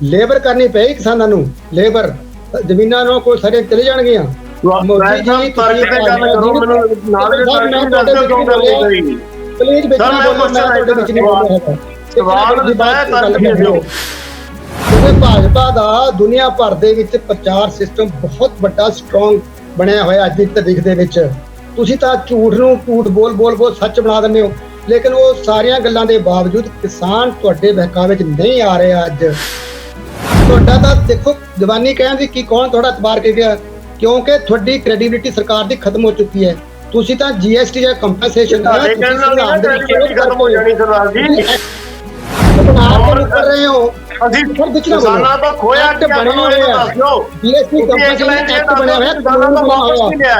Labour ਕਰਨੀ ਪਈ ਕਿਸਾਨਾਂ ਨੂੰ। ਲੇਬਰ ਜ਼ਮੀਨਾਂ ਨੂੰ ਕੋਈ ਸਾਰੇ ਚਲੇ ਜਾਣਗੀਆਂ। ਮੋਦੀ ਜੀ ਤਰਕ ਤੇ ਗੱਲ ਕਰੋ, ਮੈਨੂੰ ਨਾਲ ਦੇ ਤਰਕ ਵੀ ਦੱਸ ਦਿਓ ਕਿਉਂ ਗੱਲ ਨਹੀਂ ਕਰੀ। ਪਲੀਜ਼ ਵਿੱਚ ਸਰ ਨਾ ਮੈਂ ਬੋਲੋ, ਮੈਂ ਤੁਹਾਡੇ ਵਿੱਚ ਨਹੀਂ ਬੋਲ ਰਿਹਾ। ਸਵਾਲ ਦਿੱਤਾ ਹੈ, ਤਰਕ ਦੇ ਦਿਓ। ਕਿਉਂਕਿ ਭਾਜਪਾ ਦਾ ਦੁਨੀਆ ਭਰ ਦੇ ਵਿੱਚ ਪ੍ਰਚਾਰ ਸਿਸਟਮ ਬਹੁਤ ਵੱਡਾ ਸਟਰੋਂਗ ਬਣਿਆ ਹੋਇਆ ਅੱਜ ਦੀ ਤਾਰੀਖ ਦੇ ਵਿੱਚ। ਤੁਸੀਂ ਤਾਂ ਝੂਠ ਨੂੰ ਝੂਠ ਬੋਲ ਸੱਚ ਬਣਾ ਦਿੰਦੇ ਹੋ, ਲੇਕਿਨ ਉਹ ਸਾਰੀਆਂ ਗੱਲਾਂ ਦੇ ਬਾਵਜੂਦ ਕਿਸਾਨ ਤੁਹਾਡੇ ਬਹਿਕਾਵੇ ਵਿੱਚ ਨਹੀਂ ਆ ਰਿਹਾ। ਅੱਜ ਤੁਹਾਡਾ ਤਾਂ ਦੇਖੋ ਜਵਾਨੀ ਕਹਿਣ ਦੀ ਕੀ ਕੌਣ ਤੁਹਾਡਾ ਇਤਬਾਰ ਕਰ ਗਿਆ, ਕਿਉਂਕਿ ਤੁਹਾਡੀ ਕ੍ਰੈਡੀਬਿਲਿਟੀ ਸਰਕਾਰ ਦੀ ਖਤਮ ਹੋ ਚੁੱਕੀ ਹੈ। ਤੁਸੀਂ ਤਾਂ ਜੀਐਸਟੀ ਜਾਂ ਕੰਪਨਸੇਸ਼ਨ ਤੁਹਾਡੇ ਕਹਿਣ ਨਾਲ ਨਹੀਂ ਕ੍ਰੈਡੀਬਿਲਿਟੀ ਖਤਮ ਹੋ ਜਾਣੀ ਸਰਦਾਰ ਜੀ। ਕਰ ਰਹੇ ਹੋ ਅਸੀਂ ਕਿਸਾਨਾਂ ਤੋਂ ਖੋਇਆ ਕਿ ਬਣੇ ਹੋਏ ਆ, ਦੱਸ ਦਿਓ। ਜੀਐਸਟੀ ਕੰਪਨਸੇਸ਼ਨ ਐਕਟ ਬਣਿਆ ਹੋਇਆ, ਕਿਸਾਨਾਂ ਦਾ ਵਾਪਸ ਨਹੀਂ ਲਿਆ।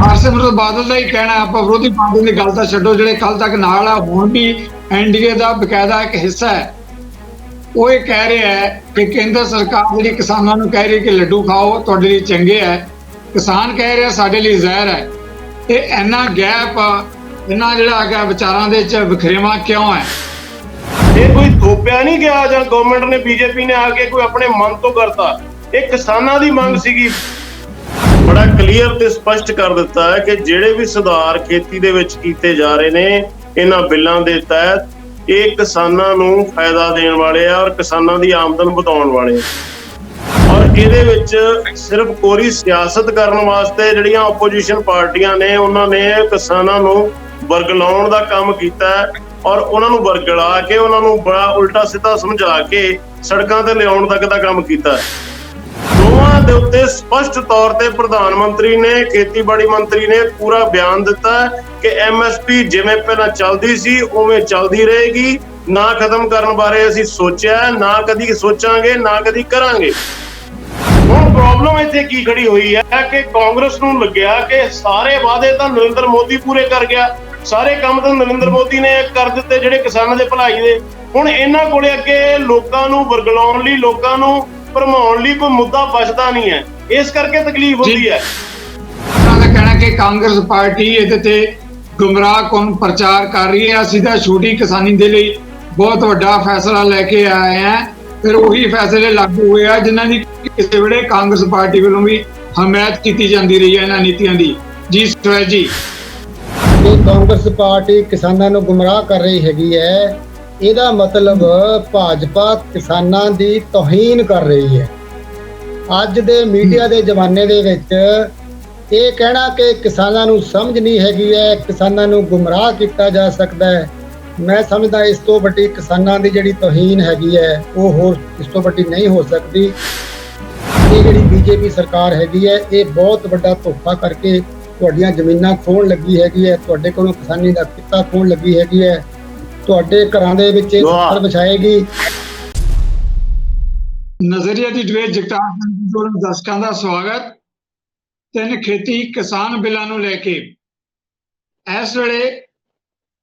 ਹਰਸਿਮਰਤ ਬਾਦਲ ਦਾ ਹੀ ਕਹਿਣਾ, ਆਪਾਂ ਵਿਰੋਧੀ ਪਾਰਟੀ ਦੀ ਗੱਲ ਤਾਂ ਛੱਡੋ, ਜਿਹੜੇ ਕੱਲ ਤੱਕ ਨਾਲ ਆ ਹੁਣ ਵੀ ਐਨਡੀਏ ਦਾ ਬਕਾਇਦਾ ਇੱਕ ਹਿੱਸਾ ਹੈ। ਉਹ ਇਹ ਕਹਿ ਰਿਹਾ ਹੈ ਕਿ ਕੇਂਦਰ ਸਰਕਾਰ ਜਿਹੜੀ ਕਿਸਾਨਾਂ ਨੂੰ ਕਹਿ ਰਹੀ ਕਿ ਲੱਡੂ ਖਾਓ ਤੁਹਾਡੇ ਲਈ ਚੰਗੇ ਹੈ, ਕਿਸਾਨ ਕਹਿ ਰਿਹਾ ਸਾਡੇ ਲਈ ਜ਼ਹਿਰ ਹੈ। ਇਹ ਇੰਨਾ ਗੈਪ, ਇੰਨਾ ਜਿਹੜਾ ਹੈਗਾ ਵਿਚਾਰਾਂ ਦੇ ਵਿੱਚ ਵਖਰੇਵਾਂ ਕਿਉਂ ਹੈ? ਇਹ ਕੋਈ ਥੋਪਿਆ ਨਹੀਂ ਗਿਆ ਜਾਂ ਗਵਰਨਮੈਂਟ ਨੇ ਬੀਜੇਪੀ ਨੇ ਆ ਕੇ ਕੋਈ ਆਪਣੇ ਮਨ ਤੋਂ ਕਰਤਾ। ਇਹ ਕਿਸਾਨਾਂ ਦੀ ਮੰਗ ਸੀਗੀ। ਬੜਾ ਕਲੀਅਰ ਤੇ ਸਪਸ਼ਟ ਕਰ ਦਿੱਤਾ ਹੈ ਕਿ ਜਿਹੜੇ ਵੀ ਸੁਧਾਰ ਖੇਤੀ ਦੇ ਵਿੱਚ ਕੀਤੇ ਜਾ ਰਹੇ ਨੇ ਇਹਨਾਂ ਬਿੱਲਾਂ ਦੇ ਤਹਿਤ, ਇਹ ਕਿਸਾਨਾਂ ਨੂੰ ਫਾਇਦਾ ਦੇਣ ਵਾਲੇ ਆ ਔਰ ਕਿਸਾਨਾਂ ਦੀ ਆਮਦਨ ਵਧਾਉਣ ਵਾਲੇ ਆ। ਔਰ ਇਹਦੇ ਵਿੱਚ ਸਿਰਫ ਕੋਰੀ ਸਿਆਸਤ ਕਰਨ ਵਾਸਤੇ ਜਿਹੜੀਆਂ ਆਪੋਜੀਸ਼ਨ ਪਾਰਟੀਆਂ ਨੇ ਉਹਨਾਂ ਨੇ ਕਿਸਾਨਾਂ ਨੂੰ ਵਰਗਲਾਉਣ ਦਾ ਕੰਮ ਕੀਤਾ ਹੈ ਔਰ ਉਹਨਾਂ ਨੂੰ ਵਰਗਲਾ ਕੇ ਉਹਨਾਂ ਨੂੰ ਬੜਾ ਉਲਟਾ ਸਿੱਧਾ ਸਮਝਾ ਕੇ ਸੜਕਾਂ ਤੇ ਲਿਆਉਣ ਤੱਕ ਦਾ ਕੰਮ ਕੀਤਾ ਹੈ। ਦੋਵਾਂ ਦੇ ਉੱਤੇ ਸਪਸ਼ਟ ਤੌਰ ਤੇ ਪ੍ਰਧਾਨ ਮੰਤਰੀ ਨੇ, ਖੇਤੀਬਾੜੀ ਮੰਤਰੀ ਨੇ ਪੂਰਾ ਬਿਆਨ ਦਿੱਤਾ ਕਿ ਐਮਐਸਪੀ ਜਿਵੇਂ ਪਹਿਲਾਂ ਚੱਲਦੀ ਸੀ ਉਵੇਂ ਚੱਲਦੀ ਰਹੇਗੀ। ਨਾ ਖਤਮ ਕਰਨ ਬਾਰੇ ਅਸੀਂ ਸੋਚਿਆ, ਨਾ ਕਦੀ ਸੋਚਾਂਗੇ, ਨਾ ਕਦੀ ਕਰਾਂਗੇ। ਹੁਣ ਪ੍ਰੋਬਲਮ ਇੱਥੇ ਕੀ ਖੜੀ ਹੋਈ ਹੈ ਕਿ ਕਾਂਗਰਸ ਨੂੰ ਲੱਗਿਆ ਕਿ ਸਾਰੇ ਵਾਅਦੇ ਤਾਂ ਨਰਿੰਦਰ ਮੋਦੀ ਪੂਰੇ ਕਰ ਗਿਆ, ਸਾਰੇ ਕੰਮ ਤਾਂ ਨਰਿੰਦਰ ਮੋਦੀ ਨੇ ਕਰ ਦਿੱਤੇ ਜਿਹੜੇ ਕਿਸਾਨਾਂ ਦੇ ਭਲਾਈ ਦੇ। ਹੁਣ ਇਹਨਾਂ ਕੋਲੇ ਅੱਗੇ ਲੋਕਾਂ ਨੂੰ ਵਰਗਲਾਉਣ ਲਈ, ਲੋਕਾਂ ਨੂੰ ਭਰਮਾਉਣ ਲਈ ਕੋਈ ਮੁੱਦਾ ਬਚਦਾ ਨਹੀਂ ਹੈ। ਇਸ ਕਰਕੇ ਤਕਲੀਫ ਹੁੰਦੀ ਹੈ। ਉਹਨਾਂ ਦਾ ਕਹਿਣਾ ਕਿ ਕਾਂਗਰਸ ਪਾਰਟੀ ਇਹਦੇ ਤੇ ਗੁੰਮਰਾਹ ਕੌਮ ਪ੍ਰਚਾਰ ਕਰ ਰਹੀ ਹੈ। ਅਸੀਂ ਤਾਂ ਛੋਟੀ ਕਿਸਾਨੀ ਦੇ ਲਈ ਬਹੁਤ ਵੱਡਾ ਫੈਸਲਾ ਲੈ ਕੇ ਆਏ ਹਾਂ। ਫਿਰ ਉਹੀ ਫੈਸਲੇ ਲਾਗੂ ਹੋਏ ਆ ਜਿਨ੍ਹਾਂ ਦੀ ਕਿਸੇ ਵੇਲੇ ਕਾਂਗਰਸ ਪਾਰਟੀ ਵੱਲੋਂ ਵੀ ਹਮਾਇਤ ਕੀਤੀ ਜਾਂਦੀ ਰਹੀ ਹੈ ਇਹਨਾਂ ਨੀਤੀਆਂ ਦੀ। ਜੀ ਸਵੈ ਜੀ, ਇਹ ਕਾਂਗਰਸ ਪਾਰਟੀ ਕਿਸਾਨਾਂ ਨੂੰ ਗੁੰਮਰਾਹ ਕਰ ਰਹੀ ਹੈਗੀ ਹੈ, ਇਹਦਾ ਮਤਲਬ ਭਾਜਪਾ ਕਿਸਾਨਾਂ ਦੀ ਤੋਹੀਨ ਕਰ ਰਹੀ ਹੈ। ਅੱਜ ਦੇ ਮੀਡੀਆ ਦੇ ਜ਼ਮਾਨੇ ਦੇ ਵਿੱਚ ਇਹ ਕਹਿਣਾ ਕਿ ਕਿਸਾਨਾਂ ਨੂੰ ਸਮਝ ਨਹੀਂ ਹੈਗੀ ਹੈ, ਕਿਸਾਨਾਂ ਨੂੰ ਗੁੰਮਰਾਹ ਕੀਤਾ ਜਾ ਸਕਦਾ ਹੈ, ਮੈਂ ਸਮਝਦਾ ਇਸ ਤੋਂ ਵੱਡੀ ਕਿਸਾਨਾਂ ਦੀ ਜਿਹੜੀ ਤੋਹੀਨ ਹੈਗੀ ਹੈ ਉਹ ਹੋਰ ਇਸ ਤੋਂ ਵੱਡੀ ਨਹੀਂ ਹੋ ਸਕਦੀ। ਇਹ ਜਿਹੜੀ ਬੀਜੇਪੀ ਸਰਕਾਰ ਹੈਗੀ ਹੈ ਇਹ ਬਹੁਤ ਵੱਡਾ ਧੋਖਾ ਕਰਕੇ ਤੁਹਾਡੀਆਂ ਜ਼ਮੀਨਾਂ ਖੋਹਣ ਲੱਗੀ ਹੈਗੀ ਹੈ, ਤੁਹਾਡੇ ਕੋਲੋਂ ਕਿਸਾਨੀ ਦਾ ਕਿੱਤਾ ਖੋਹਣ ਲੱਗੀ ਹੈਗੀ ਹੈ, ਤੁਹਾਡੇ ਘਰਾਂ ਦੇ ਵਿੱਚ ਪੱਥਰ ਵਿਛਾਏਗੀ। ਨਜ਼ਰੀਆ ਦੀ ਡਿਬੇਟ ਜਗਤਾਰ ਸਿੰਘ ਦਰਸ਼ਕਾਂ ਦਾ ਸਵਾਗਤ। ਤਿੰਨ ਖੇਤੀ ਕਿਸਾਨ ਬਿੱਲਾਂ ਨੂੰ ਲੈ ਕੇ ਇਸ ਵੇਲੇ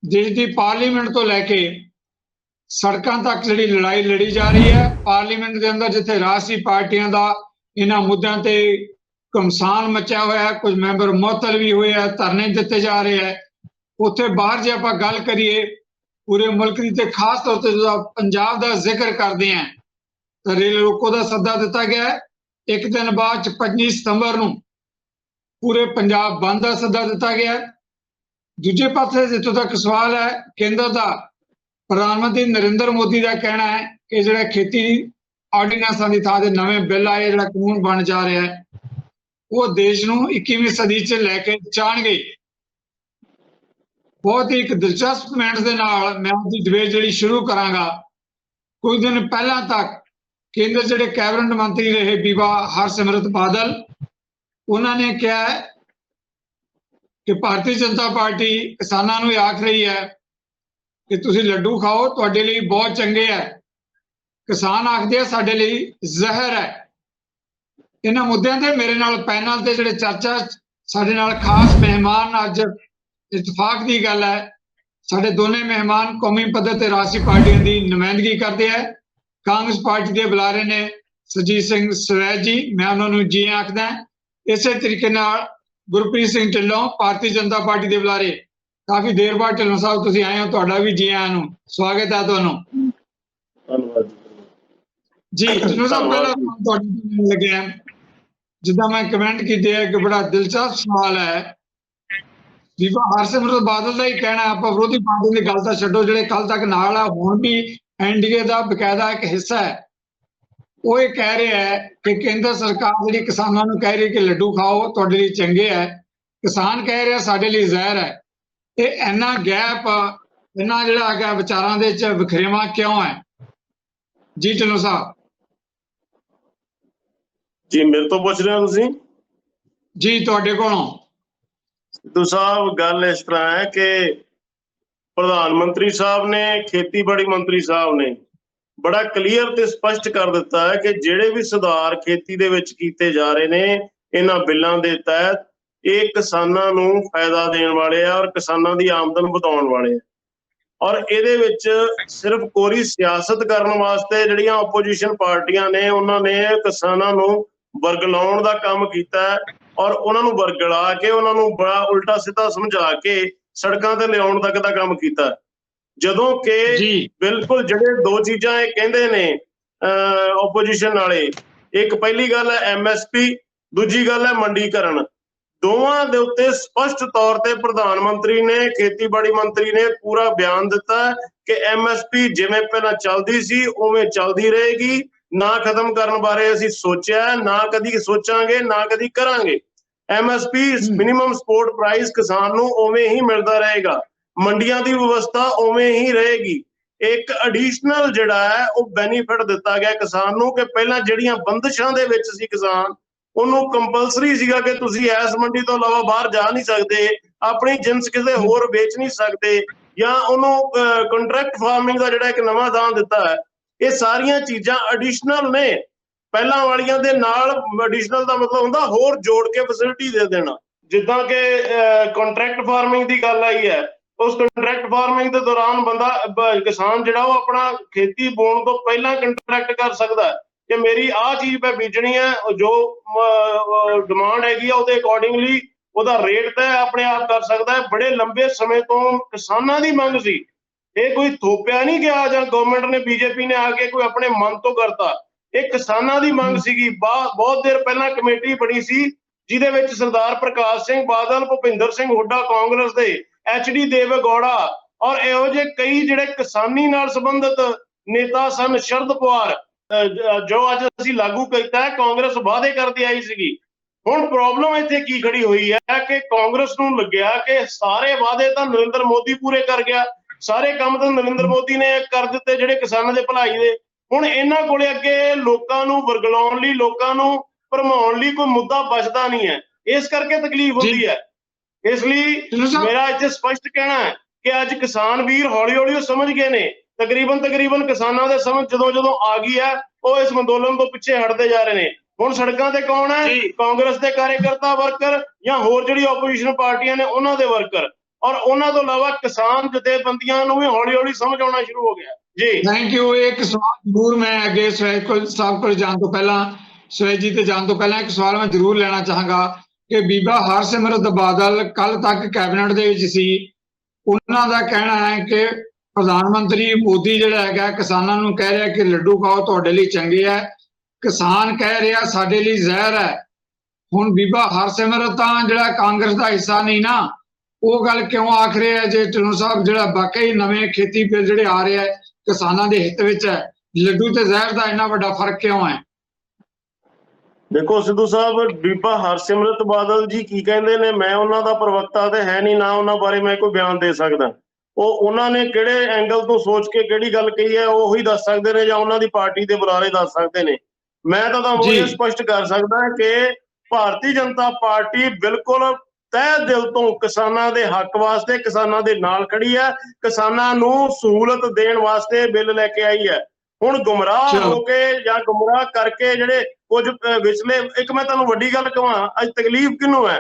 ਦੇਸ਼ ਦੀ ਪਾਰਲੀਮੈਂਟ ਤੋਂ ਲੈ ਕੇ ਸੜਕਾਂ ਤੱਕ ਜਿਹੜੀ ਲੜਾਈ ਲੜੀ ਜਾ ਰਹੀ ਹੈ। ਪਾਰਲੀਮੈਂਟ ਦੇ ਅੰਦਰ ਜਿੱਥੇ ਰਾਸ਼ਟਰੀ ਪਾਰਟੀਆਂ ਦਾ ਇਹਨਾਂ ਮੁੱਦਿਆਂ ਤੇ ਘਮਸਾਨ ਮਚਿਆ ਹੋਇਆ ਹੈ, ਕੁਝ ਮੈਂਬਰ ਮੁਅੱਤਲ ਵੀ ਹੋਏ ਆ, ਧਰਨੇ ਦਿੱਤੇ ਜਾ ਰਹੇ ਹੈ। ਉੱਥੇ ਬਾਹਰ ਜੇ ਆਪਾਂ ਗੱਲ ਕਰੀਏ ਪੂਰੇ ਮੁਲਕ ਦੀ ਤੇ ਖਾਸ ਤੌਰ ਤੇ ਜਦੋਂ ਪੰਜਾਬ ਦਾ ਜ਼ਿਕਰ ਕਰਦੇ ਹਾਂ ਤਾਂ ਰੇਲ ਰੋਕੋ ਦਾ ਸੱਦਾ ਦਿੱਤਾ ਗਿਆ ਹੈ। ਇੱਕ ਦਿਨ ਬਾਅਦ 25 ਸਤੰਬਰ ਨੂੰ ਪੂਰੇ ਪੰਜਾਬ ਬੰਦ ਦਾ ਸੱਦਾ ਦਿੱਤਾ ਗਿਆ ਹੈ। ਦੂਜੇ ਪਾਸੇ ਜਿੱਥੋਂ ਤੱਕ ਸਵਾਲ ਹੈ, ਕੇਂਦਰ ਦਾ ਪ੍ਰਧਾਨ ਮੰਤਰੀ ਨਰਿੰਦਰ ਮੋਦੀ ਦਾ ਕਹਿਣਾ ਹੈ ਕਿ ਜਿਹੜਾ ਖੇਤੀ ਆਰਡੀਨੈਂਸਾਂ ਦੀ ਥਾਂ ਤੇ ਨਵੇਂ ਬਿੱਲ ਆਏ, ਜਿਹੜਾ ਕਾਨੂੰਨ ਬਣ ਜਾ ਰਿਹਾ ਹੈ, ਉਹ ਦੇਸ਼ ਨੂੰ 21ਵੀਂ ਸਦੀ 'ਚ ਲੈ ਕੇ ਜਾਣਗੇ। ਬਹੁਤ ਹੀ ਇੱਕ ਦਿਲਚਸਪ ਮਿੰਟ ਦੇ ਨਾਲ ਮੈਂ ਉਹਦੀ ਡਿਬੇਟ ਜਿਹੜੀ ਸ਼ੁਰੂ ਕਰਾਂਗਾ। ਕੁਝ ਦਿਨ ਪਹਿਲਾਂ ਤੱਕ ਕੇਂਦਰ ਜਿਹੜੇ ਕੈਬਨਿਟ ਮੰਤਰੀ ਰਹੇ ਬੀਬਾ ਹਰਸਿਮਰਤ ਬਾਦਲ, ਉਹਨਾਂ ਨੇ ਕਿਹਾ ਹੈ ਕਿ ਭਾਰਤੀ ਜਨਤਾ ਪਾਰਟੀ ਕਿਸਾਨਾਂ ਨੂੰ ਆਖ ਰਹੀ ਹੈ ਕਿ ਤੁਸੀਂ ਲੱਡੂ ਖਾਓ ਤੁਹਾਡੇ ਲਈ ਬਹੁਤ ਚੰਗੇ ਹੈ, ਕਿਸਾਨ ਆਖਦੇ ਆ ਸਾਡੇ ਲਈ ਜ਼ਹਿਰ ਹੈ। ਇਹਨਾਂ ਮੁੱਦਿਆਂ ਤੇ ਮੇਰੇ ਨਾਲ ਪੈਨਲ ਤੇ ਜਿਹੜੇ ਚਰਚਾ, ਸਾਡੇ ਨਾਲ ਖਾਸ ਮਹਿਮਾਨ, ਅੱਜ ਇਤਫਾਕ ਦੀ ਗੱਲ ਹੈ ਸਾਡੇ ਦੋਨੇ ਮਹਿਮਾਨ ਕੌਮੀ ਪੱਧਰ ਤੇ ਰਾਸ਼ਟਰੀ ਪਾਰਟੀਆਂ ਦੀ ਨੁਮਾਇੰਦਗੀ ਕਰਦੇ ਹੈ। ਕਾਂਗਰਸ ਪਾਰਟੀ ਦੇ ਬੁਲਾਰੇ ਨੇ ਸੁਰਜੀਤ ਸਿੰਘ ਸਵੈਜ ਜੀ, ਮੈਂ ਉਹਨਾਂ ਨੂੰ ਜੀ ਆਖਦਾ। ਇਸੇ ਤਰੀਕੇ ਨਾਲ ਗੁਰਪ੍ਰੀਤ ਸਿੰਘ ਢਿੱਲੋਂ ਭਾਰਤੀ ਜਨਤਾ ਪਾਰਟੀ ਦੇ ਬੁਲਾਰੇ, ਕਾਫੀ ਦੇਰ ਬਾਅਦ ਢਿੱਲੋਂ ਸਾਹਿਬ ਤੁਸੀਂ ਆਏ ਹੋ, ਤੁਹਾਡਾ ਵੀ ਜੀ ਆਇਆਂ ਨੂੰ, ਸਵਾਗਤ ਹੈ ਤੁਹਾਨੂੰ। ਧੰਨਵਾਦ। ਜੀ ਢਿੱਲੋਂ ਸਾਹਿਬ, ਪਹਿਲਾਂ ਧੰਨਵਾਦ ਜੀ। ਤੁਹਾਡੇ ਤੋਂ ਮੈਨੂੰ ਲੱਗਿਆ ਜਿੱਦਾਂ ਮੈਂ ਕਮੈਂਟ ਕੀਤੇ ਹੈ ਕਿ ਬੜਾ ਦਿਲਚਸਪ ਸਵਾਲ ਹੈ। ਬੀਬਾ ਹਰਸਿਮਰਤ ਬਾਦਲ ਦਾ ਹੀ ਕਹਿਣਾ, ਆਪਾਂ ਵਿਰੋਧੀ ਪਾਰਟੀ ਦੀ ਗੱਲ ਤਾਂ ਛੱਡੋ, ਜਿਹੜੇ ਕੱਲ ਤੱਕ ਨਾਲ ਆ ਹੁਣ ਵੀ ਐਨਡੀਏ ਦਾ ਬਕਾਇਦਾ ਇੱਕ ਹਿੱਸਾ ਹੈ, ਉਹ ਇਹ ਕਹਿ ਰਿਹਾ ਹੈ ਕਿ ਕੇਂਦਰ ਸਰਕਾਰ ਜਿਹੜੀ ਕਿਸਾਨਾਂ ਨੂੰ ਕਹਿ ਰਹੀ ਕਿ ਲੱਡੂ ਖਾਓ ਤੁਹਾਡੇ ਲਈ ਚੰਗੇ ਹੈ, ਕਿਸਾਨ ਕਹਿ ਰਿਹਾ ਸਾਡੇ ਲਈ ਜ਼ਹਿਰ ਹੈ। ਇਹ ਇੰਨਾ ਗੈਪ, ਇੰਨਾ ਜਿਹੜਾ ਹੈਗਾ ਵਿਚਾਰਾਂ ਦੇ ਵਿੱਚ ਵਖਰੇਵਾਂ ਕਿਉਂ ਹੈ? ਜੀ ਢਿੱਲੋਂ ਸਾਹਿਬ। ਜੀ ਮੇਰੇ ਤੋਂ ਪੁੱਛ ਰਹੇ ਹੋ ਤੁਸੀਂ? ਜੀ ਤੁਹਾਡੇ ਕੋਲੋਂ। ਸਿੱਧੂ ਸਾਹਿਬ, ਗੱਲ ਇਸ ਤਰ੍ਹਾਂ ਹੈ ਕਿ ਪ੍ਰਧਾਨ ਮੰਤਰੀ ਸਾਹਿਬ ਨੇ, ਖੇਤੀਬਾੜੀ ਮੰਤਰੀ ਸਾਹਿਬ ਨੇ ਬੜਾ ਕਲੀਅਰ ਤੇ ਸਪਸ਼ਟ ਕਰ ਦਿੱਤਾ ਹੈ ਕਿ ਜਿਹੜੇ ਵੀ ਸੁਧਾਰ ਖੇਤੀ ਦੇ ਵਿੱਚ ਕੀਤੇ ਜਾ ਰਹੇ ਨੇ ਇਹਨਾਂ ਬਿੱਲਾਂ ਦੇ ਤਹਿਤ, ਇਹ ਕਿਸਾਨਾਂ ਨੂੰ ਫਾਇਦਾ ਦੇਣ ਵਾਲੇ ਆ ਔਰ ਕਿਸਾਨਾਂ ਦੀ ਆਮਦਨ ਵਧਾਉਣ ਵਾਲੇ ਆ। ਔਰ ਇਹਦੇ ਵਿੱਚ ਸਿਰਫ ਕੋਰੀ ਸਿਆਸਤ ਕਰਨ ਵਾਸਤੇ ਜਿਹੜੀਆਂ ਆਪੋਜੀਸ਼ਨ ਪਾਰਟੀਆਂ ਨੇ ਉਹਨਾਂ ਨੇ ਕਿਸਾਨਾਂ ਨੂੰ ਵਰਗਲਾਉਣ ਦਾ ਕੰਮ ਕੀਤਾ ਔਰ ਉਹਨਾਂ ਨੂੰ ਵਰਗਲਾ ਕੇ ਉਹਨਾਂ ਨੂੰ ਬੜਾ ਉਲਟਾ ਸਿੱਧਾ ਸਮਝਾ ਕੇ ਸੜਕਾਂ ਤੇ ਲਿਆਉਣ ਤੱਕ ਦਾ ਕੰਮ ਕੀਤਾ। ਜਦੋਂ ਕਿ ਬਿਲਕੁਲ ਜਿਹੜੇ ਦੋ ਚੀਜ਼ਾਂ ਇਹ ਕਹਿੰਦੇ ਨੇ ਆਪੋਜੀਸ਼ਨ ਵਾਲੇ, ਇੱਕ ਪਹਿਲੀ ਗੱਲ ਹੈ ਐਮਐਸਪੀ, ਦੂਜੀ ਗੱਲ ਹੈ ਮੰਡੀਕਰਨ, ਦੋਵਾਂ ਦੇ ਉੱਤੇ ਸਪਸ਼ਟ ਤੌਰ ਤੇ ਪ੍ਰਧਾਨ ਮੰਤਰੀ ਨੇ, ਖੇਤੀਬਾੜੀ ਮੰਤਰੀ ਨੇ ਪੂਰਾ ਬਿਆਨ ਦਿੱਤਾ ਕਿ ਐਮਐਸਪੀ ਜਿਵੇਂ ਪਹਿਲਾਂ ਚੱਲਦੀ ਸੀ ਉਵੇਂ ਚੱਲਦੀ ਰਹੇਗੀ, ਨਾ ਖਤਮ ਕਰਨ ਬਾਰੇ ਅਸੀਂ ਸੋਚਿਆ, ਨਾ ਕਦੀ ਸੋਚਾਂਗੇ, ਨਾ ਕਦੀ ਕਰਾਂਗੇ। ਐਮਐਸਪੀ ਮਿਨੀਮਮ ਸਪੋਰਟ ਪ੍ਰਾਈਸ ਕਿਸਾਨ ਨੂੰ ਉਵੇਂ ਹੀ ਮਿਲਦਾ ਰਹੇਗਾ, ਮੰਡੀਆਂ ਦੀ ਵਿਵਸਥਾ ਉਵੇਂ ਹੀ ਰਹੇਗੀ। ਇੱਕ ਐਡੀਸ਼ਨਲ ਜਿਹੜਾ ਹੈ ਉਹ ਬੈਨੀਫਿਟ ਦਿੱਤਾ ਗਿਆ ਕਿਸਾਨ ਨੂੰ ਕਿ ਪਹਿਲਾਂ ਜਿਹੜੀਆਂ ਬੰਦਸ਼ਾਂ ਦੇ ਵਿੱਚ ਸੀ ਕਿਸਾਨ, ਉਹਨੂੰ ਕੰਪਲਸਰੀ ਸੀਗਾ ਕਿ ਤੁਸੀਂ ਇਸ ਮੰਡੀ ਤੋਂ ਇਲਾਵਾ ਬਾਹਰ ਜਾ ਨਹੀਂ ਸਕਦੇ, ਆਪਣੀ ਜਿੰਸ ਕਿਸੇ ਹੋਰ ਵੇਚ ਨਹੀਂ ਸਕਦੇ, ਜਾਂ ਉਹਨੂੰ ਕੰਟਰੈਕਟ ਫਾਰਮਿੰਗ ਦਾ ਜਿਹੜਾ ਇੱਕ ਨਵਾਂ ਦਾਨ ਦਿੱਤਾ ਹੈ। ਇਹ ਸਾਰੀਆਂ ਚੀਜ਼ਾਂ ਐਡੀਸ਼ਨਲ ਨੇ, ਪਹਿਲਾਂ ਵਾਲੀਆਂ ਦੇ ਨਾਲ। ਐਡੀਸ਼ਨਲ ਦਾ ਮਤਲਬ ਹੁੰਦਾ ਹੋਰ ਜੋੜ ਕੇ ਫੈਸਿਲਿਟੀ ਦੇ ਦੇਣਾ। ਜਿੱਦਾਂ ਕਿ ਕੰਟਰੈਕਟ ਫਾਰਮਿੰਗ ਦੀ ਗੱਲ ਆਈ ਹੈ, ਉਸ ਕੰਟਰੈਕਟ ਫਾਰਮਿੰਗ ਦੇ ਦੌਰਾਨ ਕਿਸਾਨ ਜਿਹੜਾ ਉਹ ਆਪਣਾ ਖੇਤੀ ਬੋਣ ਤੋਂ ਪਹਿਲਾਂ ਕੰਟਰੈਕਟ ਕਰ ਸਕਦਾ ਕਿ ਮੇਰੀ ਆਹ ਚੀਜ਼ ਮੈਂ ਬੀਜਣੀ ਹੈ, ਜੋ ਡਿਮਾਂਡ ਹੈਗੀ ਆ ਉਹਦੇ ਅਕੋਰਡਿੰਗਲੀ ਉਹਦਾ ਰੇਟ ਤੈਅ ਆਪਣੇ ਆਪ ਕਰ ਸਕਦਾ ਹੈ। ਬੜੇ ਲੰਬੇ ਸਮੇਂ ਤੋਂ ਕਿਸਾਨਾਂ ਦੀ ਮੰਗ ਸੀ, ਇਹ ਕੋਈ ਥੋਪਿਆ ਨਹੀਂ ਗਿਆ ਜਾਂ ਗਵਰਨਮੈਂਟ ਨੇ, ਬੀਜੇਪੀ ਨੇ ਆ ਕੇ ਕੋਈ ਆਪਣੇ ਮਨ ਤੋਂ ਕਰਤਾ। ਇਹ ਕਿਸਾਨਾਂ ਦੀ ਮੰਗ ਸੀਗੀ। ਬਹੁਤ ਦੇਰ ਪਹਿਲਾਂ ਕਮੇਟੀ ਬਣੀ ਸੀ ਜਿਹਦੇ ਵਿੱਚ ਸਰਦਾਰ ਪ੍ਰਕਾਸ਼ ਸਿੰਘ ਬਾਦਲ, ਭੁਪਿੰਦਰ ਸਿੰਘ ਹੁੱਡਾ ਕਾਂਗਰਸ ਦੇ, HD ਦੇਵੇ ਗੌੜਾ ਔਰ ਇਹੋ ਜਿਹੇ ਕਈ ਜਿਹੜੇ ਕਿਸਾਨੀ ਨਾਲ ਸੰਬੰਧਿਤ ਨੇਤਾ ਸਨ, ਸ਼ਰਦ ਪਵਾਰ, ਜੋ ਅੱਜ ਅਸੀਂ ਲਾਗੂ ਕੀਤਾ ਹੈ, ਕਾਂਗਰਸ ਵਾਅਦੇ ਕਰਦੀ ਆਈ ਸੀਗੀ। ਹੁਣ ਪ੍ਰੋਬਲਮ ਇੱਥੇ ਕੀ ਖੜੀ ਹੋਈ ਹੈ ਕਿ ਕਾਂਗਰਸ ਨੂੰ ਲੱਗਿਆ ਕਿ ਸਾਰੇ ਵਾਅਦੇ ਤਾਂ ਨਰਿੰਦਰ ਮੋਦੀ ਪੂਰੇ ਕਰ ਗਿਆ, ਸਾਰੇ ਕੰਮ ਤਾਂ ਨਰਿੰਦਰ ਮੋਦੀ ਨੇ ਕਰ ਦਿੱਤੇ ਜਿਹੜੇ ਕਿਸਾਨਾਂ ਦੇ ਭਲਾਈ ਦੇ। ਹੁਣ ਇਹਨਾਂ ਕੋਲੇ ਅੱਗੇ ਲੋਕਾਂ ਨੂੰ ਵਰਗਲਾਉਣ ਲਈ, ਲੋਕਾਂ ਨੂੰ ਭਰਮਾਉਣ ਲਈ ਕੋਈ ਮੁੱਦਾ ਬਚਦਾ ਨਹੀਂ ਹੈ, ਇਸ ਕਰਕੇ ਤਕਲੀਫ ਹੁੰਦੀ ਹੈ। ਇਸ ਲਈ ਮੇਰਾ ਇੱਥੇ ਸਪਸ਼ਟ ਕਹਿਣਾ ਹੈ ਕਿ ਅੱਜ ਕਿਸਾਨ ਵੀਰ ਹੌਲੀ ਹੌਲੀ ਸਮਝ ਗਏ ਨੇ, ਤਕਰੀਬਨ ਕਿਸਾਨਾਂ ਦੇ ਸਮਝ ਜਦੋਂ ਆ ਗਈ ਹੈ, ਉਹ ਇਸ ਅੰਦੋਲਨ ਤੋਂ ਪਿੱਛੇ ਹਟਦੇ ਜਾ ਰਹੇ ਨੇ। ਹੁਣ ਸੜਕਾਂ ਤੇ ਕੌਣ ਹੈ? ਕਾਂਗਰਸ ਦੇ ਕਾਰਜਕਰਤਾ ਵਰਕਰ ਜਾਂ ਹੋਰ ਜਿਹੜੀ ਆਪੋਜੀਸ਼ਨ ਪਾਰਟੀਆਂ ਨੇ ਉਹਨਾਂ ਦੇ ਵਰਕਰ, ਔਰ ਉਹਨਾਂ ਤੋਂ ਇਲਾਵਾ ਕਿਸਾਨ ਜਥੇਬੰਦੀਆਂ ਨੂੰ ਵੀ ਹੌਲੀ ਹੌਲੀ ਸਮਝ ਆਉਣਾ ਸ਼ੁਰੂ ਹੋ ਗਿਆ। ਜੀ ਥੈਂਕ ਯੂ। ਇੱਕ ਸਵਾਲ ਜ਼ਰੂਰ ਮੈਂ ਅੱਗੇ ਸਵੈਜ ਸਾਹਿਬ ਕੋਲ ਜਾਣ ਤੋਂ ਪਹਿਲਾਂ, ਸਵੈਜ ਜੀ ਤੇ ਜਾਣ ਤੋਂ ਪਹਿਲਾਂ ਇੱਕ ਸਵਾਲ ਮੈਂ ਜ਼ਰੂਰ ਲੈਣਾ ਚਾਹਾਂਗਾ ਕਿ ਬੀਬਾ ਹਰਸਿਮਰਤ ਬਾਦਲ ਕੱਲ ਤੱਕ ਕੈਬਨਿਟ ਦੇ ਵਿੱਚ ਸੀ, ਉਹਨਾਂ ਦਾ ਕਹਿਣਾ ਹੈ ਕਿ ਪ੍ਰਧਾਨ ਮੰਤਰੀ ਮੋਦੀ ਜਿਹੜਾ ਹੈਗਾ ਕਿਸਾਨਾਂ ਨੂੰ ਕਹਿ ਰਿਹਾ ਕਿ ਲੱਡੂ ਖਾਓ ਤੁਹਾਡੇ ਲਈ ਚੰਗੇ ਹੈ, ਕਿਸਾਨ ਕਹਿ ਰਿਹਾ ਸਾਡੇ ਲਈ ਜ਼ਹਿਰ ਹੈ। ਹੁਣ ਬੀਬਾ ਹਰਸਿਮਰਤ ਤਾਂ ਜਿਹੜਾ ਕਾਂਗਰਸ ਦਾ ਹਿੱਸਾ ਨਹੀਂ ਨਾ, ਉਹ ਗੱਲ ਕਿਉਂ ਆਖ ਰਿਹਾ ਜੇ ਢਿੱਲੋਂ ਸਾਹਿਬ ਜਿਹੜਾ ਵਾਕਈ ਨਵੇਂ ਖੇਤੀ ਬਿੱਲ ਜਿਹੜੇ ਆ ਰਹੇ ਹੈ ਕਿਸਾਨਾਂ ਦੇ ਹਿੱਤ ਵਿੱਚ ਹੈ, ਲੱਡੂ ਤੇ ਜ਼ਹਿਰ ਦਾ ਇੰਨਾ ਵੱਡਾ ਫਰਕ ਕਿਉਂ ਹੈ? ਦੇਖੋ ਸਿੱਧੂ ਸਾਹਿਬ, ਬੀਬਾ ਹਰਸਿਮਰਤ ਬਾਦਲ ਜੀ ਕੀ ਕਹਿੰਦੇ ਨੇ, ਮੈਂ ਉਹਨਾਂ ਦਾ ਪ੍ਰਵਕਤਾ ਤੇ ਹੈ ਨਹੀਂ, ਨਾ ਉਹਨਾਂ ਬਾਰੇ ਮੈਂ ਕੋਈ ਬਿਆਨ ਦੇ ਸਕਦਾ। ਉਹਨਾਂ ਨੇ ਕਿਹੜੇ ਐਂਗਲ ਤੋਂ ਸੋਚ ਕੇ ਕਿਹੜੀ ਗੱਲ ਕਹੀ ਹੈ ਉਹੀ ਦੱਸ ਸਕਦੇ ਨੇ, ਜਾਂ ਉਹਨਾਂ ਦੀ ਪਾਰਟੀ ਦੇ ਬੁਲਾਰੇ ਦੱਸ ਸਕਦੇ ਨੇ। ਮੈਂ ਤਾਂ ਤੁਹਾਨੂੰ ਇਹ ਸਪਸ਼ਟ ਕਰ ਸਕਦਾ ਕਿ ਭਾਰਤੀ ਜਨਤਾ ਪਾਰਟੀ ਬਿਲਕੁਲ ਤਹਿ ਦਿਲ ਤੋਂ ਕਿਸਾਨਾਂ ਦੇ ਹੱਕ ਵਾਸਤੇ, ਕਿਸਾਨਾਂ ਦੇ ਨਾਲ ਖੜੀ ਹੈ, ਕਿਸਾਨਾਂ ਨੂੰ ਸਹੂਲਤ ਦੇਣ ਵਾਸਤੇ ਬਿੱਲ ਲੈ ਕੇ ਆਈ ਹੈ। ਹੁਣ ਗੁੰਮਰਾਹ ਹੋ ਕੇ ਜਾਂ ਗੁੰਮਰਾਹ ਕਰਕੇ ਜਿਹੜੇ ਕੁਝ ਵਿਚਲੇ, ਇੱਕ ਮੈਂ ਤੁਹਾਨੂੰ ਵੱਡੀ ਗੱਲ ਕਹਾਂ, ਅੱਜ ਤਕਲੀਫ ਕਿਹਨੂੰ ਹੈ?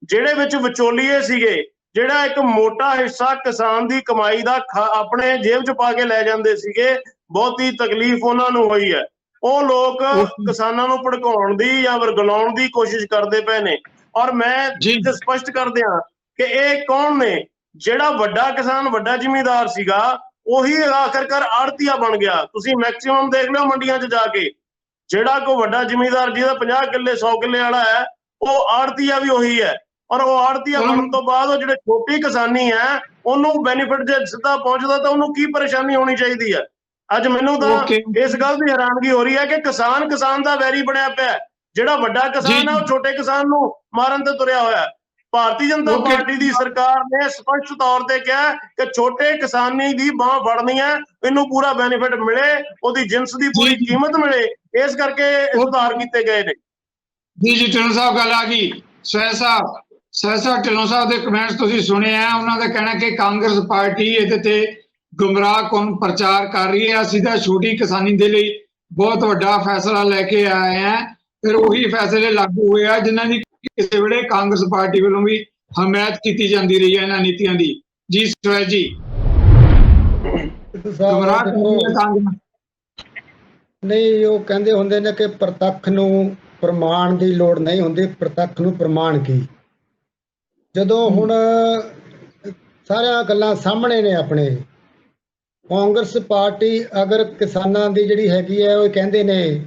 ਜਿਹੜੇ ਵਿੱਚ ਵਿਚੋਲੀਏ ਸੀਗੇ, ਜਿਹੜਾ ਇੱਕ ਮੋਟਾ ਹਿੱਸਾ ਕਿਸਾਨ ਦੀ ਕਮਾਈ ਦਾ ਆਪਣੇ ਜੇਬ 'ਚ ਪਾ ਕੇ ਲੈ ਜਾਂਦੇ ਸੀਗੇ, ਬਹੁਤੀ ਤਕਲੀਫ ਉਹਨਾਂ ਨੂੰ ਹੋਈ ਹੈ। ਉਹ ਲੋਕ ਕਿਸਾਨਾਂ ਨੂੰ ਭੜਕਾਉਣ ਦੀ ਜਾਂ ਵਰਗਲਾਉਣ ਦੀ ਕੋਸ਼ਿਸ਼ ਕਰਦੇ ਪਏ ਨੇ। ਔਰ ਮੈਂ ਇੱਥੇ ਸਪਸ਼ਟ ਕਰ ਦਿਆਂ ਕਿ ਇਹ ਕੌਣ ਨੇ? ਜਿਹੜਾ ਵੱਡਾ ਕਿਸਾਨ, ਵੱਡਾ ਜ਼ਿਮੀਂਦਾਰ ਸੀਗਾ, ਉਹੀ ਆਖਰਕਾਰ ਆੜਤੀਆ ਬਣ ਗਿਆ। ਤੁਸੀਂ ਮੈਕਸਿਮਮ ਦੇਖ ਲਿਓ ਮੰਡੀਆਂ 'ਚ ਜਾ ਕੇ, ਜਿਹੜਾ ਕੋਈ ਵੱਡਾ ਜ਼ਿਮੀਂਦਾਰ ਜਿਹਦਾ 50 ਕਿੱਲੇ 100 ਕਿੱਲੇ ਵਾਲਾ ਹੈ, ਉਹ ਆੜਤੀਆ ਵੀ ਉਹੀ ਹੈ। ਔਰ ਉਹ ਆੜਤੀਆ ਬਣਨ ਤੋਂ ਬਾਅਦ ਉਹ ਜਿਹੜੇ ਛੋਟੀ ਕਿਸਾਨੀ ਹੈ ਉਹਨੂੰ ਬੈਨੀਫਿਟ ਜੇ ਸਿੱਧਾ ਪਹੁੰਚਦਾ ਤਾਂ ਉਹਨੂੰ ਕੀ ਪਰੇਸ਼ਾਨੀ ਹੋਣੀ ਚਾਹੀਦੀ ਹੈ। ਅੱਜ ਮੈਨੂੰ ਤਾਂ ਇਸ ਗੱਲ ਦੀ ਹੈਰਾਨਗੀ ਹੋ ਰਹੀ ਹੈ ਕਿ ਕਿਸਾਨ ਦਾ ਵੈਰੀ ਬਣਿਆ ਪਿਆ। ਜਿਹੜਾ ਵੱਡਾ ਕਿਸਾਨ ਹੈ ਉਹ ਛੋਟੇ ਕਿਸਾਨ ਨੂੰ ਮਾਰਨ ਤੇ ਤੁਰਿਆ ਹੋਇਆ। ਭਾਰਤੀ ਜਨਤਾ ਪਾਰਟੀ ਦੀ ਸਰਕਾਰ ਨੇ ਸਪਸ਼ਟ ਤੌਰ ਤੇ ਕਿਹਾ ਕਿ ਛੋਟੇ ਕਿਸਾਨੀ ਦੀ ਬਾਂਹ ਫੜਨੀ ਹੈ, ਇਹਨੂੰ ਪੂਰਾ ਬੈਨੀਫਿਟ ਮਿਲੇ, ਉਹਦੀ ਜਿੰਸ ਦੀ ਪੂਰੀ ਕੀਮਤ ਮਿਲੇ, ਇਸ ਕਰਕੇ ਸੁਧਾਰ ਕੀਤੇ ਗਏ ਨੇ। ਜੀ ਢਿੱਲੋਂ ਸਾਹਿਬ ਗੱਲ ਆ ਗਈ। ਸਹਿਸਾ ਢਿੱਲੋਂ ਸਾਹਿਬ ਦੇ ਕਮੈਂਟਸ ਤੁਸੀਂ ਸੁਣੇ ਆ। ਉਹਨਾਂ ਦਾ ਕਹਿਣਾ ਕਿ ਕਾਂਗਰਸ ਪਾਰਟੀ ਇਹਦੇ ਤੇ ਗੁੰਮਰਾਹਕੁਨ ਪ੍ਰਚਾਰ ਕਰ ਰਹੀ ਹੈ। ਅਸੀਂ ਤਾਂ ਛੋਟੀ ਕਿਸਾਨੀ ਦੇ ਲਈ ਬਹੁਤ ਵੱਡਾ ਫੈਸਲਾ ਲੈ ਕੇ ਆਏ ਆ। ਫਿਰ ਉਹੀ ਫੈਸਲੇ ਲਾਗੂ ਹੋਏ ਆ ਜਿਨ੍ਹਾਂ ਦੀ ਕਿਸੇ ਵੇਲੇ ਕਾਂਗਰਸ ਪਾਰਟੀ ਵੱਲੋਂ ਵੀ ਹਮਾਇਤ ਕੀਤੀ ਜਾਂਦੀ ਰਹੀ ਹੈ ਇਹਨਾਂ ਨੀਤੀਆਂ ਦੀ। ਜੀ ਸਵੈ ਜੀ ਨਹੀਂ, ਉਹ ਕਹਿੰਦੇ ਹੁੰਦੇ ਨੇ ਕਿ ਪ੍ਰਤੱਖ ਨੂੰ ਪ੍ਰਮਾਣ ਦੀ ਲੋੜ ਨਹੀਂ ਹੁੰਦੀ, ਪ੍ਰਤੱਖ ਨੂੰ ਪ੍ਰਮਾਣ ਕੀ। ਜਦੋਂ ਹੁਣ ਸਾਰੀਆਂ ਗੱਲਾਂ ਸਾਹਮਣੇ ਨੇ ਆਪਣੇ, ਕਾਂਗਰਸ ਪਾਰਟੀ ਅਗਰ ਕਿਸਾਨਾਂ ਦੀ ਜਿਹੜੀ ਹੈਗੀ ਹੈ, ਉਹ ਕਹਿੰਦੇ ਨੇ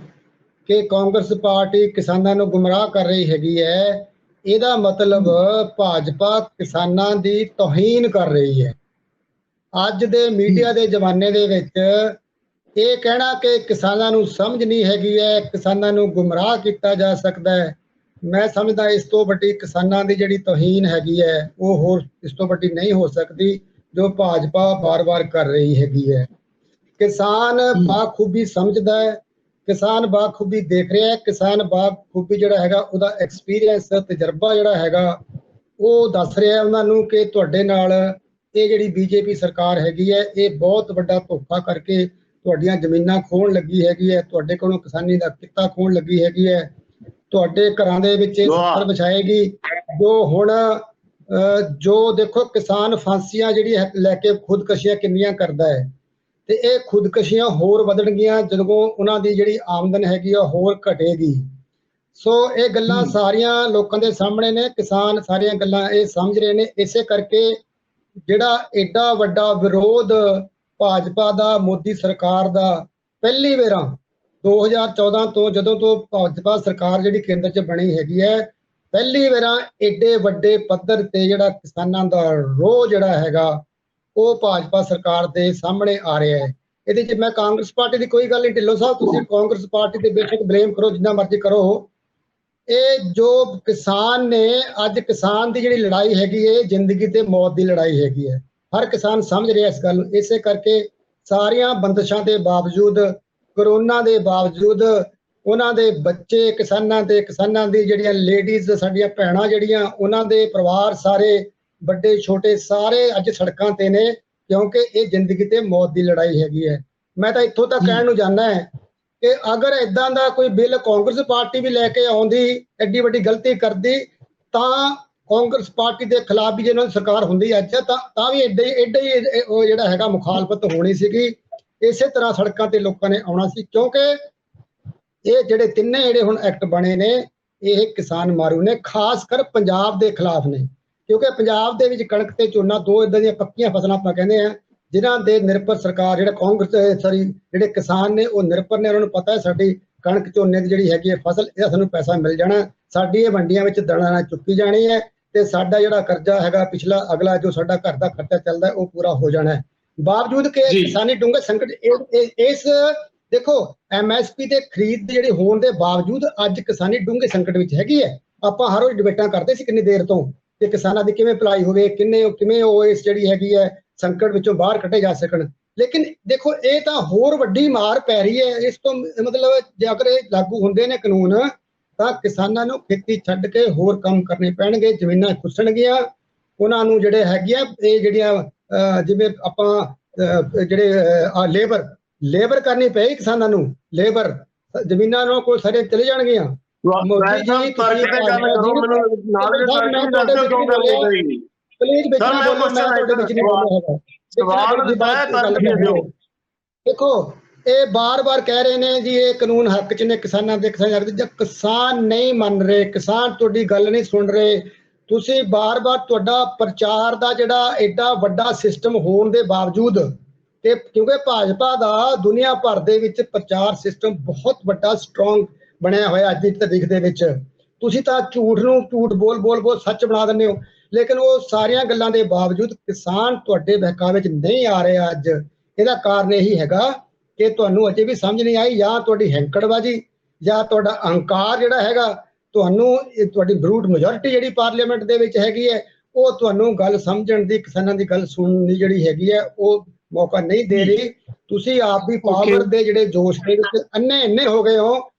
ਕਿ ਕਾਂਗਰਸ ਪਾਰਟੀ ਕਿਸਾਨਾਂ ਨੂੰ ਗੁੰਮਰਾਹ ਕਰ ਰਹੀ ਹੈਗੀ ਹੈ, ਇਹਦਾ ਮਤਲਬ ਭਾਜਪਾ ਕਿਸਾਨਾਂ ਦੀ ਤੋਹੀਨ ਕਰ ਰਹੀ ਹੈ। ਅੱਜ ਦੇ ਮੀਡੀਆ ਦੇ ਜ਼ਮਾਨੇ ਦੇ ਵਿੱਚ ਇਹ ਕਹਿਣਾ ਕਿ ਕਿਸਾਨਾਂ ਨੂੰ ਸਮਝ ਨਹੀਂ ਹੈਗੀ ਹੈ, ਕਿਸਾਨਾਂ ਨੂੰ ਗੁੰਮਰਾਹ ਕੀਤਾ ਜਾ ਸਕਦਾ ਹੈ, ਮੈਂ ਸਮਝਦਾ ਇਸ ਤੋਂ ਵੱਡੀ ਕਿਸਾਨਾਂ ਦੀ ਜਿਹੜੀ ਤੋਹੀਨ ਹੈਗੀ ਹੈ ਉਹ ਹੋਰ ਇਸ ਤੋਂ ਵੱਡੀ ਨਹੀਂ ਹੋ ਸਕਦੀ ਜੋ ਭਾਜਪਾ ਵਾਰ-ਵਾਰ ਕਰ ਰਹੀ ਹੈਗੀ ਹੈ। ਕਿਸਾਨ ਬਾਖੂਬੀ ਸਮਝਦਾ ਹੈ, ਕਿਸਾਨ ਬਾਖੂਬੀ ਦੇਖ ਰਿਹਾ ਹੈ, ਕਿਸਾਨ ਬਾਖੂਬੀ ਜਿਹੜਾ ਹੈਗਾ ਉਹਦਾ ਐਕਸਪੀਰੀਅੰਸ ਤਜਰਬਾ ਜਿਹੜਾ ਹੈਗਾ ਉਹ ਦੱਸ ਰਿਹਾ ਉਹਨਾਂ ਨੂੰ ਕਿ ਤੁਹਾਡੇ ਨਾਲ ਇਹ ਜਿਹੜੀ ਬੀਜੇਪੀ ਸਰਕਾਰ ਹੈਗੀ ਹੈ ਇਹ ਬਹੁਤ ਵੱਡਾ ਧੋਖਾ ਕਰਕੇ ਤੁਹਾਡੀਆਂ ਜ਼ਮੀਨਾਂ ਖੋਹਣ ਲੱਗੀ ਹੈਗੀ ਹੈ, ਤੁਹਾਡੇ ਕੋਲੋਂ ਕਿਸਾਨੀ ਦਾ ਕਿੱਤਾ ਖੋਹਣ ਲੱਗੀ ਹੈਗੀ ਹੈ, ਤੁਹਾਡੇ ਘਰਾਂ ਦੇ ਵਿੱਚ ਇਹ ਸੱਤਰ ਵਿਛਾਏਗੀ। ਜੋ ਹੁਣ ਜੋ ਦੇਖੋ ਕਿਸਾਨ ਫਾਂਸੀਆਂ ਜਿਹੜੀ ਲੈ ਕੇ ਖੁਦਕਸ਼ੀਆਂ ਕਿੰਨੀਆਂ ਕਰਦਾ ਹੈ, ਤੇ ਇਹ ਖੁਦਕਸ਼ੀਆਂ ਹੋਰ ਵਧਣਗੀਆਂ ਜਦੋਂ ਉਹਨਾਂ ਦੀ ਜਿਹੜੀ ਆਮਦਨ ਹੈਗੀ ਆ ਹੋਰ ਘਟੇਗੀ। ਸੋ ਇਹ ਗੱਲਾਂ ਸਾਰੀਆਂ ਲੋਕਾਂ ਦੇ ਸਾਹਮਣੇ ਨੇ, ਕਿਸਾਨ ਸਾਰੀਆਂ ਗੱਲਾਂ ਇਹ ਸਮਝ ਰਹੇ ਨੇ। ਇਸੇ ਕਰਕੇ ਜਿਹੜਾ ਐਡਾ ਵੱਡਾ ਵਿਰੋਧ ਭਾਜਪਾ ਦਾ ਮੋਦੀ ਸਰਕਾਰ ਦਾ ਪਹਿਲੀ ਵਾਰ 2014 ਤੋਂ ਜਦੋਂ ਤੋਂ ਭਾਜਪਾ ਸਰਕਾਰ ਜਿਹੜੀ ਕੇਂਦਰ 'ਚ ਬਣੀ ਹੈਗੀ ਹੈ, ਪਹਿਲੀ ਵਾਰ ਐਡੇ ਵੱਡੇ ਪੱਧਰ ਤੇ ਜਿਹੜਾ ਕਿਸਾਨਾਂ ਦਾ ਰੋਹ ਜਿਹੜਾ ਹੈਗਾ ਉਹ ਭਾਜਪਾ ਸਰਕਾਰ ਦੇ ਸਾਹਮਣੇ ਆ ਰਿਹਾ ਹੈ। ਇਹਦੇ 'ਚ ਮੈਂ ਕਾਂਗਰਸ ਪਾਰਟੀ ਦੀ ਕੋਈ ਗੱਲ ਨਹੀਂ। ਢਿੱਲੋਂ ਸਾਹਿਬ ਤੁਸੀਂ ਕਾਂਗਰਸ ਪਾਰਟੀ ਤੇ ਬੇਸ਼ੱਕ ਬਲੇਮ ਕਰੋ ਜਿੰਨਾ ਮਰਜ਼ੀ ਕਰੋ, ਇਹ ਜੋ ਕਿਸਾਨ ਨੇ ਅੱਜ ਕਿਸਾਨ ਦੀ ਜਿਹੜੀ ਲੜਾਈ ਹੈਗੀ ਹੈ ਜ਼ਿੰਦਗੀ ਤੇ ਮੌਤ ਦੀ ਲੜਾਈ ਹੈਗੀ ਹੈ। ਹਰ ਕਿਸਾਨ ਸਮਝ ਰਿਹਾ ਇਸ ਗੱਲ ਨੂੰ। ਇਸੇ ਕਰਕੇ ਸਾਰੀਆਂ ਬੰਦਸ਼ਾਂ ਦੇ ਬਾਵਜੂਦ, ਕਰੋਨਾ ਦੇ ਬਾਵਜੂਦ, ਉਹਨਾਂ ਦੇ ਬੱਚੇ ਕਿਸਾਨਾਂ ਦੀ ਜਿਹੜੀਆਂ ਲੇਡੀਜ਼ ਸਾਡੀਆਂ ਭੈਣਾਂ ਜਿਹੜੀਆਂ ਉਹਨਾਂ ਦੇ ਪਰਿਵਾਰ ਸਾਰੇ ਵੱਡੇ ਛੋਟੇ ਸਾਰੇ ਅੱਜ ਸੜਕਾਂ ਤੇ ਨੇ, ਕਿਉਂਕਿ ਇਹ ਜ਼ਿੰਦਗੀ ਤੇ ਮੌਤ ਦੀ ਲੜਾਈ ਹੈਗੀ ਹੈ। ਮੈਂ ਤਾਂ ਇੱਥੋਂ ਤੱਕ ਕਹਿਣ ਨੂੰ ਜਾਂਦਾ ਹੈ ਕਿ ਅਗਰ ਇਦਾਂ ਦਾ ਕੋਈ ਬਿੱਲ ਕਾਂਗਰਸ ਪਾਰਟੀ ਵੀ ਲੈ ਕੇ ਆਉਂਦੀ, ਐਡੀ ਵੱਡੀ ਗਲਤੀ ਕਰਦੀ, ਤਾਂ ਕਾਂਗਰਸ ਪਾਰਟੀ ਦੇ ਖਿਲਾਫ ਵੀ ਜੇ ਉਹਨਾਂ ਦੀ ਸਰਕਾਰ ਹੁੰਦੀ ਅੱਜ ਤਾਂ ਵੀ ਐਡਾ ਹੀ ਉਹ ਜਿਹੜਾ ਹੈਗਾ ਮੁਖਾਲਫਤ ਹੋਣੀ ਸੀਗੀ। ਇਸੇ ਤਰ੍ਹਾਂ ਸੜਕਾਂ ਤੇ ਲੋਕਾਂ ਨੇ ਆਉਣਾ ਸੀ, ਕਿਉਂਕਿ ਇਹ ਜਿਹੜੇ ਤਿੰਨੇ ਜਿਹੜੇ ਹੁਣ ਐਕਟ ਬਣੇ ਨੇ ਇਹ ਕਿਸਾਨ ਮਾਰੂ ਨੇ, ਖਾਸ ਕਰ ਪੰਜਾਬ ਦੇ ਖਿਲਾਫ ਨੇ। ਕਿਉਂਕਿ ਪੰਜਾਬ ਦੇ ਵਿੱਚ ਕਣਕ ਤੇ ਝੋਨਾ ਦੋ ਇਦਾਂ ਦੀਆਂ ਪੱਕੀਆਂ ਫਸਲਾਂ ਆਪਾਂ ਕਹਿੰਦੇ ਆ ਜਿਨ੍ਹਾਂ ਦੇ ਨਿਰਭਰ ਸਰਕਾਰ ਜਿਹੜੇ ਕਿਸਾਨ ਨੇ ਉਹ ਨਿਰਭਰ ਨੇ। ਉਹਨਾਂ ਨੂੰ ਪਤਾ ਹੈ ਸਾਡੀ ਕਣਕ ਝੋਨੇ ਦੀ ਜਿਹੜੀ ਹੈਗੀ ਹੈ ਫਸਲ, ਇਹਦਾ ਸਾਨੂੰ ਪੈਸਾ ਮਿਲ ਜਾਣਾ, ਸਾਡੀ ਇਹ ਮੰਡੀਆਂ ਵਿੱਚ ਦਣਾ ਨਾਲ ਚੁੱਕੀ ਜਾਣੀ ਹੈ, ਤੇ ਸਾਡਾ ਜਿਹੜਾ ਕਰਜ਼ਾ ਹੈਗਾ ਪਿਛਲਾ ਅਗਲਾ ਜੋ ਸਾਡਾ ਘਰ ਦਾ ਖਰਚਾ ਚੱਲਦਾ ਉਹ ਪੂਰਾ ਹੋ ਜਾਣਾ ਹੈ। ਬਾਵਜੂਦ ਕਿ ਕਿਸਾਨੀ ਡੂੰਘੇ ਸੰਕਟ ਇਸ ਦੇਖੋ MSP ਤੇ ਖਰੀਦ ਜਿਹੜੀ ਹੋਣ ਦੇ ਬਾਵਜੂਦ ਅੱਜ ਕਿਸਾਨੀ ਡੂੰਘੇ ਸੰਕਟ ਵਿੱਚ ਹੈਗੀ ਹੈ। ਆਪਾਂ ਹਰ ਰੋਜ਼ ਡਿਬੇਟਾਂ ਕਰਦੇ ਸੀ ਕਿੰਨੀ ਦੇਰ ਤੋਂ ਕਿ ਕਿਸਾਨਾਂ ਦੀ ਕਿਵੇਂ ਭਲਾਈ ਹੋਵੇ, ਕਿਵੇਂ ਉਹ ਇਸ ਜਿਹੜੀ ਹੈਗੀ ਹੈ ਸੰਕਟ ਵਿੱਚੋਂ ਬਾਹਰ ਕੱਢੇ ਜਾ ਸਕਣ। ਲੇਕਿਨ ਦੇਖੋ ਇਹ ਤਾਂ ਹੋਰ ਵੱਡੀ ਮਾਰ ਪੈ ਰਹੀ ਹੈ ਇਸ ਤੋਂ। ਮਤਲਬ ਜੇ ਅਗਰ ਇਹ ਲਾਗੂ ਹੁੰਦੇ ਨੇ ਕਾਨੂੰਨ ਤਾਂ ਕਿਸਾਨਾਂ ਨੂੰ ਖੇਤੀ ਛੱਡ ਕੇ ਹੋਰ ਕੰਮ ਕਰਨੇ ਪੈਣਗੇ, ਜ਼ਮੀਨਾਂ ਖੁੱਸਣਗੀਆਂ, ਉਹਨਾਂ ਨੂੰ ਜਿਹੜੇ ਹੈਗੀਆਂ ਇਹ ਜਿਹੜੀਆਂ ਜਿਵੇਂ ਆਪਾਂ ਜਿਹੜੇ ਲੇਬਰ ਕਰਨੀ ਪਏਗੀ ਕਿਸਾਨਾਂ ਨੂੰ, ਲੇਬਰ ਜ਼ਮੀਨਾਂ ਨੂੰ ਕੋਈ ਸਾਰੇ ਚਲੇ ਜਾਣਗੀਆਂ। ਦੇਖੋ ਇਹ ਬਾਰ-ਬਾਰ ਕਹਿ ਰਹੇ ਨੇ ਜੀ ਇਹ ਕਾਨੂੰਨ ਹੱਕ 'ਚ ਨੇ ਕਿਸਾਨਾਂ ਦੇ, ਕਿਸਾਨ ਨਹੀਂ ਮੰਨ ਰਹੇ, ਕਿਸਾਨ ਤੁਹਾਡੀ ਗੱਲ ਨਹੀਂ ਸੁਣ ਰਹੇ। ਤੁਸੀਂ ਬਾਰ-ਬਾਰ ਤੁਹਾਡਾ ਪ੍ਰਚਾਰ ਦਾ ਜਿਹੜਾ ਐਡਾ ਵੱਡਾ ਸਿਸਟਮ ਹੋਣ ਦੇ ਬਾਵਜੂਦ ਕਿ ਕਿਉਂਕਿ ਭਾਜਪਾ ਦਾ ਦੁਨੀਆ ਭਰ ਦੇ ਵਿੱਚ ਪ੍ਰਚਾਰ ਸਿਸਟਮ ਬਹੁਤ ਵੱਡਾ ਸਟਰੋਂਗ ਬਣਿਆ ਹੋਇਆ ਅੱਜ ਦੀ ਤਾਰੀਖ ਦੇ ਵਿੱਚ। ਤੁਸੀਂ ਤਾਂ ਝੂਠ ਨੂੰ ਝੂਠ ਬੋਲ ਸੱਚ ਬਣਾ ਦਿੰਦੇ ਹੋ, ਲੇਕਿਨ ਉਹ ਸਾਰੀਆਂ ਗੱਲਾਂ ਦੇ ਬਾਵਜੂਦ ਕਿਸਾਨ ਤੁਹਾਡੇ ਬਹਿਕਾਵੇ ਵਿੱਚ ਨਹੀਂ ਆ ਰਿਹਾ ਅੱਜ। ਇਹਦਾ ਕਾਰਨ ਇਹੀ ਹੈਗਾ ਕਿ ਤੁਹਾਨੂੰ ਅਜੇ ਵੀ ਸਮਝ ਨਹੀਂ ਆਈ, ਜਾਂ ਤੁਹਾਡੀ ਹੈਂਕੜਬਾਜੀ ਜਾਂ ਤੁਹਾਡਾ ਅਹੰਕਾਰ ਜਿਹੜਾ ਹੈਗਾ, ਤੁਹਾਨੂੰ ਤੁਹਾਡੀ ਬਰੂਟ ਮੈਜੋਰਿਟੀ ਜਿਹੜੀ ਪਾਰਲੀਮੈਂਟ ਦੇ ਵਿੱਚ ਹੈਗੀ ਹੈ, ਉਹ ਤੁਹਾਨੂੰ ਗੱਲ ਸਮਝਣ ਦੀ, ਕਿਸਾਨਾਂ ਦੀ ਗੱਲ ਸੁਣਨ ਦੀ ਜਿਹੜੀ ਹੈਗੀ ਹੈ ਉਹ ਮੌਕਾ ਨਹੀਂ ਦੇ ਰਹੀ। ਤੁਸੀਂ ਆਪ ਵੀ ਪਾਵਰ ਦੇ ਜਿਹੜੇ ਜੋਸ਼ ਦੇ ਵਿੱਚ ਅੰਨੇ ਹੋ ਗਏ ਹੋ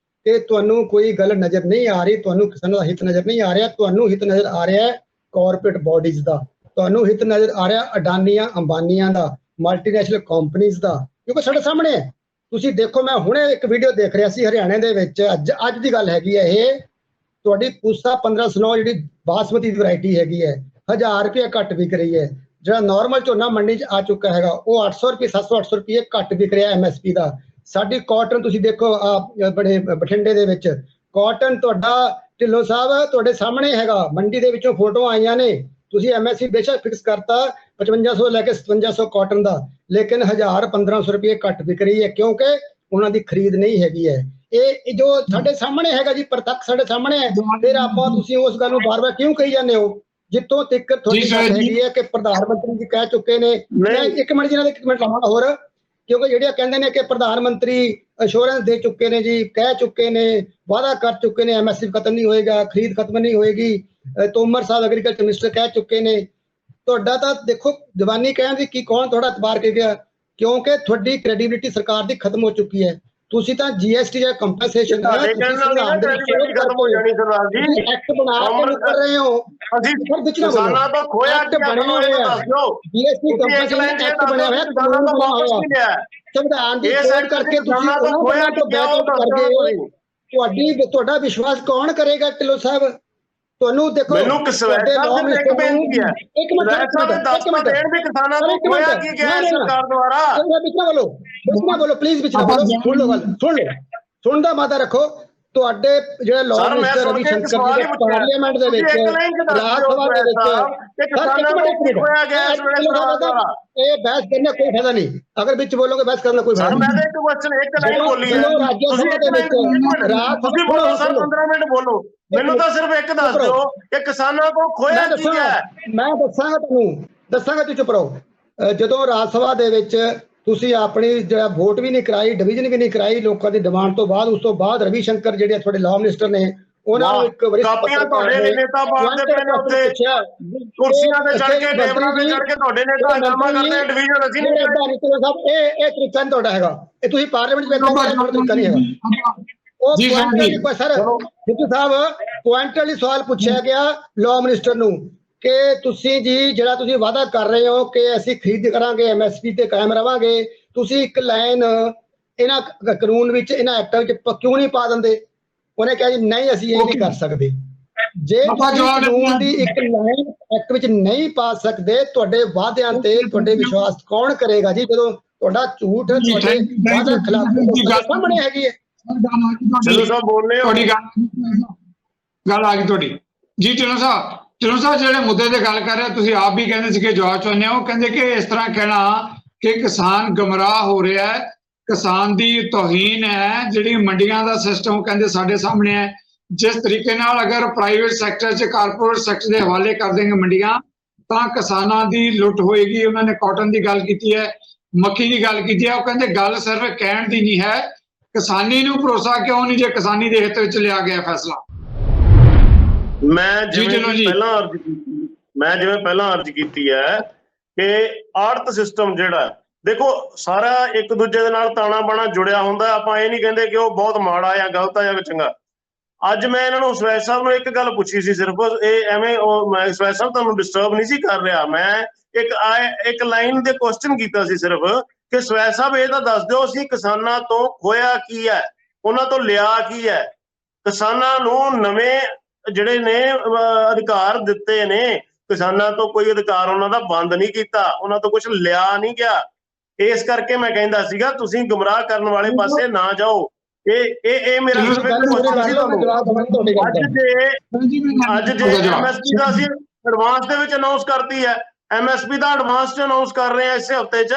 ਕਿ ਤੁਹਾਨੂੰ ਕੋਈ ਗੱਲ ਨਜ਼ਰ ਨਹੀਂ ਆ ਰਹੀ, ਤੁਹਾਨੂੰ ਕਿਸਾਨਾਂ ਦਾ ਹਿੱਤ ਨਜ਼ਰ ਨਹੀਂ ਆ ਰਿਹਾ। ਤੁਹਾਨੂੰ ਹਿੱਤ ਨਜ਼ਰ ਆ ਰਿਹਾ ਕਾਰਪੋਰੇਟ ਬਾਡੀਜ਼ ਦਾ, ਤੁਹਾਨੂੰ ਹਿੱਤ ਨਜ਼ਰ ਆ ਰਿਹਾ ਅਡਾਨੀਆਂ ਅੰਬਾਨੀਆਂ ਦਾ, ਮਲਟੀਨੈਸ਼ਨਲ ਕੰਪਨੀਆਂ ਦਾ, ਕਿਉਂਕਿ ਸਾਡੇ ਸਾਹਮਣੇ ਹੈ। ਤੁਸੀਂ ਦੇਖੋ, ਮੈਂ ਹੁਣੇ ਇੱਕ ਵੀਡੀਓ ਦੇਖ ਰਿਹਾ ਸੀ ਹਰਿਆਣੇ ਦੇ ਵਿੱਚ, ਅੱਜ ਦੀ ਗੱਲ ਹੈਗੀ ਹੈ ਇਹ, ਤੁਹਾਡੀ ਪੂਸਾ 1509 ਜਿਹੜੀ ਬਾਸਮਤੀ ਦੀ ਵੈਰਾਈਟੀ ਹੈਗੀ ਹੈ 1000 ਰੁਪਏ ਘੱਟ ਵਿਕ ਰਹੀ ਹੈ। ਜਿਹੜਾ ਨਾਰਮਲ ਝੋਨਾ ਮੰਡੀ 'ਚ ਆ ਚੁੱਕਾ ਹੈਗਾ ਉਹ 800 ਰੁਪਏ 700-800 ਰੁਪਏ ਘੱਟ ਵਿਕ ਰਿਹਾ MSP ਦਾ। ਸਾਡੀ ਕਾਟਨ ਤੁਸੀਂ ਦੇਖੋ ਬੜੇ ਬਠਿੰਡੇ ਦੇ ਵਿੱਚ ਕਾਟਨ ਤੁਹਾਡਾ ਢਿੱਲੋਂ ਸਾਹਿਬ ਤੁਹਾਡੇ ਸਾਹਮਣੇ ਹੈਗਾ, ਮੰਡੀ ਦੇ ਵਿੱਚੋਂ ਫੋਟੋ ਆਈਆਂ ਨੇ। ਤੁਸੀਂ MSP ਬੇਸ਼ੱਕ ਫਿਕਸ ਕਰਤਾ 5500 ਲੈ ਕੇ 5700 ਕਾਟਨ ਦਾ, ਲੇਕਿਨ 1000-1500 ਰੁਪਏ ਘੱਟ ਵਿਕ ਰਹੀ ਹੈ ਕਿਉਂਕਿ ਉਹਨਾਂ ਦੀ ਖਰੀਦ ਨਹੀਂ ਹੈਗੀ ਹੈ। ਇਹ ਜੋ ਸਾਡੇ ਸਾਹਮਣੇ ਹੈਗਾ ਜੀ, ਪ੍ਰਤੱਖ ਸਾਡੇ ਸਾਹਮਣੇ ਹੈ। ਫਿਰ ਆਪਾਂ ਤੁਸੀਂ ਉਸ ਗੱਲ ਨੂੰ ਬਾਰ-ਬਾਰ ਕਿਉਂ ਕਹੀ ਜਾਂਦੇ ਹੋ? ਜਿੱਥੋਂ ਤੱਕ ਤੁਹਾਡੀ ਗੱਲ ਹੈਗੀ ਹੈ ਕਿ ਪ੍ਰਧਾਨ ਮੰਤਰੀ ਜੀ ਕਹਿ ਚੁੱਕੇ ਨੇ, ਮੈਂ ਇੱਕ ਮਿੰਟ ਜਿਹਨਾਂ ਦੇ ਇੱਕ ਮਿੰਟ ਲਾਵਾਂਗਾ ਹੋਰ, ਕਿਉਂਕਿ ਜਿਹੜੀਆਂ ਕਹਿੰਦੇ ਨੇ ਕਿ ਪ੍ਰਧਾਨ ਮੰਤਰੀ ਅਸ਼ੋਰੈਂਸ ਦੇ ਚੁੱਕੇ ਨੇ ਜੀ, ਕਹਿ ਚੁੱਕੇ ਨੇ, ਵਾਅਦਾ ਕਰ ਚੁੱਕੇ ਨੇ MSP ਖਤਮ ਨਹੀਂ ਹੋਏਗਾ, ਖਰੀਦ ਖਤਮ ਨਹੀਂ ਹੋਏਗੀ। ਤੋਮਰ ਸਾਹਿਬ ਐਗਰੀਕਲਚਰ ਮਿਨਿਸਟਰ ਕਹਿ ਚੁੱਕੇ ਨੇ। ਤੁਹਾਡਾ ਤਾਂ ਦੇਖੋ ਜ਼ਬਾਨੀ ਕਹਿਣ ਦੀ ਕੀ ਕੌਣ ਤੁਹਾਡਾ ਇਤਬਾਰ ਕਰ ਗਿਆ, ਕਿਉਂਕਿ ਤੁਹਾਡੀ ਕ੍ਰੈਡੀਬਿਲਿਟੀ ਸਰਕਾਰ ਦੀ ਖਤਮ ਹੋ ਚੁੱਕੀ ਹੈ। ਤੁਸੀਂ ਤਾਂ GST ਜਾਂ ਕੰਪਨਸੇਸ਼ਨ ਖਤਮ ਹੋ ਜਾਣੀ ਸਰਦਾਰ ਜੀ, ਐਕਟ ਬਣਾ ਕੇ ਮੁਕਰ ਰਹੇ ਹੋ। ਅਸੀਂ ਕਿਸਾਨਾਂ ਤੋਂ ਖੋਇਆ ਕੀ ਬਣੇ ਹੋਏ ਦੱਸ ਦਿਓ। GST ਕੰਪਨਸੇਸ਼ਨ ਐਕਟ ਬਣਿਆ ਹੋਇਆ, ਕਾਨੂੰਨ ਬਣਿਆ ਹੋਇਆ, ਸੰਵਿਧਾਨ ਦੀ ਖੋਜ ਕਰਕੇ ਤੁਸੀਂ ਉਹਨਾਂ ਗੱਲਾਂ ਤੋਂ ਬੈਕਆਊਟ ਕਰ ਗਏ। ਤੁਹਾਡਾ ਵਿਸ਼ਵਾਸ ਕੌਣ ਕਰੇਗਾ ਢਿੱਲੋਂ ਸਾਹਿਬ? ਤੁਹਾਨੂੰ ਦੇਖੋ, ਮੈਨੂੰ ਕਿਸਾਨਾਂ ਸਾਹਿਬ ਇੱਕ ਬੇਨਤੀ ਹੈ, ਇੱਕ ਮਿੰਟ ਦੇਣ ਵੀ ਕਿਸਾਨਾਂ ਤੋਂ ਖੋਇਆ ਕੀ ਗਿਆ ਸਰਕਾਰ ਦੁਆਰਾ। ਬੋਲੋ ਪਲੀਜ਼, ਪਿੱਛੇ ਬੋਲੋ, ਸੁਣ ਲਓ ਗੱਲ, ਸੁਣ ਦਾ ਮਾਤਾ ਰੱਖੋ। ਤੁਹਾਡੇ ਜਿਹੜੇ ਲਾਅ ਮਿਨਿਸਟਰ ਰਵੀ ਸ਼ੰਕਰ ਜੀ ਦੇ ਪਾਰਲੀਮੈਂਟ ਦੇ ਵਿੱਚ, ਰਾਜ ਸਭਾ ਦੇ ਵਿੱਚ ਇਹ ਬਹਿਸ ਕਰਨਾ ਕੋਈ ਫਾਇਦਾ ਨਹੀਂ। ਅਗਰ ਵਿੱਚ ਬੋਲੋਗੇ ਬਹਿਸ ਕਰਨਾ ਕੋਈ ਫਾਇਦਾ ਨਹੀਂ। ਮੈਂ ਇੱਕ ਕੁਐਸਚਨ ਇੱਕ ਲਾਈਨ ਬੋਲੀ ਹੈ, ਰਾਜ ਸਭਾ ਦੇ ਵਿੱਚ ਤੁਸੀਂ ਬੋਲੋ ਸਰ, 15 ਮਿੰਟ ਬੋਲੋ। ਮੈਨੂੰ ਤਾਂ ਸਿਰਫ ਇੱਕ ਦੱਸ ਦਿਓ ਕਿ ਕਿਸਾਨਾਂ ਤੋਂ ਖੋਇਆ ਕੀ ਹੈ। ਮੈਂ ਦੱਸਾਂਗਾ, ਤੁਸੀਂ ਚੁੱਪ ਰਹੋ। ਜਦੋਂ ਰਾਜ ਸਭਾ ਦੇ ਵਿੱਚ ਤੁਸੀਂ ਆਪਣੀ ਜਿਹੜਾ ਵੋਟ ਵੀ ਨਹੀਂ ਕਰਾਈ, ਡਿਵੀਜ਼ਨ ਵੀ ਨਹੀਂ ਕਰਾਈ ਲੋਕਾਂ ਦੀ ਡਿਮਾਂਡ ਤੋਂ ਬਾਅਦ, ਉਸ ਤੋਂ ਬਾਅਦ ਰਵੀ ਸ਼ੰਕਰ ਜਿਹੜੇ ਤੁਹਾਡੇ ਲਾਅ ਮਿਨਿਸਟਰ ਨੇ, ਉਹਨਾਂ ਨੂੰ ਇੱਕ ਕਾਪੀਆਂ ਤੁਹਾਡੇ ਨੇਤਾ ਬਾੜਦੇ ਪਏ ਨੇ ਉੱਥੇ, ਕੁਰਸੀਆਂ ਤੇ ਚੜ ਕੇ, ਟੇਬਲਾਂ ਤੇ ਚੜ ਕੇ ਤੁਹਾਡੇ ਨੇਤਾ ਹੰਗਾਮਾ ਕਰਦੇ, ਡਿਵੀਜ਼ਨ ਅਸੀਂ ਨਹੀਂ ਕਰਦੇ। ਇਹ ਤਰੀਕਾ ਨਹੀਂ ਤੁਹਾਡਾ ਹੈਗਾ, ਇਹ ਤੁਸੀਂ ਪਾਰਲੀਮੈਂਟ ਵਿੱਚ ਤਰੀਕਾ ਨਹੀਂ ਹੈਗਾ। ਉਹ ਸਰ ਸਿੱਧੂ ਸਾਹਿਬ ਕੁਆਂਟਲ ਹੀ ਸਵਾਲ ਪੁੱਛਿਆ ਗਿਆ ਲਾਅ ਮਿਨਿਸਟਰ ਨੂੰ ਕਿ ਤੁਸੀਂ ਜੀ ਜਿਹੜਾ ਤੁਸੀਂ ਵਾਅਦਾ ਕਰ ਰਹੇ ਹੋ ਕਿ ਅਸੀਂ ਖਰੀਦ ਕਰਾਂਗੇ, MSP ਤੇ ਕਾਇਮ ਰਵਾਂਗੇ, ਤੁਸੀਂ ਇੱਕ ਲਾਈਨ ਇਹਨਾਂ ਕਾਨੂੰਨ ਵਿੱਚ, ਇਹਨਾਂ ਐਕਟਾਂ ਵਿੱਚ ਕਿਉਂ ਨਹੀਂ ਪਾ ਦਿੰਦੇ? ਉਹਨੇ ਕਿਹਾ ਜੀ ਨਹੀਂ, ਅਸੀਂ ਇਹ ਨਹੀਂ ਕਰ ਸਕਦੇ। ਜੇ ਕਾਨੂੰਨ ਦੀ ਇੱਕ ਲਾਈਨ ਐਕਟ ਵਿੱਚ ਨਹੀਂ ਪਾ ਸਕਦੇ, ਤੁਹਾਡੇ ਵਾਅਦਿਆਂ ਤੇ ਤੁਹਾਡੇ ਵਿਸ਼ਵਾਸ ਕੌਣ ਕਰੇਗਾ ਜੀ, ਜਦੋਂ ਤੁਹਾਡਾ ਝੂਠ ਤੁਹਾਡੇ ਵਾਅਦਾ ਖਿਲਾਫ ਸਾਹਮਣੇ ਹੈਗੀ ਹੈ। ਚਲੋ ਸਾਹਿਬ ਬੋਲ ਰਹੇ ਹੋ, ਗੱਲ ਆ ਗਈ ਤੁਹਾਡੀ ਜੀ। ਢਿੱਲੋਂ ਸਾਹਿਬ ਜਿਹੜੇ ਮੁੱਦੇ ਤੇ ਗੱਲ ਕਰ ਰਹੇ, ਤੁਸੀਂ ਆਪ ਵੀ ਕਹਿੰਦੇ ਸੀ ਕਿ ਜਵਾਬ ਚਾਹੁੰਦੇ ਹੋ, ਕਹਿੰਦੇ ਕਿ ਇਸ ਤਰ੍ਹਾਂ ਕਹਿਣਾ ਕਿ ਕਿਸਾਨ ਗੁੰਮਰਾਹ ਹੋ ਰਿਹਾ ਹੈ, ਕਿਸਾਨ ਦੀ ਤੋਹੀਨ ਹੈ। ਜਿਹੜੀ ਮੰਡੀਆਂ ਦਾ ਸਿਸਟਮ ਕਹਿੰਦੇ ਸਾਡੇ ਸਾਹਮਣੇ ਹੈ, ਜਿਸ ਤਰੀਕੇ ਨਾਲ ਅਗਰ ਪ੍ਰਾਈਵੇਟ ਸੈਕਟਰ 'ਚ ਕਾਰਪੋਰੇਟ ਸੈਕਟਰ ਦੇ ਹਵਾਲੇ ਕਰ ਦੇਂਗੇ ਮੰਡੀਆਂ, ਤਾਂ ਕਿਸਾਨਾਂ ਦੀ ਲੁੱਟ ਹੋਏਗੀ। ਉਹਨਾਂ ਨੇ ਕਾਟਨ ਦੀ ਗੱਲ ਕੀਤੀ ਹੈ, ਮੱਕੀ ਦੀ ਗੱਲ ਕੀਤੀ ਹੈ। ਉਹ ਕਹਿੰਦੇ ਗੱਲ ਸਿਰਫ ਕਹਿਣ ਦੀ ਨਹੀਂ ਹੈ, ਕਿਸਾਨੀ ਨੂੰ ਭਰੋਸਾ ਕਿਉਂ ਨਹੀਂ ਜੇ ਕਿਸਾਨੀ ਦੇ ਹਿੱਤ ਵਿੱਚ ਲਿਆ ਗਿਆ ਫੈਸਲਾ। ਮੈਂ ਜਿਵੇਂ ਪਹਿਲਾਂ ਅਰਜ਼ ਕੀਤੀ ਹੈ ਕਿ ਆੜਤ ਸਿਸਟਮ ਜਿਹੜਾ ਦੇਖੋ ਸਾਰਾ ਇੱਕ ਦੂਜੇ ਦੇ ਨਾਲ ਤਾਣਾ ਬਾਣਾ ਜੁੜਿਆ ਹੁੰਦਾ। ਆਪਾਂ ਇਹ ਨਹੀਂ ਕਹਿੰਦੇ ਕਿ ਉਹ ਬਹੁਤ ਮਾੜਾ ਜਾਂ ਗਲਤ ਆ ਜਾਂ ਚੰਗਾ। ਅੱਜ ਮੈਂ ਇਹਨਾਂ ਨੂੰ ਸਵੈਜ ਸਾਹਿਬ ਨੂੰ ਇੱਕ ਗੱਲ ਪੁੱਛੀ ਸੀ, ਸਿਰਫ ਇਹ ਐਵੇਂ ਮੈਂ ਸਵੈਜ ਸਾਹਿਬ ਤੁਹਾਨੂੰ ਡਿਸਟਰਬ ਨਹੀਂ ਸੀ ਕਰ ਰਿਹਾ। ਮੈਂ ਇੱਕ ਲਾਈਨ ਦੇ ਕੁਐਸਚਨ ਕੀਤਾ ਸੀ ਸਿਰਫ ਕਿ ਸਵੈਜ ਸਾਹਿਬ ਇਹ ਤਾਂ ਦੱਸ ਦਿਓ ਅਸੀਂ ਕਿਸਾਨਾਂ ਤੋਂ ਖੋਇਆ ਕੀ ਹੈ, ਉਹਨਾਂ ਤੋਂ ਲਿਆ ਕੀ ਹੈ। ਕਿਸਾਨਾਂ ਨੂੰ ਨਵੇਂ ਜਿਹੜੇ ਨੇ ਅਧਿਕਾਰ ਦਿੱਤੇ ਨੇ, ਕਿਸਾਨਾਂ ਤੋਂ ਕੋਈ ਅਧਿਕਾਰ ਉਹਨਾਂ ਦਾ ਬੰਦ ਨਹੀਂ ਕੀਤਾ, ਉਹਨਾਂ ਤੋਂ ਕੁਝ ਲਿਆ ਨਹੀਂ ਗਿਆ। ਇਸ ਕਰਕੇ ਮੈਂ ਕਹਿੰਦਾ ਸੀਗਾ ਤੁਸੀਂ ਗੁੰਮਰਾਹ ਕਰਨ ਵਾਲੇ ਪਾਸੇ ਨਾ ਜਾਓ। ਇਹ ਮੇਰਾ ਅੱਜ ਜੇ MSP ਦਾ ਅਸੀਂ ਐਡਵਾਂਸ ਦੇ ਵਿੱਚ ਅਨਾਉਂਸ ਕਰਤੀ ਹੈ, MSP ਦਾ ਐਡਵਾਂਸ ਚ ਅਨਾਉਂਸ ਕਰ ਰਹੇ ਹਾਂ ਇਸੇ ਹਫ਼ਤੇ 'ਚ,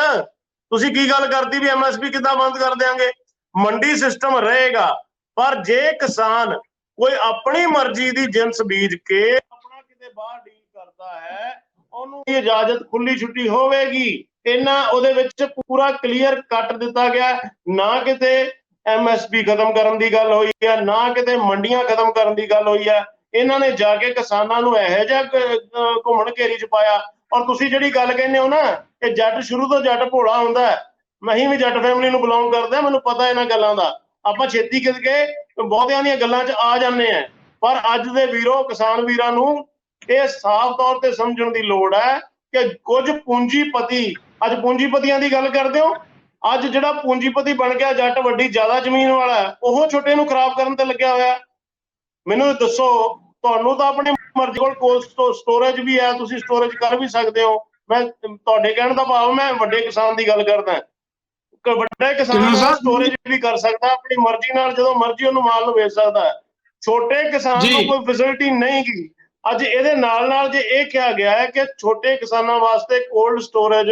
ਤੁਸੀਂ ਕੀ ਗੱਲ ਕਰਤੀ ਵੀ ਐਮਐਸਪੀ ਕਿੱਦਾਂ ਬੰਦ ਕਰ ਦਿਆਂਗੇ? ਮੰਡੀ ਸਿਸਟਮ ਰਹੇਗਾ, ਪਰ ਜੇ ਕਿਸਾਨ ਕੋਈ ਆਪਣੀ ਮਰਜ਼ੀ ਦੀ ਜਿੰਸ ਬੀਜ ਕੇ ਆਪਣਾ ਕਿਤੇ ਬਾਹਰ ਡੀਲ ਕਰਦਾ ਹੈ, ਉਹਨੂੰ ਇਜਾਜ਼ਤ ਖੁੱਲੀ ਛੁੱਟੀ ਹੋਵੇਗੀ। ਇਹਨਾਂ ਉਹਦੇ ਵਿੱਚ ਪੂਰਾ ਕਲੀਅਰ ਕੱਟ ਦਿੱਤਾ ਗਿਆ, ਨਾ ਕਿਤੇ ਐਮਐਸਪੀ ਖਤਮ ਕਰਨ ਦੀ ਗੱਲ ਹੋਈ ਹੈ, ਨਾ ਕਿਤੇ ਮੰਡੀਆਂ ਖਤਮ ਕਰਨ ਦੀ ਗੱਲ ਹੋਈ ਹੈ। ਇਹਨਾਂ ਨੇ ਜਾ ਕੇ ਕਿਸਾਨਾਂ ਨੂੰ ਇਹੋ ਜਿਹਾ ਘੁੰਮਣ ਘੇਰੀ ਚ ਪਾਇਆ। ਔਰ ਤੁਸੀਂ ਜਿਹੜੀ ਗੱਲ ਕਹਿੰਦੇ ਹੋ ਨਾ, ਇਹ ਜੱਟ ਸ਼ੁਰੂ ਤੋਂ ਜੱਟ ਭੋਲਾ ਹੁੰਦਾ ਹੈ, ਮੈਂ ਵੀ ਜੱਟ ਫੈਮਿਲੀ ਨੂੰ ਬਿਲੋਂਗ ਕਰਦਾ, ਮੈਨੂੰ ਪਤਾ ਇਹਨਾਂ ਗੱਲਾਂ ਦਾ। ਆਪਾਂ ਛੇਤੀ ਕਰਕੇ ਬਹੁਤਿਆਂ ਦੀਆਂ ਗੱਲਾਂ 'ਚ ਆ ਜਾਂਦੇ ਆ, ਪਰ ਅੱਜ ਦੇ ਵੀਰੋ, ਕਿਸਾਨ ਵੀਰਾਂ ਨੂੰ ਇਹ ਸਾਫ਼ ਤੌਰ ਤੇ ਸਮਝਣ ਦੀ ਲੋੜ ਹੈ ਕਿ ਕੁਝ ਪੂੰਜੀਪਤੀ, ਅੱਜ ਪੂੰਜੀਪਤੀਆਂ ਦੀ ਗੱਲ ਕਰਦੇ ਹੋ, ਅੱਜ ਜਿਹੜਾ ਪੂੰਜੀਪਤੀ ਬਣ ਗਿਆ ਜੱਟ, ਵੱਡੀ ਜ਼ਿਆਦਾ ਜ਼ਮੀਨ ਵਾਲਾ, ਉਹ ਛੋਟੇ ਨੂੰ ਖਰਾਬ ਕਰਨ ਤੇ ਲੱਗਿਆ ਹੋਇਆ। ਮੈਨੂੰ ਦੱਸੋ, ਤੁਹਾਨੂੰ ਤਾਂ ਆਪਣੀ ਮਰਜ਼ੀ ਕੋਲ ਕੋਲਡ ਸਟੋਰੇਜ ਵੀ ਹੈ, ਤੁਸੀਂ ਸਟੋਰੇਜ ਕਰ ਵੀ ਸਕਦੇ ਹੋ। ਮੈਂ ਤੁਹਾਡੇ ਕਹਿਣ ਦਾ ਭਾਵ, ਮੈਂ ਵੱਡੇ ਕਿਸਾਨ ਦੀ ਗੱਲ ਕਰਦਾ। ਵੱਡਾ ਕਿਸਾਨ ਸਟੋਰੇਜ ਵੀ ਕਰ ਸਕਦਾ ਆਪਣੀ ਮਰਜ਼ੀ ਨਾਲ, ਜਦੋਂ ਮਰਜ਼ੀ ਉਹਨੂੰ ਮਾਲ ਨੂੰ ਵੇਚ ਸਕਦਾ ਹੈ। ਛੋਟੇ ਕਿਸਾਨ ਨੂੰ ਕੋਈ ਫੈਸਿਲਿਟੀ ਨਹੀਂ ਗੀ। ਅੱਜ ਇਹਦੇ ਨਾਲ ਜੇ ਇਹ ਕਿਹਾ ਗਿਆ ਹੈ ਕਿ ਛੋਟੇ ਕਿਸਾਨਾਂ ਵਾਸਤੇ ਕੋਲਡ ਸਟੋਰੇਜ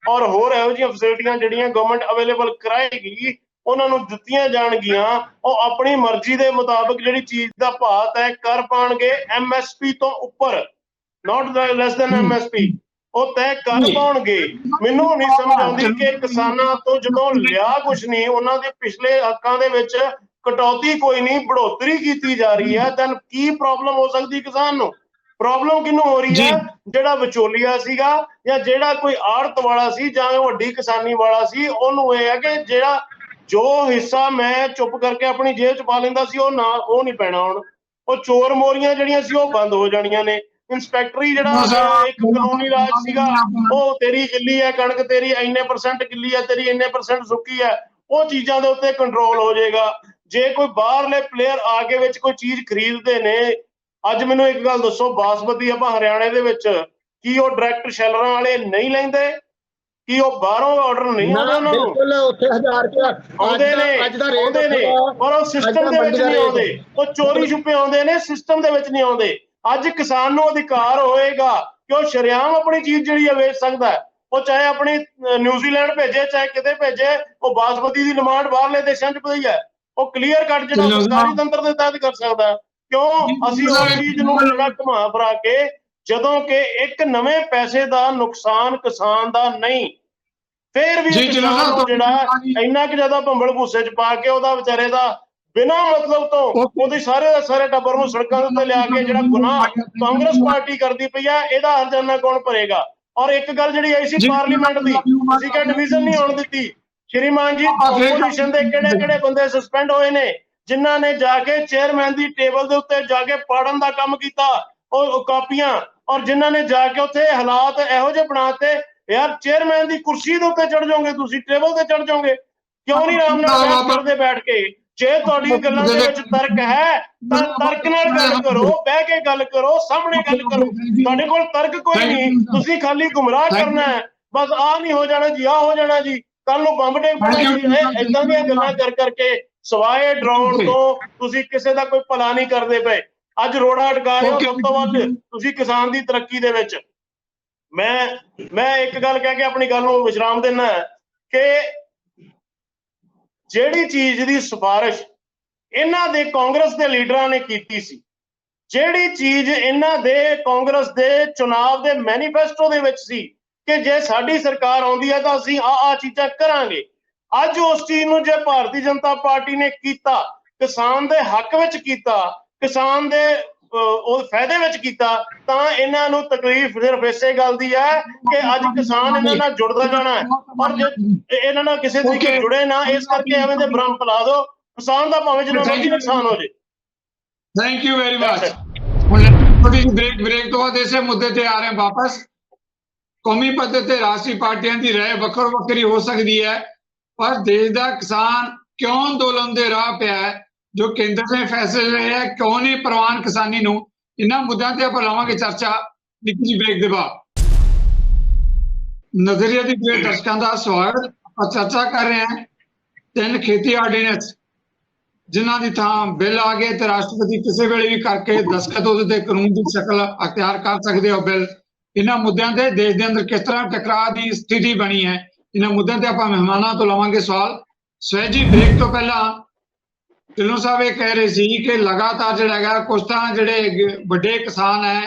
ਔਰ ਹੋਰ ਇਹੋ ਜਿਹੀਆਂ ਫੈਸਿਲਿਟੀਆਂ ਜਿਹੜੀਆਂ ਗਵਰਨਮੈਂਟ ਅਵੇਲੇਬਲ ਕਰਾਏਗੀ, ਉਹਨਾਂ ਨੂੰ ਦਿੱਤੀਆਂ ਜਾਣਗੀਆਂ, ਉਹ ਆਪਣੀ ਮਰਜ਼ੀ ਦੇ ਮੁਤਾਬਕ ਜਿਹੜੀ ਚੀਜ਼ ਦਾ ਭਾਅ ਤੈਅ ਕਰ ਪਾਉਣਗੇ, ਐਮਐਸਪੀ ਤੋਂ ਉੱਪਰ, ਨਾਟ ਲੈਸ ਦੈਨ ਐਮਐਸਪੀ, ਉਹ ਤੈਅ ਕਰ ਪਾਉਣਗੇ। ਮੈਨੂੰ ਨਹੀਂ ਸਮਝ ਆਉਂਦੀ ਕਿ ਕਿਸਾਨਾਂ ਤੋਂ ਜਦੋਂ ਲਿਆ ਕੁਛ ਨਹੀਂ, ਉਹਨਾਂ ਦੇ ਪਿਛਲੇ ਹੱਕਾਂ ਦੇ ਵਿੱਚ ਕਟੌਤੀ ਕੋਈ ਨਹੀਂ, बढ़ोतरी ਕੀਤੀ ਜਾ ਰਹੀ ਹੈ, ਤਾਂ ਕੀ ਪ੍ਰੋਬਲਮ ਹੋ ਸਕਦੀ ਕਿਸਾਨ ਨੂੰ? ਪ੍ਰੋਬਲਮ ਕਿਹਨੂੰ ਹੋ ਰਹੀ ਹੈ? ਜਿਹੜਾ ਵਿਚੋਲੀਆ ਸੀਗਾ, ਜਾਂ ਜਿਹੜਾ ਕੋਈ ਆੜਤ ਵਾਲਾ ਸੀ, ਜਾਂ ਵੱਡੀ ਕਿਸਾਨੀ ਵਾਲਾ ਸੀ, ਉਹਨੂੰ ਇਹ ਹੈ ਕਿ ਜਿਹੜਾ ਜੋ ਹਿੱਸਾ ਮੈਂ ਚੁੱਪ ਕਰਕੇ ਆਪਣੀ ਜੇਬ 'ਚ ਪਾ ਲੈਂਦਾ ਸੀ, ਉਹ ਨਹੀਂ ਪੈਣਾ ਹੁਣ। ਉਹ ਚੋਰ ਮੋਰੀਆਂ ਜਿਹੜੀਆਂ ਸੀ, ਉਹ ਬੰਦ ਹੋ ਜਾਣੀਆਂ ਨੇ। ਇੰਸਪੈਕਟਰੀ ਜਿਹੜਾ ਇੱਕ ਕਾਨੂੰਨੀ ਰਾਜ ਸੀਗਾ, ਉਹ ਤੇਰੀ ਗਿੱਲੀ ਹੈ ਕਣਕ, ਤੇਰੀ ਇੰਨੇ % ਗਿੱਲੀ ਹੈ, ਤੇਰੀ ਇੰਨੇ % ਸੁੱਕੀ ਹੈ, ਉਹ ਚੀਜ਼ਾਂ ਦੇ ਉੱਤੇ ਕੰਟਰੋਲ ਹੋ ਜਾਏਗਾ। ਜੇ ਕੋਈ ਬਾਹਰਲੇ ਪਲੇਅਰ ਆ ਕੇ ਵਿੱਚ ਕੋਈ ਚੀਜ਼ ਖਰੀਦਦੇ ਨੇ, ਅੱਜ ਮੈਨੂੰ ਇੱਕ ਗੱਲ ਦੱਸੋ, ਬਾਸਮਤੀ ਆਪਾਂ ਹਰਿਆਣੇ ਦੇ ਵਿੱਚ, ਕੀ ਉਹ ਡਾਇਰੈਕਟ ਸ਼ੈਲਰਾਂ ਵਾਲੇ ਨਹੀਂ ਲੈਂਦੇ? ਕੀ ਉਹ ਬਾਹਰੋਂ ਆਰਡਰ ਨਹੀਂ ਆਉਂਦੇ ਉਹਨਾਂ ਨੂੰ? ਬਿਲਕੁਲ, ਉੱਥੇ 1000 ਰੁਪਏ ਆਉਂਦੇ ਨੇ, ਪਰ ਉਹ ਸਿਸਟਮ ਦੇ ਵਿੱਚ ਨਹੀਂ ਆਉਂਦੇ, ਉਹ ਚੋਰੀ ਛੁਪੇ ਆਉਂਦੇ ਨੇ, ਸਿਸਟਮ ਦੇ ਵਿੱਚ ਨਹੀਂ ਆਉਂਦੇ। ਅੱਜ ਕਿਸਾਨ ਨੂੰ ਅਧਿਕਾਰ ਹੋਏਗਾ ਕਿ ਉਹ ਸ਼ਰੇਆਮ ਆਪਣੀ ਚੀਜ਼ ਜਿਹੜੀ ਹੈ ਵੇਚ ਸਕਦਾ। ਉਹ ਚਾਹੇ ਆਪਣੀ ਨਿਊਜ਼ੀਲੈਂਡ ਭੇਜੇ, ਚਾਹੇ ਕਿਤੇ ਭੇਜੇ, ਉਹ ਬਾਸਮਤੀ ਦੀ ਡਿਮਾਂਡ ਬਾਹਰਲੇ ਦੇਸ਼ਾਂ 'ਚ ਪਈ ਹੈ। ਉਹ ਕਲੀਅਰ ਕੱਟ ਜਿਹੜਾ ਸਰਕਾਰੀ ਤੰਤਰ ਦੇ ਤਹਿਤ ਕਰ ਸਕਦਾ। ਕਿਉਂ ਅਸੀਂ ਉਸ ਚੀਜ਼ ਨੂੰ ਜਿਹੜਾ ਘੁਮਾ ਫਰਾ ਕੇ, ਜਦੋਂ ਕਿ ਇੱਕ ਨਵੇਂ ਪੈਸੇ ਦਾ ਨੁਕਸਾਨ ਕਿਸਾਨ ਦਾ ਨਹੀਂ, ਫੇਰ ਵੀ ਕਿਸਾਨ ਨੂੰ ਜਿਹੜਾ ਇੰਨਾ ਕਿ ਜ਼ਿਆਦਾ ਭੰਬਲ ਭੂਸੇ 'ਚ ਪਾ ਕੇ ਉਹਦਾ ਵਿਚਾਰੇ ਦਾ ਬਿਨਾਂ ਮਤਲਬ ਤੋਂ ਉਹਦੇ ਸਾਰੇ ਟੱਬਰ ਨੂੰ ਸੜਕਾਂ ਦੇ ਉੱਤੇ ਲਿਆ ਕੇ ਜਿਹੜਾ ਗੁਨਾਹ ਕਾਂਗਰਸ ਪਾਰਟੀ ਕਰਦੀ ਪਈ ਆ, ਇਹਦਾ ਹਰਜਾਨਾ ਕੌਣ ਭਰੇਗਾ? ਔਰ ਇੱਕ ਗੱਲ ਜਿਹੜੀ ਆਈ ਸੀ ਪਾਰਲੀਮੈਂਟ ਦੀ, ਤੁਸੀਂ ਕਿਹਾ ਡਿਵੀਜ਼ਨ ਨਹੀਂ ਹੋਣ ਦਿੱਤੀ। ਸ਼੍ਰੀਮਾਨ ਜੀ, ਆਪੋਜੀਸ਼ਨ ਦੇ ਕਿਹੜੇ ਬੰਦੇ ਸਸਪੈਂਡ ਹੋਏ ਨੇ, ਜਿਨ੍ਹਾਂ ਨੇ ਜਾ ਕੇ ਚੇਅਰਮੈਨ ਦੀ ਟੇਬਲ ਦੇ ਉੱਤੇ ਜਾ ਕੇ ਪਾੜਨ ਦਾ ਕੰਮ ਕੀਤਾ, ਉਹ ਕਾਪੀਆਂ, ਔਰ ਜਿਨ੍ਹਾਂ ਨੇ ਜਾ ਕੇ ਉੱਥੇ ਹਾਲਾਤ ਇਹੋ ਜਿਹੇ ਬਣਾਤੇ, ਯਾਰ ਚੇਅਰਮੈਨ ਦੀ ਕੁਰਸੀ ਦੇ ਉੱਤੇ ਚੜ ਜਾਓਗੇ ਤੁਸੀਂ, ਟੇਬਲ ਤੇ ਚੜ ਜਾਓਗੇ, ਕਿਉਂ ਨਹੀਂ ਆਰਾਮ ਨਾਲ ਕਰਦੇ ਬੈਠ ਕੇ? ਜੇ ਤੁਹਾਡੀ ਗੱਲਾਂ ਦੇ ਵਿੱਚ ਤਰਕ ਹੈ ਤਾਂ ਤਰਕ ਨਾਲ ਗੱਲ ਕਰੋ, ਬਹਿ ਕੇ ਗੱਲ ਕਰੋ, ਸਾਹਮਣੇ ਗੱਲ ਕਰੋ। ਤੁਹਾਡੇ ਕੋਲ ਤਰਕ ਕੋਈ ਨਹੀਂ, ਤੁਸੀਂ ਖਾਲੀ ਗੁੰਮਰਾਹ ਕਰਨਾ ਹੈ, ਬਸ ਆਹ ਨਹੀਂ ਹੋ ਜਾਣਾ ਜੀ, ਆਹ ਹੋ ਜਾਣਾ ਜੀ, ਕੱਲ ਨੂੰ ਬੰਬ ਡਿੱਗ ਪੈਣਾ ਜੀ। ਏਦਾਂ ਦੀਆਂ ਗੱਲਾਂ ਕਰਕੇ ਸਵਾਏ ਡਰਾਉਣ ਤੋਂ ਤੁਸੀਂ ਕਿਸੇ ਦਾ ਕੋਈ ਭਲਾ ਨਹੀਂ ਕਰਦੇ ਪਏ। ਅੱਜ ਰੋੜਾ ਅਟਕਾ ਰਹੇ ਹੋ ਸਭ ਤੋਂ ਵੱਧ ਤੁਸੀਂ ਕਿਸਾਨ ਦੀ ਤਰੱਕੀ ਦੇ ਵਿੱਚ। ਮੈਂ ਇੱਕ ਗੱਲ ਕਹਿ ਕੇ ਆਪਣੀ ਗੱਲ ਨੂੰ ਵਿਸ਼ਰਾਮ ਦੇਣਾ ਕਿ ਜਿਹੜੀ ਚੀਜ਼ ਦੀ ਸਿਫਾਰਿਸ਼ ਇਹਨਾਂ ਦੇ ਕਾਂਗਰਸ ਦੇ ਲੀਡਰਾਂ ਨੇ ਕੀਤੀ ਸੀ, ਜਿਹੜੀ ਚੀਜ਼ ਇਹਨਾਂ ਦੇ ਕਾਂਗਰਸ ਦੇ ਚੁਣਾਵ ਦੇ ਮੈਨੀਫੈਸਟੋ ਦੇ ਵਿੱਚ ਸੀ ਕਿ ਜੇ ਸਾਡੀ ਸਰਕਾਰ ਆਉਂਦੀ ਹੈ ਤਾਂ ਅਸੀਂ ਆਹ ਚੀਜ਼ਾਂ ਕਰਾਂਗੇ, ਅੱਜ ਉਸ ਚੀਜ਼ ਨੂੰ ਜੇ ਭਾਰਤੀ ਜਨਤਾ ਪਾਰਟੀ ਨੇ ਕੀਤਾ, ਕਿਸਾਨ ਦੇ ਹੱਕ ਵਿੱਚ ਕੀਤਾ, ਕਿਸਾਨ ਦੇ ਉਹ ਫਾਇਦੇ ਵਿੱਚ ਕੀਤਾ, ਤਾਂ ਇਹਨਾਂ ਨੂੰ ਤਕਲੀਫ ਸਿਰਫ ਇਸੇ ਗੱਲ ਦੀ ਹੈ ਕਿ ਅੱਜ ਕਿਸਾਨ ਇਹਨਾਂ ਨਾਲ ਜੁੜਦਾ ਜਾਣਾ ਹੈ, ਔਰ ਜੇ ਇਹਨਾਂ ਨਾਲ ਕਿਸੇ ਤਰੀਕੇ ਜੁੜੇ ਨਾ, ਇਸ ਕਰਕੇ ਐਵੇਂ ਦੇ ਭਰਮ ਫੈਲਾ ਦਿਓ, ਕਿਸਾਨ ਦਾ ਭਾਵੇਂ ਜਿੰਨਾ ਮਰਜ਼ੀ ਨੁਕਸਾਨ ਹੋ ਜੇ। Thank you very much. ਹੁਣ ਥੋੜੀ ਬ੍ਰੇਕ ਤੋਂ ਬਾਅਦ ਇਸੇ ਮੁੱਦੇ ਤੇ ਆ ਰਹੇ ਹਾਂ ਵਾਪਸ। ਕੌਮੀ ਪੱਧਰ ਤੇ ਰਾਸ਼ਟਰੀ ਪਾਰਟੀਆਂ ਦੀ ਰਾਏ ਵੱਖੋ ਵੱਖਰੀ ਹੋ ਸਕਦੀ ਹੈ, ਪਰ ਦੇਸ਼ ਦਾ ਕਿਸਾਨ ਕਿਉਂ ਅੰਦੋਲਨ ਦੇ ਰਾਹ ਪਿਆ ਹੈ, ਜੋ ਕੇਂਦਰ ਦੇ ਫੈਸਲੇ ਰਹੇ ਹੈ, ਕਿਉਂ ਨਹੀਂ ਪ੍ਰਵਾਨ ਕਿਸਾਨੀ ਨੂੰ? ਇਹਨਾਂ ਮੁੱਦਿਆਂ ਤੇ ਆਪਾਂ ਲਾਵਾਂਗੇ ਚਰਚਾ ਨਿੱਕੀ ਜਿਹੀ ਬ੍ਰੇਕ ਦੇ ਬਾਅਦ। ਨਜ਼ਰੀਆ ਦੀ ਪਲੇਟ ਦਰਸ਼ਕਾਂ ਦਾ ਸਵਾਗਤ। ਆਪਾਂ ਚਰਚਾ ਕਰ ਰਹੇ ਹਾਂ 3 ਖੇਤੀ ਆਰਡੀਨੈਂਸ, ਜਿਨ੍ਹਾਂ ਦੀ ਥਾਂ ਬਿੱਲ ਆ ਗਏ ਤੇ ਰਾਸ਼ਟਰਪਤੀ ਕਿਸੇ ਵੇਲੇ ਵੀ ਕਰਕੇ ਦਸਤਖਤ ਉਹਦੇ ਤੇ ਕਾਨੂੰਨ ਦੀ ਸ਼ਕਲ ਅਖਤਿਆਰ ਕਰ ਸਕਦੇ ਹੋ ਬਿੱਲ। ਇਹਨਾਂ ਮੁੱਦਿਆਂ ਤੇ ਦੇਸ਼ ਦੇ ਅੰਦਰ ਕਿਸ ਤਰ੍ਹਾਂ ਟਕਰਾਅ ਦੀ ਸਥਿਤੀ ਬਣੀ ਹੈ, ਇਹਨਾਂ ਮੁੱਦਿਆਂ ਤੇ ਆਪਾਂ ਮਹਿਮਾਨਾਂ ਤੋਂ ਲਵਾਂਗੇ ਸਵਾਲ। ਸਵੈਜੀ ਬ੍ਰੇਕ ਤੋਂ ਪਹਿਲਾਂ ਢਿੱਲੋਂ ਸਾਹਿਬ ਇਹ ਕਹਿ ਰਹੇ ਸੀ ਕਿ ਲਗਾਤਾਰ ਜਿਹੜਾ ਹੈਗਾ ਕੁਛ ਤਾਂ ਜਿਹੜੇ ਵੱਡੇ ਕਿਸਾਨ ਹੈ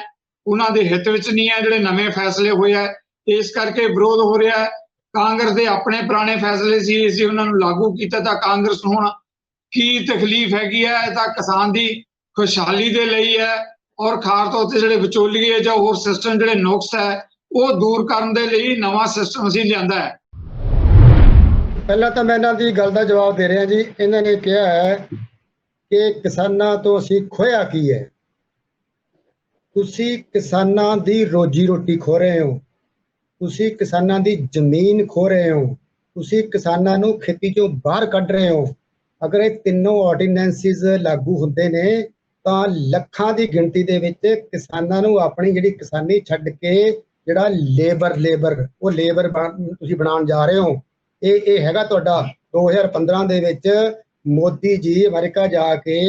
ਉਹਨਾਂ ਦੇ ਹਿੱਤ ਵਿੱਚ ਨਹੀਂ ਹੈ ਜਿਹੜੇ ਨਵੇਂ ਫੈਸਲੇ ਹੋਏ ਹੈ, ਇਸ ਕਰਕੇ ਵਿਰੋਧ ਹੋ ਰਿਹਾ ਹੈ। ਕਾਂਗਰਸ ਦੇ ਆਪਣੇ ਪੁਰਾਣੇ ਫੈਸਲੇ ਸੀ, ਅਸੀਂ ਉਹਨਾਂ ਨੂੰ ਲਾਗੂ ਕੀਤਾ ਤਾਂ ਕਾਂਗਰਸ ਨੂੰ ਹੁਣ ਕੀ ਤਕਲੀਫ ਹੈਗੀ ਹੈ? ਤਾਂ ਕਿਸਾਨ ਦੀ ਖੁਸ਼ਹਾਲੀ ਦੇ ਲਈ ਹੈ ਔਰ ਖਾਸ ਤੌਰ ਤੇ ਜਿਹੜੇ ਵਿਚੋਲੀਏ ਜਾਂ ਹੋਰ ਸਿਸਟਮ ਜਿਹੜੇ ਨੁਕਸ ਹੈ ਉਹ ਦੂਰ ਕਰਨ ਦੇ ਲਈ ਨਵਾਂ ਸਿਸਟਮ ਅਸੀਂ ਲਿਆਂਦਾ ਹੈ। ਪਹਿਲਾਂ ਤਾਂ ਮੈਂ ਇਹਨਾਂ ਦੀ ਗੱਲ ਦਾ ਜਵਾਬ ਦੇ ਰਿਹਾ ਜੀ। ਇਹਨਾਂ ਨੇ ਕਿਹਾ ਹੈ ਕਿ ਕਿਸਾਨਾਂ ਤੋਂ ਅਸੀਂ ਖੋਇਆ ਕੀ ਹੈ। ਤੁਸੀਂ ਕਿਸਾਨਾਂ ਦੀ ਰੋਜੀ ਰੋਟੀ ਖੋ ਰਹੇ ਹੋ, ਤੁਸੀਂ ਕਿਸਾਨਾਂ ਦੀ ਜ਼ਮੀਨ ਖੋ ਰਹੇ ਹੋ, ਤੁਸੀਂ ਕਿਸਾਨਾਂ ਨੂੰ ਖੇਤੀ ਚੋਂ ਬਾਹਰ ਕੱਢ ਰਹੇ ਹੋ। ਅਗਰ ਇਹ ਤਿੰਨੋਂ ਆਰਡੀਨੈਂਸਿਸ ਲਾਗੂ ਹੁੰਦੇ ਨੇ ਤਾਂ ਲੱਖਾਂ ਦੀ ਗਿਣਤੀ ਦੇ ਵਿੱਚ ਕਿਸਾਨਾਂ ਨੂੰ ਆਪਣੀ ਜਿਹੜੀ ਕਿਸਾਨੀ ਛੱਡ ਕੇ ਜਿਹੜਾ ਲੇਬਰ ਉਹ ਲੇਬਰ ਤੁਸੀਂ ਬਣਾਉਣ ਜਾ ਰਹੇ ਹੋ। ਇਹ ਹੈਗਾ ਤੁਹਾਡਾ 2015 ਦੇ ਵਿੱਚ ਮੋਦੀ ਜੀ ਅਮਰੀਕਾ ਜਾ ਕੇ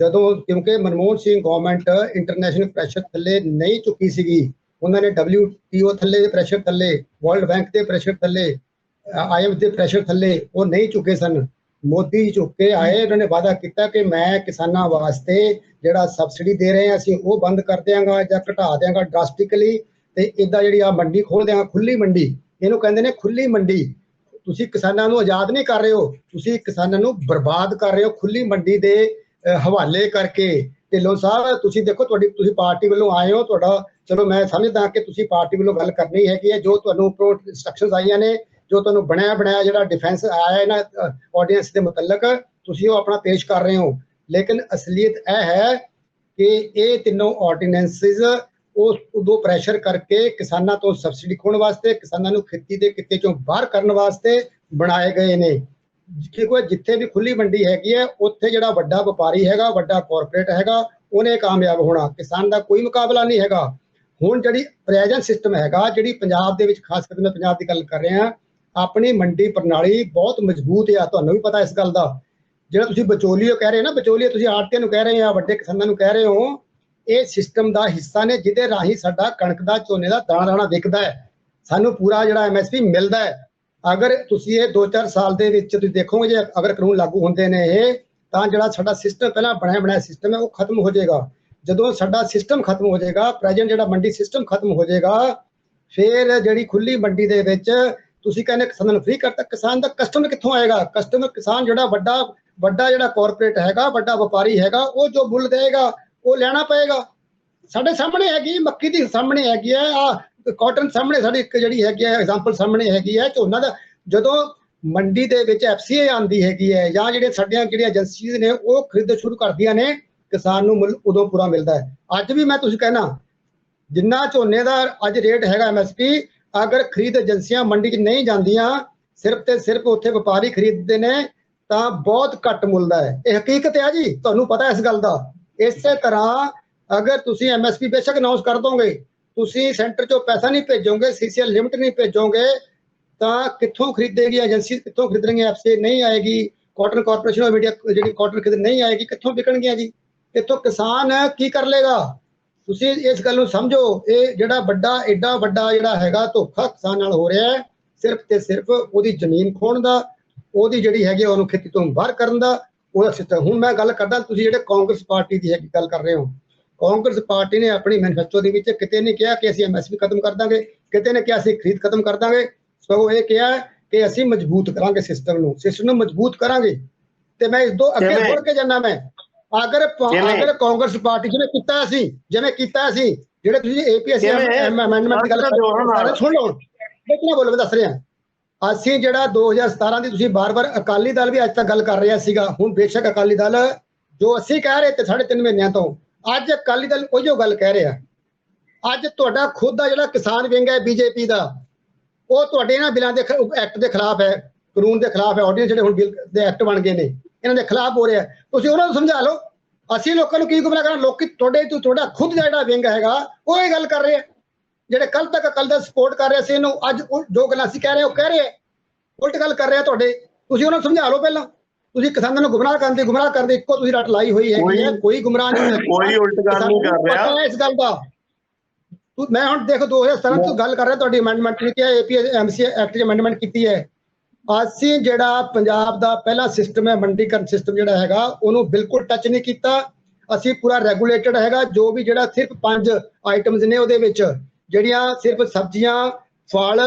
ਜਦੋਂ, ਕਿਉਂਕਿ Manmohan Singh government international pressure ਥੱਲੇ ਨਹੀਂ ਚੁੱਕੀ ਸੀਗੀ, ਉਹਨਾਂ ਨੇ WTO ਥੱਲੇ ਦੇ ਪ੍ਰੈਸ਼ਰ ਥੱਲੇ, ਵਰਲਡ ਬੈਂਕ ਦੇ ਪ੍ਰੈਸ਼ਰ ਥੱਲੇ, IMF ਦੇ ਪ੍ਰੈਸ਼ਰ ਥੱਲੇ ਉਹ ਨਹੀਂ ਚੁੱਕੇ ਸਨ। ਮੋਦੀ ਚੁੱਕ ਕੇ ਆਏ, ਉਹਨਾਂ ਨੇ ਵਾਅਦਾ ਕੀਤਾ ਕਿ ਮੈਂ ਕਿਸਾਨਾਂ ਵਾਸਤੇ ਜਿਹੜਾ ਸਬਸਿਡੀ ਦੇ ਰਹੇ ਹਾਂ ਅਸੀਂ ਉਹ ਬੰਦ ਕਰ ਦਿਆਂਗਾ ਜਾਂ ਘਟਾ ਦਿਆਂਗਾ ਡਰਾਸਟਿਕਲੀ, ਤੇ ਇੱਦਾਂ ਜਿਹੜੀ ਆ ਮੰਡੀ ਖੋਲ ਦਿਆਂਗਾ, ਖੁੱਲੀ ਮੰਡੀ ਇਹਨੂੰ ਕਹਿੰਦੇ ਨੇ। ਖੁੱਲੀ ਮੰਡੀ, ਤੁਸੀਂ ਕਿਸਾਨਾਂ ਨੂੰ ਆਜ਼ਾਦ ਨਹੀਂ ਕਰ ਰਹੇ ਹੋ, ਤੁਸੀਂ ਕਿਸਾਨਾਂ ਨੂੰ ਬਰਬਾਦ ਕਰ ਰਹੇ ਹੋ ਖੁੱਲੀ ਮੰਡੀ ਦੇ ਹਵਾਲੇ ਕਰਕੇ। ਢਿੱਲੋਂ ਸਾਹਿਬ ਤੁਸੀਂ ਦੇਖੋ, ਤੁਸੀਂ ਪਾਰਟੀ ਵੱਲੋਂ ਆਏ ਹੋ, ਤੁਹਾਡਾ ਚਲੋ ਮੈਂ ਸਮਝਦਾ ਕਿ ਤੁਸੀਂ ਪਾਰਟੀ ਵੱਲੋਂ ਗੱਲ ਕਰਨੀ ਹੈਗੀ ਹੈ। ਜੋ ਤੁਹਾਨੂੰ ਉੱਪਰੋਂ ਇੰਸਟਰਕਸ਼ਨਸ ਆਈਆਂ ਨੇ, ਜੋ ਤੁਹਾਨੂੰ ਬਣਾਇਆ ਜਿਹੜਾ ਡਿਫੈਂਸ ਆਇਆ ਇਹਨਾਂ ਆਡੀਅנס ਦੇ ਮੁਤਲਕ, ਤੁਸੀਂ ਉਹ ਆਪਣਾ ਪੇਸ਼ ਕਰ ਰਹੇ ਹੋ। ਲੇਕਿਨ ਅਸਲੀਅਤ ਇਹ ਹੈ ਕਿ ਇਹ ਤਿੰਨੋਂ ਆਰਡੀਨੈਂਸਿਸ ਉਹ ਉਦੋਂ ਪ੍ਰੈਸ਼ਰ ਕਰਕੇ ਕਿਸਾਨਾਂ ਤੋਂ ਸਬਸਿਡੀ ਖੋਣ ਵਾਸਤੇ, ਕਿਸਾਨਾਂ ਨੂੰ ਖੇਤੀ ਦੇ ਕਿੱਤੇ ਚੋਂ ਬਾਹਰ ਕਰਨ ਵਾਸਤੇ ਬਣਾਏ ਗਏ ਨੇ। ਕਿਉਂਕਿ ਜਿੱਥੇ ਵੀ ਖੁੱਲੀ ਮੰਡੀ ਹੈਗੀ ਹੈ ਉੱਥੇ ਜਿਹੜਾ ਵੱਡਾ ਵਪਾਰੀ ਹੈਗਾ, ਵੱਡਾ ਕਾਰਪੋਰੇਟ ਹੈਗਾ, ਉਹਨੇ ਕਾਮਯਾਬ ਹੋਣਾ, ਕਿਸਾਨ ਦਾ ਕੋਈ ਮੁਕਾਬਲਾ ਨਹੀਂ ਹੈਗਾ। ਹੁਣ ਜਿਹੜੀ ਪ੍ਰੈਜ਼ੈਂਟ ਸਿਸਟਮ ਹੈਗਾ, ਜਿਹੜੀ ਪੰਜਾਬ ਦੇ ਵਿੱਚ ਖਾਸ ਕਰਕੇ ਮੈਂ ਪੰਜਾਬ ਦੀ ਗੱਲ ਕਰ ਰਿਹਾ, ਆਪਣੀ ਮੰਡੀ ਪ੍ਰਣਾਲੀ ਬਹੁਤ ਮਜ਼ਬੂਤ ਆ, ਤੁਹਾਨੂੰ ਵੀ ਪਤਾ ਇਸ ਗੱਲ ਦਾ। ਜਿਹੜਾ ਤੁਸੀਂ ਵਿਚੋਲੀਓ ਕਹਿ ਰਹੇ ਨਾ, ਵਿਚੋਲੀਏ ਤੁਸੀਂ ਆੜਤੀਆਂ ਨੂੰ ਕਹਿ ਰਹੇ ਆ, ਵੱਡੇ ਕਿਸਾਨਾਂ ਨੂੰ ਕਹਿ ਰਹੇ ਹੋ, ਇਹ ਸਿਸਟਮ ਦਾ ਹਿੱਸਾ ਨੇ ਜਿਹਦੇ ਰਾਹੀਂ ਸਾਡਾ ਕਣਕ ਦਾ, ਝੋਨੇ ਦਾ ਦਾਣਾ ਵਿਕਦਾ ਹੈ, ਸਾਨੂੰ ਪੂਰਾ ਜਿਹੜਾ MSP ਮਿਲਦਾ ਹੈ। ਅਗਰ ਤੁਸੀਂ ਇਹ 2-4 ਸਾਲ ਦੇ ਵਿੱਚ ਤੁਸੀਂ ਦੇਖੋਗੇ, ਜੇ ਅਗਰ ਕਾਨੂੰਨ ਲਾਗੂ ਹੁੰਦੇ ਨੇ ਇਹ, ਤਾਂ ਜਿਹੜਾ ਸਾਡਾ ਸਿਸਟਮ ਪਹਿਲਾਂ ਬਣਾਇਆ ਸਿਸਟਮ ਹੈ ਉਹ ਖਤਮ ਹੋ ਜਾਏਗਾ। ਜਦੋਂ ਸਾਡਾ ਸਿਸਟਮ ਖਤਮ ਹੋ ਜਾਏਗਾ, ਪ੍ਰੈਜ਼ੈਂਟ ਜਿਹੜਾ ਮੰਡੀ ਸਿਸਟਮ ਖਤਮ ਹੋ ਜਾਏਗਾ, ਫਿਰ ਜਿਹੜੀ ਖੁੱਲੀ ਮੰਡੀ ਦੇ ਵਿੱਚ ਤੁਸੀਂ ਕਹਿੰਦੇ ਕਿਸਾਨਾਂ ਨੂੰ ਫ੍ਰੀ ਕਰਤਾ, ਕਿਸਾਨ ਦਾ ਕਸਟਮਰ ਕਿੱਥੋਂ ਆਏਗਾ? ਕਸਟਮਰ ਕਿਸਾਨ ਜਿਹੜਾ ਵੱਡਾ ਜਿਹੜਾ ਕਾਰਪੋਰੇਟ ਹੈਗਾ, ਵੱਡਾ ਵਪਾਰੀ ਹੈਗਾ, ਉਹ ਜੋ ਮੁੱਲ ਦੇਗਾ ਉਹ ਲੈਣਾ ਪਏਗਾ। ਸਾਡੇ ਸਾਹਮਣੇ ਹੈਗੀ ਮੱਕੀ ਦੀ, ਸਾਹਮਣੇ ਹੈਗੀ ਹੈ ਆ ਕਾਟਨ, ਸਾਹਮਣੇ ਸਾਡੀ ਇੱਕ ਜਿਹੜੀ ਹੈਗੀ ਹੈ ਐਗਜ਼ਾਮਪਲ ਸਾਹਮਣੇ ਹੈਗੀ ਹੈ ਝੋਨਾ ਦਾ। ਜਦੋਂ ਮੰਡੀ ਦੇ ਵਿੱਚ FCA ਆਉਂਦੀ ਹੈਗੀ ਹੈ ਜਾਂ ਸਾਡੀਆਂ ਜਿਹੜੀਆਂ ਏਜੰਸੀਜ਼ ਨੇ ਉਹ ਖਰੀਦ ਸ਼ੁਰੂ ਕਰਦੀਆਂ ਨੇ, ਕਿਸਾਨ ਨੂੰ ਮੁੱਲ ਉਦੋਂ ਪੂਰਾ ਮਿਲਦਾ ਹੈ। ਅੱਜ ਵੀ ਮੈਂ ਤੁਸੀਂ ਕਹਿਣਾ, ਜਿੰਨਾ ਝੋਨੇ ਦਾ ਅੱਜ ਰੇਟ ਹੈਗਾ MSP, ਅਗਰ ਖਰੀਦ ਏਜੰਸੀਆਂ ਮੰਡੀ 'ਚ ਨਹੀਂ ਜਾਂਦੀਆਂ, ਸਿਰਫ ਤੇ ਸਿਰਫ ਉੱਥੇ ਵਪਾਰੀ ਖਰੀਦਦੇ ਨੇ, ਤਾਂ ਬਹੁਤ ਘੱਟ ਮੁੱਲ ਦਾ ਹੈ। ਇਹ ਹਕੀਕਤ ਹੈ ਜੀ, ਤੁਹਾਨੂੰ ਪਤਾ ਇਸ ਗੱਲ ਦਾ। ਇਸੇ ਤਰ੍ਹਾਂ ਅਗਰ ਤੁਸੀਂ MSP ਬੇਸ਼ੱਕ ਅਨਾਉਂਸ ਕਰ ਦੋਗੇ, ਤੁਸੀਂ ਸੈਂਟਰ 'ਚੋਂ ਪੈਸਾ ਨਹੀਂ ਭੇਜੋਗੇ, CCL ਲਿਮਟ ਨਹੀਂ ਭੇਜੋਗੇ, ਤਾਂ ਕਿੱਥੋਂ ਖਰੀਦੇਗੀ ਏਜੰਸੀ? ਕਿੱਥੋਂ ਖਰੀਦਣਗੇ? FCA ਨਹੀਂ ਆਏਗੀ, ਕਾਟਨ ਕਾਰਪੋਰੇਸ਼ਨ ਆਫ ਇੰਡੀਆ ਜਿਹੜੀ ਕਾਟਨ ਖਰੀਦ ਨਹੀਂ ਆਏਗੀ, ਕਿੱਥੋਂ ਵਿਕਣਗੀਆਂ ਜੀ? ਇੱਥੋਂ ਕਿਸਾਨ ਕੀ ਕਰ ਲੇਗਾ? ਤੁਸੀਂ ਇਸ ਗੱਲ ਨੂੰ ਸਮਝੋ। ਇਹ ਜਿਹੜਾ ਐਡਾ ਵੱਡਾ ਜਿਹੜਾ ਹੈਗਾ ਧੋਖਾ ਕਿਸਾਨ ਨਾਲ ਹੋ ਰਿਹਾ ਹੈ, ਸਿਰਫ ਤੇ ਸਿਰਫ ਉਹਦੀ ਜ਼ਮੀਨ ਖੋਣ ਦਾ, ਉਹਦੀ ਜਿਹੜੀ ਹੈਗੀ ਉਹਨੂੰ ਖੇਤੀ ਤੋਂ ਬਾਹਰ ਕਰਨ ਦਾ ਉਹਦਾ ਸਿਸਟਮ। ਹੁਣ ਮੈਂ ਗੱਲ ਕਰਦਾ, ਤੁਸੀਂ ਜਿਹੜੇ ਕਾਂਗਰਸ ਪਾਰਟੀ ਦੀ ਹੈਗੀ ਗੱਲ ਕਰ ਰਹੇ ਹੋ, ਕਾਂਗਰਸ ਪਾਰਟੀ ਨੇ ਆਪਣੀ ਮੈਨੀਫੈਸਟੋ ਦੇ ਵਿੱਚ ਕਿਤੇ ਨਹੀਂ ਕਿਹਾ ਕਿ ਅਸੀਂ MSP ਖਤਮ ਕਰ ਦਾਂਗੇ, ਕਿਤੇ ਨੇ ਕਿਹਾ ਅਸੀਂ ਖਰੀਦ ਖਤਮ ਕਰ ਦਾਂਗੇ, ਸਗੋਂ ਇਹ ਕਿਹਾ ਕਿ ਅਸੀਂ ਮਜ਼ਬੂਤ ਕਰਾਂਗੇ ਸਿਸਟਮ ਨੂੰ ਮਜ਼ਬੂਤ ਕਰਾਂਗੇ। ਤੇ ਮੈਂ ਇਸ ਤੋਂ ਅੱਗੇ ਵੜ ਕੇ ਜਾਣਾ, ਮੈਂ ਅਗਰ ਕਾਂਗਰਸ ਪਾਰਟੀ ਜਿਵੇਂ ਕੀਤਾ ਸੀ ਜਿਹੜੇ ਤੁਸੀਂ APSC ਅਮੈਂਡਮੈਂਟ ਦੀ ਗੱਲ ਕਰ ਰਹੇ ਹੋ, ਸੁਣ ਲਓ ਕਿतना ਬੋਲੋ, ਮੈਂ ਦੱਸ ਰਿਹਾ। ਅਸੀਂ ਜਿਹੜਾ 2017 ਦੀ ਤੁਸੀਂ ਬਾਰ-ਬਾਰ ਅਕਾਲੀ ਦਲ ਵੀ ਅੱਜ ਤੱਕ ਗੱਲ ਕਰ ਰਿਹਾ ਸੀਗਾ, ਹੁਣ ਬੇਸ਼ੱਕ ਅਕਾਲੀ ਦਲ ਜੋ ਅਸੀਂ ਕਹਿ ਰਹੇ ਤੇ 3.5 ਮਹੀਨਿਆਂ ਤੋਂ, ਅੱਜ ਅਕਾਲੀ ਦਲ ਉਹੀਓ ਗੱਲ ਕਹਿ ਰਿਹਾ। ਅੱਜ ਤੁਹਾਡਾ ਖੁਦ ਦਾ ਜਿਹੜਾ ਕਿਸਾਨ ਵਿੰਗ ਹੈ BJP ਦਾ, ਉਹ ਤੁਹਾਡੇ ਇਹਨਾਂ ਬਿੱਲਾਂ ਦੇ ਐਕਟ ਦੇ ਖਿਲਾਫ ਹੈ, ਕਾਨੂੰਨ ਦੇ ਖਿਲਾਫ ਹੈ। ਆਰਡੀਨੈਂਸ ਜਿਹੜੇ ਹੁਣ ਬਿੱਲ ਦੇ ਐਕਟ ਬਣ ਗਏ ਨੇ, ਇਹਨਾਂ ਦੇ ਖਿਲਾਫ ਹੋ ਰਿਹਾ। ਤੁਸੀਂ ਉਹਨਾਂ ਨੂੰ ਸਮਝਾ ਲਓ। ਅਸੀਂ ਲੋਕਾਂ ਨੂੰ ਕੀ ਗੁੰਮਰਾਹ ਕਰਾਂ? ਲੋਕੀ ਤੁਹਾਡਾ ਖੁਦ ਦਾ ਜਿਹੜਾ ਵਿੰਗ ਹੈਗਾ ਉਹ ਇਹ ਗੱਲ ਕਰ ਰਹੇ ਆ, ਜਿਹੜੇ ਕੱਲ ਤੱਕ ਅਕਾਲੀ ਦਲ ਸਪੋਰਟ ਕਰ ਰਹੇ ਸੀ ਇਹਨੂੰ, ਅੱਜ ਜੋ ਗੱਲਾਂ ਅਸੀਂ ਕਹਿ ਰਹੇ ਉਹ ਕਹਿ ਰਹੇ ਉਲਟ ਗੱਲ ਕਰ ਰਿਹਾ ਤੁਹਾਡੇ। ਤੁਸੀਂ ਉਹਨਾਂ ਨੂੰ ਸਮਝਾ ਲਓ ਪਹਿਲਾਂ। ਤੁਸੀਂ ਕਿਸਾਨਾਂ ਨੂੰ ਗੁੰਮਰਾਹ ਕਰਦੇ ਇੱਕੋ ਤੁਸੀਂ ਰੱਟ ਲਾਈ ਹੋਈ ਹੈਗੀ ਹੈ, ਕੋਈ ਗੁੰਮਰਾਹ ਨਹੀਂ, ਕੋਈ ਉਲਟ ਗੱਲ ਨਹੀਂ ਕਰ ਰਿਹਾ ਇਸ ਗੱਲ ਦਾ। ਮੈਂ ਹੁਣ ਦੇਖੋ 2017 ਤੋਂ ਗੱਲ ਕਰ ਰਿਹਾ, ਤੁਹਾਡੀ ਅਮੈਂਡਮੈਂਟ ਕੀਤੀ ਹੈ, APMC ਐਕਟ 'ਚ ਅਮੈਂਡਮੈਂਟ ਕੀਤੀ ਹੈ। ਅਸੀਂ ਜਿਹੜਾ ਪੰਜਾਬ ਦਾ ਪਹਿਲਾ ਸਿਸਟਮ ਹੈ ਮੰਡੀਕਰਨ ਸਿਸਟਮ ਜਿਹੜਾ ਹੈਗਾ ਉਹਨੂੰ ਬਿਲਕੁਲ ਟੱਚ ਨਹੀਂ ਕੀਤਾ। ਅਸੀਂ ਪੂਰਾ ਰੈਗੂਲੇਟਡ ਹੈਗਾ। ਜੋ ਵੀ ਜਿਹੜਾ ਸਿਰਫ 5 ਆਈਟਮਸ ਨੇ ਉਹਦੇ ਵਿੱਚ ਜਿਹੜੀਆਂ ਸਿਰਫ ਸਬਜ਼ੀਆਂ, ਫਲ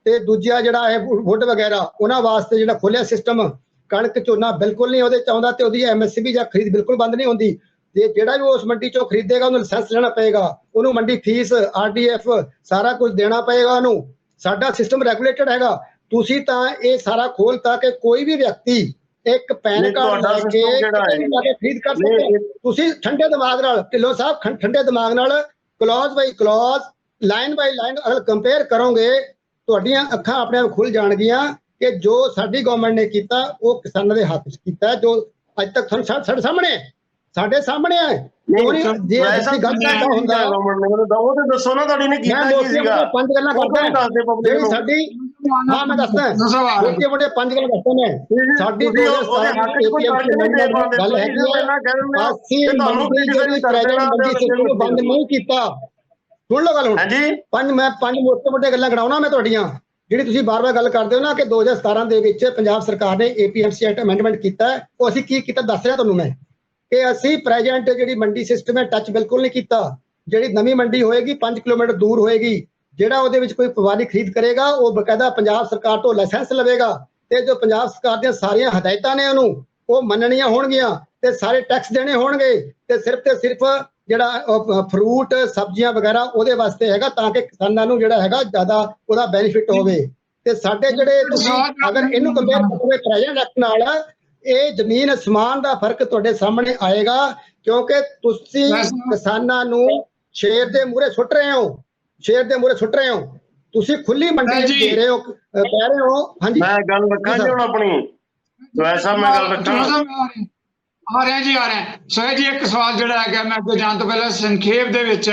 ਤੇ ਦੂਜਾ ਜਿਹੜਾ ਹੈ ਵੁੱਡ ਵਗੈਰਾ ਉਹਨਾਂ ਵਾਸਤੇ ਜਿਹੜਾ ਖੋਲਿਆ ਸਿਸਟਮ। ਕਣਕ ਝੋਨਾ ਬਿਲਕੁਲ ਨਹੀਂ ਉਹਦੇ ਚ ਆਉਂਦਾ ਤੇ ਉਹਦੀ MSP ਜਾਂ ਖਰੀਦ ਬਿਲਕੁਲ ਬੰਦ ਨਹੀਂ ਹੁੰਦੀ। ਤੇ ਜਿਹੜਾ ਵੀ ਉਸ ਮੰਡੀ ਚੋਂ ਖਰੀਦੇਗਾ ਉਹਨੂੰ ਲਾਇਸੈਂਸ ਲੈਣਾ ਪਏਗਾ, ਉਹਨੂੰ ਮੰਡੀ ਫੀਸ RDF ਸਾਰਾ ਕੁਝ ਦੇਣਾ ਪਏਗਾ ਉਹਨੂੰ। ਸਾਡਾ ਸਿਸਟਮ ਰੈਗੂਲੇਟਡ ਹੈਗਾ। ਤੁਸੀਂ ਤਾਂ ਇਹ ਸਾਰਾ ਖੋਲਤਾ ਕਿ ਕੋਈ ਵੀ ਵਿਅਕਤੀ ਇੱਕ ਪੈਨ ਕਾਰਡ ਲੈ ਕੇ ਖਰੀਦ ਕਰ ਸਕਦੇ। ਤੁਸੀਂ ਠੰਡੇ ਦਿਮਾਗ ਨਾਲ ਢਿੱਲੋਂ ਸਾਹਿਬ, ਠੰਡੇ ਦਿਮਾਗ ਨਾਲ clause by clause, line by line ਅਗਰ ਕੰਪੇਅਰ ਕਰੋਗੇ ਤੁਹਾਡੀਆਂ ਅੱਖਾਂ ਆਪਣੇ ਆਪ ਖੁੱਲ ਜਾਣਗੀਆਂ ਕਿ ਜੋ ਸਾਡੀ ਗਵਰਨਮੈਂਟ ਨੇ ਕੀਤਾ ਉਹ ਕਿਸਾਨਾਂ ਦੇ ਹੱਕ 'ਚ ਕੀਤਾ, ਜੋ ਅੱਜ ਤੱਕ ਸਾਡੇ ਸਾਹਮਣੇ ਹੈ। ਜੇ ਅਸੀਂ ਗਲਤ ਹੁੰਦਾ ਉਹ ਤੇ ਦੱਸੋ ਨਾ ਤੁਹਾਡੀ ਨੇ ਕੀਤਾ ਕੀ ਸੀਗਾ। 5 ਗੱਲਾਂ ਕਰਦਾ ਜਿਹੜੀ ਸਾਡੀ, ਹਾਂ ਮੈਂ ਦੱਸਦਾ ਛੋਟੇ ਮੋਟੇ 5 ਗੱਲਾਂ ਦੱਸਦੇ ਨੇ ਸਾਡੀ ਗੱਲ ਹੈਗੀ ਹੈ। ਅਸੀਂ ਮੰਡੀ ਜਿਹੜੀ ਪ੍ਰਾਈਵੇਟ ਮੰਡੀ ਸਿਸਟਮ ਨੂੰ ਬੰਦ ਨਹੀਂ ਕੀਤਾ। ਸੁਣ ਲਓ ਗੱਲ ਹੁਣ। ਮੈਂ 5 ਮੋਟੇ ਗੱਲਾਂ ਗਣਾਉਣਾ ਮੈਂ ਤੁਹਾਡੀਆਂ, ਜਿਹੜੀ ਤੁਸੀਂ ਬਾਰ-ਬਾਰ ਗੱਲ ਕਰਦੇ ਹੋ ਨਾ ਕਿ 2017 ਦੇ ਵਿੱਚ ਪੰਜਾਬ ਸਰਕਾਰ ਨੇ APMC ਐਕਟ ਅਮੈਂਡਮੈਂਟ ਕੀਤਾ। ਉਹ ਅਸੀਂ ਕੀ ਕੀਤਾ ਦੱਸ ਰਿਹਾ ਤੁਹਾਨੂੰ ਮੈਂ, ਕਿ ਅਸੀਂ ਪ੍ਰੈਜ਼ੈਂਟ ਜਿਹੜੀ ਮੰਡੀ ਸਿਸਟਮ ਹੈ ਟੱਚ ਬਿਲਕੁਲ ਨਹੀਂ ਕੀਤਾ। ਜਿਹੜੀ ਨਵੀਂ ਮੰਡੀ ਹੋਏਗੀ 5 ਕਿਲੋਮੀਟਰ ਦੂਰ ਹੋਏਗੀ, ਜਿਹੜਾ ਉਹਦੇ ਵਿੱਚ ਕੋਈ ਵਪਾਰੀ ਖਰੀਦ ਕਰੇਗਾ ਉਹ ਬਕਾਇਦਾ ਪੰਜਾਬ ਸਰਕਾਰ ਤੋਂ ਲਾਇਸੈਂਸ ਲਵੇਗਾ ਤੇ ਜੋ ਪੰਜਾਬ ਸਰਕਾਰ ਦੀਆਂ ਸਾਰੀਆਂ ਹਦਾਇਤਾਂ ਨੇ ਉਹਨੂੰ ਉਹ ਮੰਨਣੀਆਂ ਹੋਣਗੀਆਂ ਤੇ ਸਾਰੇ ਟੈਕਸ ਦੇਣੇ ਹੋਣਗੇ। ਤੇ ਸਿਰਫ ਜਿਹੜਾ ਫਰੂਟ ਸਬਜ਼ੀਆਂ ਵਗੈਰਾ ਉਹਦੇ ਵਾਸਤੇ ਹੈਗਾ ਤਾਂ ਕਿ ਕਿਸਾਨਾਂ ਨੂੰ ਜਿਹੜਾ ਹੈਗਾ ਜ਼ਿਆਦਾ ਉਹਦਾ ਬੈਨੀਫਿਟ ਹੋਵੇ। ਤੇ ਸਾਡੇ ਜਿਹੜੇ ਤੁਸੀਂ ਅਗਰ ਇਹਨੂੰ ਕੰਪੇਅਰ ਕਰੋਗੇ ਪ੍ਰੈਜ਼ੈਂਟ ਐਕਟ ਨਾਲ, ਇਹ ਜ਼ਮੀਨ ਅਸਮਾਨ ਦਾ ਫਰਕ ਤੁਹਾਡੇ ਸਾਹਮਣੇ ਆਏਗਾ। ਕਿਉਂਕਿ ਤੁਸੀਂ ਕਿਸਾਨਾਂ ਨੂੰ ਸ਼ੇਰ ਦੇ ਮੂਹਰੇ ਸੁੱਟ ਰਹੇ ਹੋ, ਤੁਸੀਂ ਖੁੱਲੀ ਮੰਡੀ ਦੇ ਰਹੇ ਹੋ, ਕਹਿ ਰਹੇ ਹੋ। ਹਾਂਜੀ ਮੈਂ ਗੱਲ ਰੱਖਾਂ ਜੀ ਹੁਣ ਆਪਣੀ ਵੈਸਾ ਮੈਂ ਗੱਲ ਰੱਖਾਂ ਆ ਰਿਹਾ ਸਹਿਜ ਜੀ। ਇੱਕ ਸਵਾਲ ਜਿਹੜਾ ਹੈਗਾ ਮੈਂ ਅੱਗੇ ਜਾਣ ਤੋਂ ਪਹਿਲਾਂ ਸੰਖੇਪ ਦੇ ਵਿੱਚ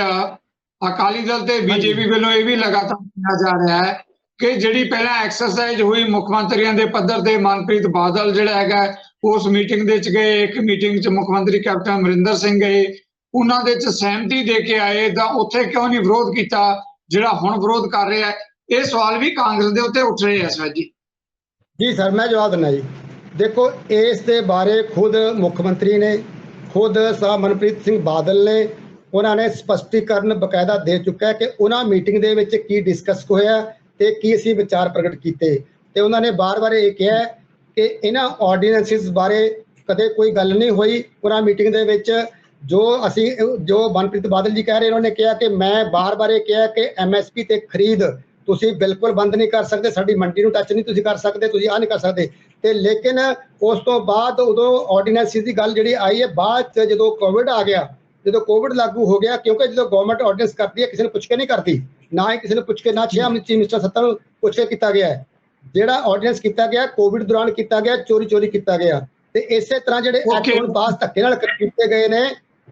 ਅਕਾਲੀ ਦਲ ਤੇ BJP ਵੱਲੋਂ ਇਹ ਵੀ ਲਗਾਤਾਰ ਕਿਹਾ ਜਾ ਰਿਹਾ ਹੈ ਕਿ ਜਿਹੜੀ ਪਹਿਲਾਂ ਐਕਸਰਸਾਈਜ਼ ਹੋਈ ਮੁੱਖ ਮੰਤਰੀਆਂ ਦੇ ਪੱਧਰ ਤੇ, ਮਨਪ੍ਰੀਤ ਬਾਦਲ ਜਿਹੜਾ ਹੈਗਾ ਉਸ ਮੀਟਿੰਗ ਦੇ ਵਿੱਚ ਗਏ, ਇੱਕ ਮੀਟਿੰਗ 'ਚ ਮੁੱਖ ਮੰਤਰੀ ਕੈਪਟਨ ਅਮਰਿੰਦਰ ਸਿੰਘ ਗਏ, ਉਹਨਾਂ ਦੇ 'ਚ ਸਹਿਮਤੀ ਦੇ ਕੇ ਆਏ, ਤਾਂ ਉੱਥੇ ਕਿਉਂ ਨਹੀਂ ਵਿਰੋਧ ਕੀਤਾ ਜਿਹੜਾ ਹੁਣ ਵਿਰੋਧ ਕਰ ਰਿਹਾ ਹੈ? ਇਹ ਸਵਾਲ ਵੀ ਕਾਂਗਰਸ ਦੇ ਉੱਤੇ ਉੱਠ ਰਹੇ ਆ ਸਹਿਜ ਜੀ। ਜੀ ਸਰ, ਮੈਂ ਜਵਾਬ ਦਿੰਦਾ ਜੀ। ਦੇਖੋ, ਇਸ ਦੇ ਬਾਰੇ ਖੁਦ ਮੁੱਖ ਮੰਤਰੀ ਨੇ, ਖੁਦ ਸਾਹਿਬ ਮਨਪ੍ਰੀਤ ਸਿੰਘ ਬਾਦਲ ਨੇ, ਉਹਨਾਂ ਨੇ ਸਪਸ਼ਟੀਕਰਨ ਬਕਾਇਦਾ ਦੇ ਚੁੱਕਾ ਹੈ ਕਿ ਉਹਨਾਂ ਮੀਟਿੰਗ ਦੇ ਵਿੱਚ ਕੀ ਡਿਸਕਸ ਹੋਇਆ ਤੇ ਕੀ ਅਸੀਂ ਵਿਚਾਰ ਪ੍ਰਗਟ ਕੀਤੇ। ਤੇ ਉਹਨਾਂ ਨੇ ਬਾਰ-ਬਾਰ ਇਹ ਕਿਹਾ ਕਿ ਇਹਨਾਂ ਆਰਡੀਨੈਂਸਿਸ ਬਾਰੇ ਕਦੇ ਕੋਈ ਗੱਲ ਨਹੀਂ ਹੋਈ ਉਹਨਾਂ ਮੀਟਿੰਗ ਦੇ ਵਿੱਚ। ਜੋ ਮਨਪ੍ਰੀਤ ਬਾਦਲ ਜੀ ਕਹਿ ਰਹੇ, ਉਹਨਾਂ ਨੇ ਕਿਹਾ ਕਿ ਮੈਂ ਬਾਰ-ਬਾਰ ਇਹ ਕਿਹਾ ਕਿ MSP ਤੇ ਖਰੀਦ ਤੁਸੀਂ ਬਿਲਕੁਲ ਬੰਦ ਨਹੀਂ ਕਰ ਸਕਦੇ, ਸਾਡੀ ਮੰਡੀ ਨੂੰ ਟੱਚ ਨਹੀਂ ਤੁਸੀਂ ਕਰ ਸਕਦੇ, ਤੁਸੀਂ ਆਹ ਨਹੀਂ ਕਰ ਸਕਦੇ। ਤੇ ਲੇਕਿਨ ਉਸ ਤੋਂ ਬਾਅਦ ਉਦੋਂ ਆਰਡੀਨੈਂਸਿਸ ਦੀ ਗੱਲ ਜਿਹੜੀ ਆਈ ਹੈ ਬਾਅਦ 'ਚ, ਜਦੋਂ ਕੋਵਿਡ ਆ ਗਿਆ, ਜਦੋਂ ਕੋਵਿਡ ਲਾਗੂ ਹੋ ਗਿਆ, ਕਿਉਂਕਿ ਜਦੋਂ ਗਵਰਨਮੈਂਟ ਆਰਡੀਨੈਂਸ ਕਰਦੀ ਹੈ ਕਿਸੇ ਨੂੰ ਪੁੱਛ ਕੇ ਨਹੀਂ ਕਰਦੀ, ਨਾ ਹੀ ਕਿਸੇ ਨੂੰ ਪੁੱਛ ਕੇ, ਨਾ ਚੀਫ ਮਿਨਿਸਟਰ ਸੱਤਾ ਨੂੰ ਪੁੱਛ ਕੇ ਕੀਤਾ ਗਿਆ ਹੈ। ਜਿਹੜਾ ਆਰਡੀਨੈਂਸ ਕੀਤਾ ਗਿਆ ਕੋਵਿਡ ਦੌਰਾਨ ਕੀਤਾ ਗਿਆ, ਚੋਰੀ ਕੀਤਾ ਗਿਆ। ਤੇ ਇਸੇ ਤਰ੍ਹਾਂ ਜਿਹੜੇ ਐਕਟ ਹੁਣ ਪਾਸ ਧੱਕੇ ਨਾਲ ਕੀਤੇ ਗਏ ਨੇ,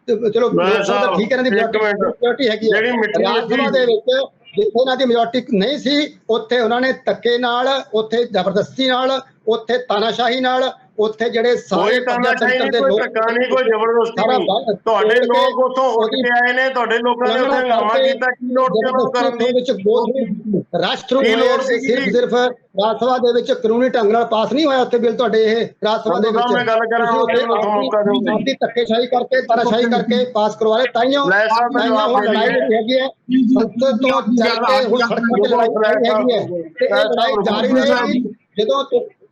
ਚਲੋ ਠੀਕ ਹੈ, ਇਹਨਾਂ ਦੀ ਮੈਜੋਰਟੀ ਹੈਗੀ ਹੈ ਰਾਜ ਸਭਾ ਦੇ ਵਿੱਚ। ਜਿੱਥੇ ਇਹਨਾਂ ਦੀ ਮੈਜੋਰਟੀ ਨਹੀਂ ਸੀ ਉੱਥੇ ਉਹਨਾਂ ਨੇ ਧੱਕੇ ਨਾਲ, ਉੱਥੇ ਜ਼ਬਰਦਸਤੀ ਨਾਲ, ਉੱਥੇ ਤਾਨਾਸ਼ਾਹੀ ਨਾਲ, ਉੱਥੇ ਜਿਹੜੇ ਸਾਰੇ ਤੁਹਾਡੇ ਲੋਕ ਉੱਥੋਂ ਉੱਠ ਕੇ ਆਏ ਨੇ, ਤੁਹਾਡੇ ਲੋਕਾਂ ਨੇ ਉੱਥੇ ਹੰਗਾਮਾ ਕੀਤਾ, ਕੀ ਲੋੜ ਕਰਨ ਦੀ ਰਾਸ਼ਟਰ ਸਿਰਫ ਰਾਜ ਸਭਾ ਦੇ ਵਿੱਚ ਕਾਨੂੰਨੀ ਢੰਗ ਨਾਲ ਪਾਸ ਨਹੀਂ ਹੋਇਆ ਉੱਥੇ ਬਿੱਲ ਤੁਹਾਡੇ। ਇਹ ਰਾਜ ਸਭਾ ਦੇ ਵਿੱਚ ਧੱਕੇਸ਼ਾਹੀ ਕਰਕੇ, ਤਾਨਾਸ਼ਾਹੀ ਕਰਕੇ ਪਾਸ ਕਰਵਾਏ। ਤਾਈਓ ਲੜਾਈ ਹੈਗੀ ਹੈ ਸੰਸਦ ਤੋਂ ਚੱਲ ਕੇ ਹੁਣ ਸੜਕਾਂ ਤੇ ਲੜਾਈ ਹੈਗੀ ਹੈ ਤੇ ਇਹ ਲੜਾਈ ਜਾਰੀ ਰਹੇਗੀ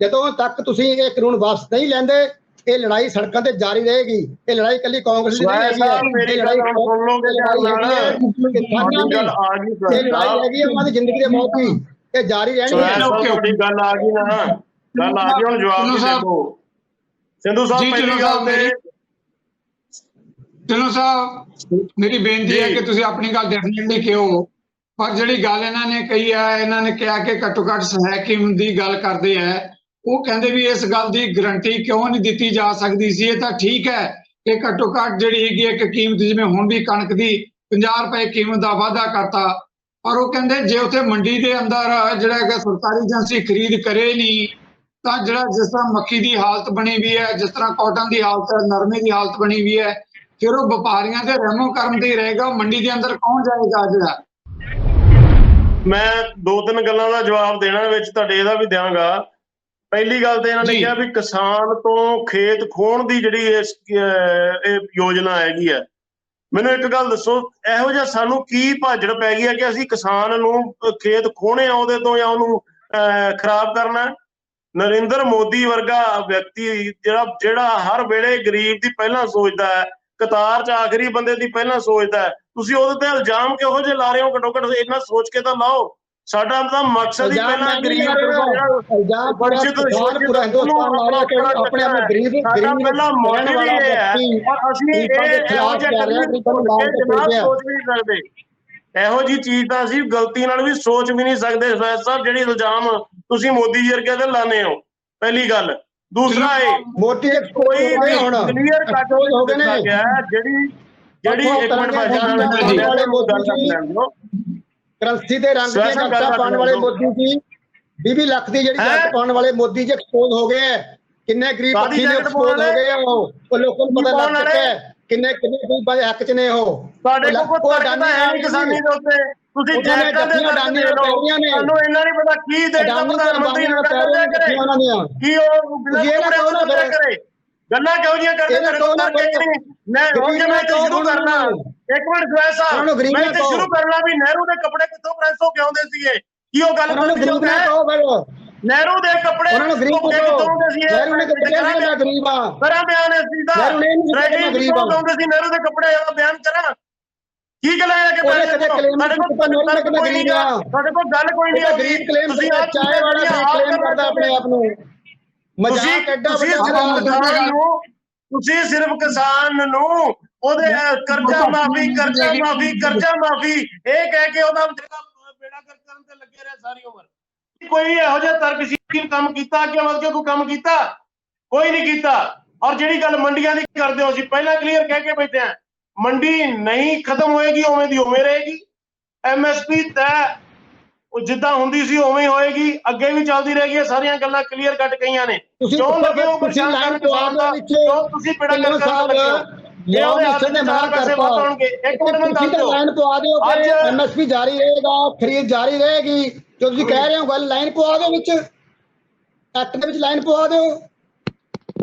ਜਦੋਂ ਤੱਕ ਤੁਸੀਂ ਇਹ ਕਾਨੂੰਨ ਵਾਪਸ ਨਹੀਂ ਲੈਂਦੇ। ਇਹ ਲੜਾਈ ਸੜਕਾਂ ਤੇ ਜਾਰੀ ਰਹੇਗੀ। ਇਹ ਲੜਾਈ ਇਕੱਲੀ ਕਾਂਗਰਸ ਦੀ ਨਹੀਂ ਹੈਗੀ ਹੈ, ਇਹ ਲੜਾਈ ਹੈਗੀ ਉਹਨਾਂ ਦੀ ਜ਼ਿੰਦਗੀ ਦੇ ਮੌਤ ਦੀ, ਇਹ ਜਾਰੀ ਰਹਿਣੀ ਹੈ। ਗੱਲ ਆ ਗਈ ਨਾ, ਗੱਲ ਆ ਗਈ, ਹੁਣ ਜਵਾਬ ਦੇ ਦਿਓ ਸਿੰਧੂ ਸਾਹਿਬ। ਪਹਿਲੀ ਗੱਲ ਤੇ ਢਿੱਲੋਂ ਸਾਹਿਬ, ਮੇਰੀ ਬੇਨਤੀ ਹੈ ਕਿ ਤੁਸੀਂ ਆਪਣੀ ਗੱਲ ਡੈਫੀਨਿਟਲੀ ਕਿਹੋ, ਪਰ ਜਿਹੜੀ ਗੱਲ ਇਹਨਾਂ ਨੇ ਕਹੀ ਹੈ, ਇਹਨਾਂ ਨੇ ਕਿਹਾ ਕਿ ਘੱਟੋ ਘੱਟ ਸਹਾਇਕ ਦੀ ਗੱਲ ਕਰਦੇ ਹੈ। ਉਹ ਕਹਿੰਦੇ ਵੀ ਇਸ ਗੱਲ ਦੀ ਗਰੰਟੀ ਕਿਉਂ ਨਹੀਂ ਦਿੱਤੀ ਜਾ ਸਕਦੀ ਸੀ? ਇਹ ਤਾਂ ਠੀਕ ਹੈ ਕਿ ਘੱਟੋ ਘੱਟ ਜਿਹੜੀ ਹੈਗੀ ਇੱਕ ਕੀਮਤ, ਜਿਵੇਂ ਹੁਣ ਵੀ ਕਣਕ ਦੀ 50 ਰੁਪਏ ਕੀਮਤ ਦਾ ਵਾਅਦਾ ਕਰਤਾ, ਪਰ ਉਹ ਕਹਿੰਦੇ ਜੇ ਉੱਥੇ ਮੰਡੀ ਦੇ ਅੰਦਰ ਜਿਹੜਾ ਹੈਗਾ ਸਰਕਾਰੀ ਏਜੰਸੀ ਖਰੀਦ ਕਰੇ ਨਹੀਂ ਤਾਂ ਜਿਹੜਾ ਜਿਸ ਤਰ੍ਹਾਂ ਮੱਕੀ ਦੀ ਹਾਲਤ ਬਣੀ ਵੀ ਹੈ, ਜਿਸ ਤਰ੍ਹਾਂ ਕਾਟਨ ਦੀ ਹਾਲਤ ਹੈ, ਨਰਮੇ ਦੀ ਹਾਲਤ ਬਣੀ ਵੀ ਹੈ, ਫਿਰ ਉਹ ਵਪਾਰੀਆਂ ਦੇ ਰਹਿਮੋ ਕਰਮ ਤੇ ਹੀ ਰਹੇਗਾ। ਮੰਡੀ ਦੇ ਅੰਦਰ ਕੌਣ ਜਾਏਗਾ? ਜਿਹੜਾ ਮੈਂ ਦੋ ਤਿੰਨ ਗੱਲਾਂ ਦਾ ਜਵਾਬ ਦੇਣਾ ਵਿੱਚ ਤੁਹਾਡੇ ਇਹਦਾ ਵੀ ਦਿਆਂਗਾ। ਪਹਿਲੀ ਗੱਲ ਤੇ ਇਹਨਾਂ ਨੇ ਜੀ। ਕਿਹਾ ਵੀ ਕਿਸਾਨ ਤੋਂ ਖੇਤ ਖੋਹਣ ਦੀ ਜਿਹੜੀ ਇਹ ਯੋਜਨਾ ਹੈਗੀ ਹੈ। ਮੈਨੂੰ ਇੱਕ ਗੱਲ ਦੱਸੋ, ਇਹੋ ਜਿਹਾ ਸਾਨੂੰ ਕੀ ਭਾਜੜ ਪੈ ਗਈ ਹੈ ਕਿ ਅਸੀਂ ਕਿਸਾਨ ਨੂੰ ਖੇਤ ਖੋਹਣੇ ਆ ਉਹਦੇ ਤੋਂ ਜਾਂ ਉਹਨੂੰ ਖਰਾਬ ਕਰਨਾ? ਨਰਿੰਦਰ ਮੋਦੀ ਵਰਗਾ ਵਿਅਕਤੀ ਜਿਹੜਾ ਹਰ ਵੇਲੇ ਗਰੀਬ ਦੀ ਪਹਿਲਾਂ ਸੋਚਦਾ ਹੈ, ਕਤਾਰ 'ਚ ਆਖਰੀ ਬੰਦੇ ਦੀ ਪਹਿਲਾਂ ਸੋਚਦਾ ਹੈ, ਤੁਸੀਂ ਉਹਦੇ ਤੇ ਇਲਜ਼ਾਮ ਕਿਹੋ ਜਿਹੇ ਲਾ ਰਹੇ ਹੋ? ਘੱਟੋ ਘੱਟ ਇੰਨਾ ਸੋਚ ਕੇ ਤਾਂ ਲਾਓ। ਸਾਡਾ ਤਾਂ ਮਕਸਦ ਹੀ ਪਹਿਲਾਂ ਗਰੀਬ ਸਾਡਾ ਪਹਿਲਾ ਮੋਟਿਵ ਇਹ ਹੈ, ਔਰ ਅਸੀਂ ਇਹੋ ਜਿਹਾ ਸੋਚ ਵੀ ਨਹੀਂ ਸਕਦੇ। ਇਹੋ ਜਿਹੀ ਚੀਜ਼ ਤਾਂ ਅਸੀਂ ਗਲਤੀ ਨਾਲ ਵੀ ਸੋਚ ਵੀ ਨਹੀਂ ਸਕਦੇ ਫੈਜ਼ ਸਾਹਿਬ, ਜਿਹੜੀ ਇਲਜ਼ਾਮ ਤੁਸੀਂ ਮੋਦੀ ਜੀ ਵਰਗੇ ਤੇ ਲਾਉਂਦੇ ਹੋ। ਪਹਿਲੀ ਗੱਲ। ਦੂਸਰਾ ਇਹ ਮੋਦੀ ਕੋਈ ਕਲੀਅਰ ਕੱਟ ਹੋ ਗਿਆ ਜਿਹੜੀ ਇੱਕ ਮਿੰਟ ਕਰੰਸੀ ਦੇ ਰੰਗ ਦੀਆਂ ਨੋਟਾਂ ਪਾਉਣ ਵਾਲੇ ਮੋਦੀ ਜੀ 20 ਲੱਖ ਦੀ ਜਿਹੜੀ ਜੱਟ ਪਾਉਣ ਵਾਲੇ ਮੋਦੀ ਜੀ ਐਕਸਪੋਜ਼ ਹੋ ਗਏ। ਕਿੰਨੇ ਗਰੀਬ ਪੱਖੀ ਨੇ ਐਕਸਪੋਜ਼ ਹੋ ਗਏ। ਉਹ ਲੋਕਾਂ ਨੂੰ ਪਤਾ ਲੱਗ ਚੁੱਕਾ ਹੈ ਕਿੰਨੇ ਗਰੀਬਾਂ ਦੇ ਹੱਕ 'ਚ ਨੇ। ਉਹ ਸਾਡੇ ਕੋਲ ਕੋਈ ਤੱਕ ਤਾਂ ਹੈ ਨਹੀਂ ਕਿਸਾਨੀ ਦੇ ਉੱਤੇ। ਤੁਸੀਂ ਜੈਕਟਾਂ ਦੇ ਸਾਨੂੰ ਇਹਨਾਂ ਨਹੀਂ ਪਤਾ ਕੀ ਦੇਸ਼ਦਾ ਪ੍ਰਧਾਨ ਮੰਤਰੀ ਕੀ ਉਹ ਕਰੇ। ਗੱਲਾਂ ਕਿਹੋ ਜਿਹੀਆਂ ਕਰਦੇ ਮੇਰੇ ਕੋਲ ਤਾਂ ਹੁਣ ਜੇ ਮੈਂ ਇੱਥੇ ਸ਼ੁਰੂ ਕਰਨਾ, ਇੱਕ ਮਿੰਟ ਸਵੈ ਸਾਹਿਬ, ਮੈਂ ਇੱਥੇ ਸ਼ੁਰੂ ਕਰਨਾ ਵੀ ਨਹਿਰੂ ਦੇ ਕੱਪੜੇ ਕਿੱਥੋਂ ਪ੍ਰੈਸ ਹੋ ਕੇ ਆਉਂਦੇ ਸੀਗੇ? ਕੀ ਉਹ ਗੱਲ ਨਹਿਰੂ ਦੇ ਕੱਪੜੇ ਕਿੱਥੋਂ ਆਉਂਦੇ ਸੀ? ਕਰਾਂ ਬਿਆਨ ਇਸ ਚੀਜ਼ ਦਾ, ਆਉਂਦੇ ਸੀ ਨਹਿਰੂ ਦੇ ਕੱਪੜੇ ਦਾ ਬਿਆਨ ਕਰਾਂ? ਕੀ ਗੱਲ ਹੈ ਕਿ ਸਾਡੇ ਕੋਲ ਕੋਈ ਨਹੀਂ ਆ, ਸਾਡੇ ਕੋਲ ਗੱਲ ਕੋਈ ਨਹੀਂ ਆਉਂਦੀ। ਤੁਸੀਂ ਆਪਣੇ ਆਪ ਨੂੰ ਤੁਸੀਂ ਸਿਰਫ ਕਿਸਾਨ ਨੂੰ ਉਹਦੇ ਕਰਜ਼ਾ ਮਾਫੀ ਇਹ ਕਹਿ ਕੇ ਉਹਦਾ ਬੇੜਾ ਕਰਨ ਤੇ ਲੱਗੇ ਰਿਹਾ ਸਾਰੀ ਉਮਰ। ਕੋਈ ਇਹੋ ਜਿਹਾ ਤਰਕਸ਼ੀਲ ਕੰਮ ਕੀਤਾ ਕਿ ਮਤਲਬ ਕੋਈ ਕੰਮ ਕੀਤਾ? ਕੋਈ ਨਹੀਂ ਕੀਤਾ। ਔਰ ਜਿਹੜੀ ਗੱਲ ਮੰਡੀਆਂ ਦੀ ਕਰਦੇ ਹੋ, ਅਸੀਂ ਪਹਿਲਾਂ ਕਲੀਅਰ ਕਹਿ ਕੇ ਬੈਠੇ ਆ, ਮੰਡੀ ਨਹੀਂ ਖਤਮ ਹੋਏਗੀ, ਉਵੇਂ ਦੀ ਉਵੇਂ ਰਹੇਗੀ। MSP ਤੈਅ ਜਿੱਦਾਂ ਹੁੰਦੀ ਸੀ ਉਵੇਂ ਹੀ ਹੋਏਗੀ, ਅੱਗੇ ਵੀ ਚੱਲਦੀ ਰਹੇਗੀ। ਸਾਰੀਆਂ ਗੱਲਾਂ ਕਲੀਅਰ ਕੱਟ ਕਹੀਆਂ ਨੇ। ਕਿਉਂ ਲੱਗੇ ਹੋ ਪਰੇਸ਼ਾਨ ਕਰਨ ਕਿਸਾਨ ਦਾ? ਕਿਉਂ ਤੁਸੀਂ ਬੇੜਾ ਗਰਕ ਕਰਨ ਲੱਗੇ ਹੋ? ਇਹ ਉਹਦੇ ਹੱਥ 'ਚ 4 ਪੈਸੇ ਵੱਧ ਹੋਣਗੇ। ਇੱਕ ਮਿੰਟ ਮੈਨੂੰ ਦੱਸ ਦਿਓ, ਅੱਜ MSP ਜਾਰੀ ਰਹੇਗਾ, ਖਰੀਦ ਜਾਰੀ ਰਹੇਗੀ ਜੋ ਤੁਸੀਂ ਕਹਿ ਰਹੇ ਹੋ। ਗੱਲ ਲਾਈਨ ਪਵਾ ਦਿਓ, ਵਿੱਚ ਐਕਟ ਦੇ ਵਿੱਚ ਲਾਈਨ ਪਵਾ ਦਿਓ,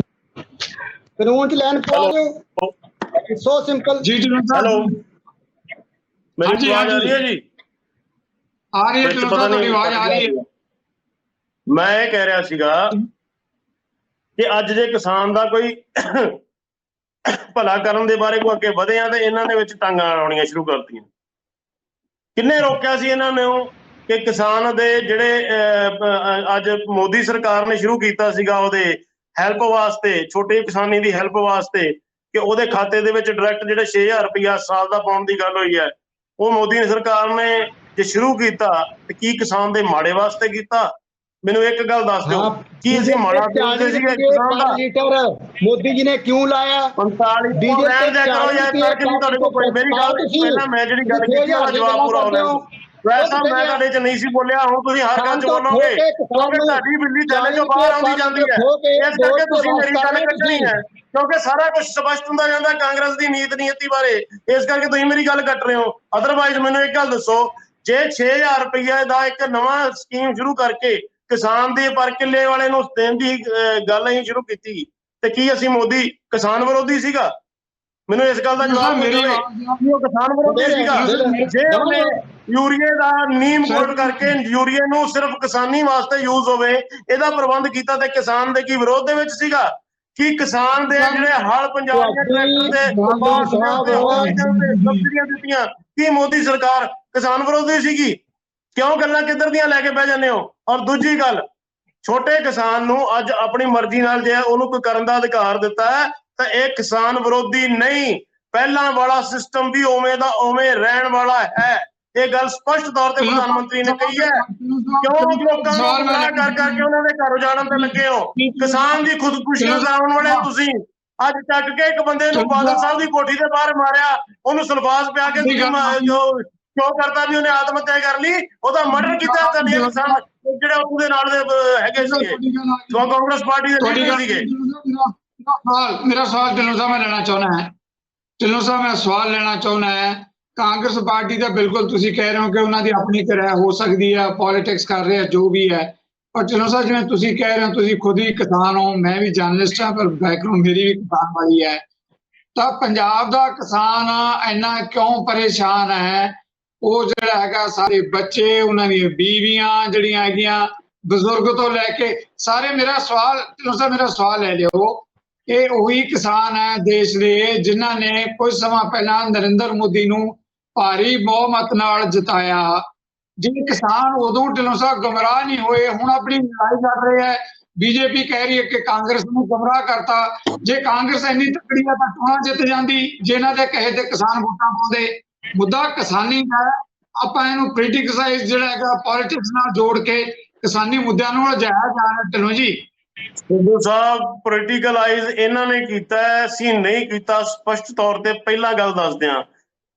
ਕਾਨੂੰਨ 'ਚ ਲਾਈਨ ਪਵਾ ਦਿਓ। ਸੋ ਸਿੰਪਲ ਜੀ। ਹੈਲੋ, ਮੇਰੀ ਆਵਾਜ਼ ਆ ਰਹੀ ਹੈ ਜੀ? ਆ ਰਹੀ ਹੈ, ਤੁਹਾਡੀ ਆਵਾਜ਼ ਆ ਰਹੀ ਹੈ। ਮੈਂ ਇਹ ਕਹਿ ਰਿਹਾ ਸੀਗਾ ਕਿ ਅੱਜ ਜੇ ਕਿਸਾਨ ਦਾ ਕੋਈ ਭਲਾ ਕਰਨ ਦੇ ਬਾਰੇ ਕੋਈ ਅੱਗੇ ਵਧੇ ਆ ਤੇ ਇਹਨਾਂ ਨੇ ਵਿੱਚ ਟਾਂਗਾਂ ਲਾਉਣੀਆਂ ਸ਼ੁਰੂ ਕਰਤੀਆਂ। ਕਿੰਨੇ ਰੋਕਿਆ ਸੀ ਇਹਨਾਂ ਨੂੰ ਕਿ ਕਿਸਾਨ ਦੇ ਜਿਹੜੇ ਅੱਜ ਮੋਦੀ ਸਰਕਾਰ ਨੇ ਸ਼ੁਰੂ ਕੀਤਾ ਸੀਗਾ ਉਹਦੇ ਹੈਲਪ ਵਾਸਤੇ, ਛੋਟੀ ਕਿਸਾਨੀ ਦੀ ਹੈਲਪ ਵਾਸਤੇ, ਕਿ ਉਹਦੇ ਖਾਤੇ ਦੇ ਵਿੱਚ ਡਾਇਰੈਕਟ ਜਿਹੜੇ 6000 ਰੁਪਇਆ ਸਾਲ ਦਾ ਪਾਉਣ ਦੀ ਗੱਲ ਹੋਈ ਹੈ, ਉਹ ਮੋਦੀ ਸਰਕਾਰ ਨੇ ਜੇ ਸ਼ੁਰੂ ਕੀਤਾ ਤੇ ਕੀ ਕਿਸਾਨ ਦੇ ਮਾੜੇ ਵਾਸਤੇ ਕੀਤਾ? ਮੈਨੂੰ ਇੱਕ ਗੱਲ ਦੱਸ ਦਿਓ, ਕੀ ਅਸੀਂ ਮਾੜਾ ਸੋਚਦੇ ਸੀਗੇ ਕਿਸਾਨ ਦਾ? ਮੋਦੀ ਜੀ ਨੇ ਕਿਉਂ ਲਾਇਆ 45 ਕਰੋ ਯਾਰ ਤੱਕ ਨਹੀਂ ਤੁਹਾਡੇ ਕੋਲ ਕੋਈ। ਮੇਰੀ ਗੱਲ ਪਹਿਲਾਂ ਮੈਂ ਜਿਹੜੀ ਗੱਲ ਕੀਤੀ ਉਹਦਾ ਜਵਾਬ ਪੂਰਾ ਹੋ ਰਿਹਾ। ਵੈਸਾ ਮੈਂ ਤੁਹਾਡੇ 'ਚ ਨਹੀਂ ਸੀ ਬੋਲਿਆ, ਹੁਣ ਤੁਸੀਂ ਹਰ ਗੱਲ 'ਚ ਬੋਲੋਗੇ ਕਿਉਂਕਿ ਤੁਹਾਡੀ ਬਿੱਲੀ ਥੈਲੇ 'ਚੋਂ ਬਾਹਰ ਆਉਂਦੀ ਜਾਂਦੀ ਹੈ। ਇਸ ਕਰਕੇ ਤੁਸੀਂ ਮੇਰੀ ਗੱਲ ਕੱਟਣੀ ਹੈ, ਕਿਉਂਕਿ ਸਾਰਾ ਕੁਝ ਸਪਸ਼ਟ ਹੁੰਦਾ ਜਾਂਦਾ ਕਾਂਗਰਸ ਦੀ ਨੀਤੀ ਬਾਰੇ। ਇਸ ਕਰਕੇ ਤੁਸੀਂ ਮੇਰੀ ਗੱਲ ਕੱਟ ਰਹੇ ਹੋ। ਅਦਰਵਾਈਜ਼ ਮੈਨੂੰ ਇੱਕ ਗੱਲ ਦੱਸੋ, ਜੇ 6000 ਰੁਪਏ ਦਾ ਇੱਕ ਨਵਾਂ ਸਕੀਮ ਸ਼ੁਰੂ ਕਰਕੇ ਕਿਸਾਨ ਦੇ ਪਰ ਕਿੱਲੇ ਵਾਲੇ ਨੂੰ ਦੇਣ ਦੀ ਗੱਲ ਅਸੀਂ ਸ਼ੁਰੂ ਕੀਤੀ ਤੇ ਕੀ ਅਸੀਂ ਮੋਦੀ ਕਿਸਾਨ ਵਿਰੋਧੀ ਸੀਗਾ? ਮੈਨੂੰ ਇਸ ਗੱਲ ਦਾ ਜਵਾਬ ਮਿਲੇ ਕਿ ਉਹ ਕਿਸਾਨ ਵਿਰੋਧੀ ਸੀਗਾ। ਜੇ ਉਹਨੇ ਯੂਰੀਏ ਦਾ ਨੀਮ ਕੋਟ ਕਰਕੇ ਯੂਰੀਏ ਨੂੰ ਸਿਰਫ ਕਿਸਾਨੀ ਵਾਸਤੇ ਯੂਜ਼ ਹੋਵੇ ਇਹਦਾ ਪ੍ਰਬੰਧ ਕੀਤਾ ਤੇ ਕਿਸਾਨ ਦੇ ਕੀ ਵਿਰੋਧ ਦੇ ਵਿੱਚ ਸੀਗਾ? ਕੀ ਕਿਸਾਨ ਦੇ ਜਿਹੜੇ ਹਲ ਪੰਜਾਬ ਦੇ ਟਰੈਕਟਰ ਦੇ ਸਬਸਿਡੀਆਂ ਦਿੱਤੀਆਂ, ਕੀ ਮੋਦੀ ਸਰਕਾਰ ਕਿਸਾਨ ਵਿਰੋਧੀ ਸੀਗੀ? ਕਿਉਂ ਗੱਲਾਂ ਕਿੱਧਰ ਦੀਆਂ ਲੈ ਕੇ ਬਹਿ ਜਾਂਦੇ ਹੋ? ਔਰ ਦੂਜੀ ਗੱਲ, ਛੋਟੇ ਕਿਸਾਨ ਨੂੰ ਅੱਜ ਆਪਣੀ ਮਰਜ਼ੀ ਨਾਲ ਜੇ ਉਹਨੂੰ ਕੋਈ ਕਰਨ ਦਾ ਅਧਿਕਾਰ ਦਿੱਤਾ ਹੈ ਤਾਂ ਇਹ ਕਿਸਾਨ ਵਿਰੋਧੀ ਨਹੀਂ। ਪਹਿਲਾਂ ਵਾਲਾ ਸਿਸਟਮ ਵੀ ਉਵੇਂ ਦਾ ਉਵੇਂ ਰਹਿਣ ਵਾਲਾ ਹੈ। ਇਹ ਗੱਲ ਸਪਸ਼ਟ ਤੌਰ ਤੇ ਪ੍ਰਧਾਨ ਮੰਤਰੀ ਨੇ ਕਹੀ ਹੈ। ਕਿਉਂ ਲੋਕਾਂ ਨੂੰ ਗੁੰਮਰਾਹ ਕਰ ਕਰਕੇ ਉਹਨਾਂ ਦੇ ਘਰ ਉਜਾੜਨ ਤੇ ਲੱਗੇ ਹੋ? ਕਿਸਾਨ ਦੀ ਖੁਦਕੁਸ਼ੀ ਕਰਾਉਣ ਵਾਲੇ ਤੁਸੀਂ ਅੱਜ ਚੱਕ ਕੇ ਇੱਕ ਬੰਦੇ ਨੂੰ ਬਾਦਲ ਸਾਹਿਬ ਦੀ ਕੋਠੀ ਦੇ ਬਾਹਰ ਮਾਰਿਆ, ਉਹਨੂੰ ਸਲਫਾਸ ਪਿਆ ਕੇ ਕਿਉਂ ਕਰਦਾ ਵੀ ਉਹਨੇ ਆਤਮ ਹੱਤਿਆ ਕਰ ਲਈ, ਉਹਦਾ ਮਰਡਰ ਕੀਤਾ। ਤੁਹਾਡੇ ਕਿਸਾਨ ਜਿਹੜੇ ਉਹਦੇ ਨਾਲ ਦੇ ਹੈਗੇ ਸੀਗੇ, ਕਾਂਗਰਸ ਪਾਰਟੀ ਦੇ ਲੀਡਰ ਸੀਗੇ। ਮੇਰਾ ਸਵਾਲ ਢਿੱਲੋਂ ਸਾਹਿਬ ਮੈਂ ਲੈਣਾ ਚਾਹੁੰਦਾ ਹੈ। ਢਿੱਲੋਂ ਸਾਹਿਬ ਮੈਂ ਸਵਾਲ ਲੈਣਾ ਚਾਹੁੰਦਾ ਹੈ ਕਾਂਗਰਸ ਪਾਰਟੀ ਦਾ ਬਿਲਕੁਲ ਤੁਸੀਂ ਕਹਿ ਰਹੇ ਹੋ ਕਿ ਉਹਨਾਂ ਦੀ ਆਪਣੀ ਤਰ੍ਹਾਂ ਹੋ ਸਕਦੀ ਹੈ, ਪੋਲਿਟਿਕਸ ਕਰ ਰਹੇ ਆ ਜੋ ਵੀ ਹੈ। ਪਰ ਚਲੋ ਸਰ, ਜਿਵੇਂ ਤੁਸੀਂ ਕਹਿ ਰਹੇ ਹੋ, ਤੁਸੀਂ ਖੁਦ ਹੀ ਕਿਸਾਨ ਹੋ, ਮੈਂ ਵੀ ਜਰਨਲਿਸਟ ਹਾਂ, ਪਰ ਬੈਕਗ੍ਰਾਉਂਡ ਮੇਰੀ ਵੀ ਕਿਸਾਨ ਵਾਲੀ ਹੈ। ਤਾਂ ਪੰਜਾਬ ਦਾ ਕਿਸਾਨ ਇੰਨਾ ਕਿਉਂ ਪਰੇਸ਼ਾਨ ਹੈ? ਉਹ ਜਿਹੜਾ ਹੈਗਾ, ਸਾਰੇ ਬੱਚੇ, ਉਹਨਾਂ ਦੀਆਂ ਬੀਵੀਆਂ ਜਿਹੜੀਆਂ ਹੈਗੀਆਂ, ਬਜ਼ੁਰਗ ਤੋਂ ਲੈ ਕੇ ਸਾਰੇ, ਮੇਰਾ ਸਵਾਲ ਲੈ ਲਿਓ, ਇਹ ਉਹੀ ਕਿਸਾਨ ਹੈ ਦੇਸ਼ ਦੇ ਜਿਨ੍ਹਾਂ ਨੇ ਕੁਝ ਸਮਾਂ ਪਹਿਲਾਂ ਨਰਿੰਦਰ ਮੋਦੀ ਨੂੰ ਭਾਰੀ ਬਹੁਮਤ ਨਾਲ ਜਿਤਾਇਆ। ਜੇ ਕਿਸਾਨ ਉਦੋਂ ਢਿੱਲੋਂ ਸਾਹਿਬ ਗੁੰਮਰਾਹ ਨਹੀਂ ਹੋਏ, ਹੁਣ ਆਪਣੀ ਲੜਾਈ ਲੜ ਰਹੇ ਹੈ। ਬੀਜੇਪੀ ਕਹਿ ਰਹੀ ਹੈ ਕਿ ਕਾਂਗਰਸ ਨੂੰ ਗੁੰਮਰਾਹ ਕਰਤਾ। ਜੇ ਕਾਂਗਰਸ ਇੰਨੀ ਤਕੜੀ ਹੈ ਤਾਂ ਚੋਣਾਂ ਜਿੱਤ ਜਾਂਦੀ, ਜੇ ਇਹਨਾਂ ਦੇ ਕਹੇ ਤੇ ਕਿਸਾਨ ਵੋਟਾਂ ਪਾਉਂਦੇ। ਮੁੱਦਾ ਕਿਸਾਨੀ ਦਾ ਹੈ, ਆਪਾਂ ਇਹਨੂੰ ਕ੍ਰਿਟਿਸਾਈਜ਼ ਜਿਹੜਾ ਹੈਗਾ ਪੋਲਿਟਿਕਸ ਨਾਲ ਜੋੜ ਕੇ ਕਿਸਾਨੀ ਮੁੱਦਿਆਂ ਨੂੰ ਅਜਾਇਆ ਜਾ ਰਿਹਾ। ਢਿੱਲੋਂ ਜੀ, ਸਿੱਧੂ ਸਾਹਿਬ, ਪੋਲੀਟੀਕਲਾਈਜ਼ ਇਹਨਾਂ ਨੇ ਕੀਤਾ ਹੈ, ਅਸੀਂ ਨਹੀਂ ਕੀਤਾ। ਸਪਸ਼ਟ ਤੌਰ ਤੇ ਪਹਿਲਾਂ ਗੱਲ ਦੱਸਦੇ ਹਾਂ,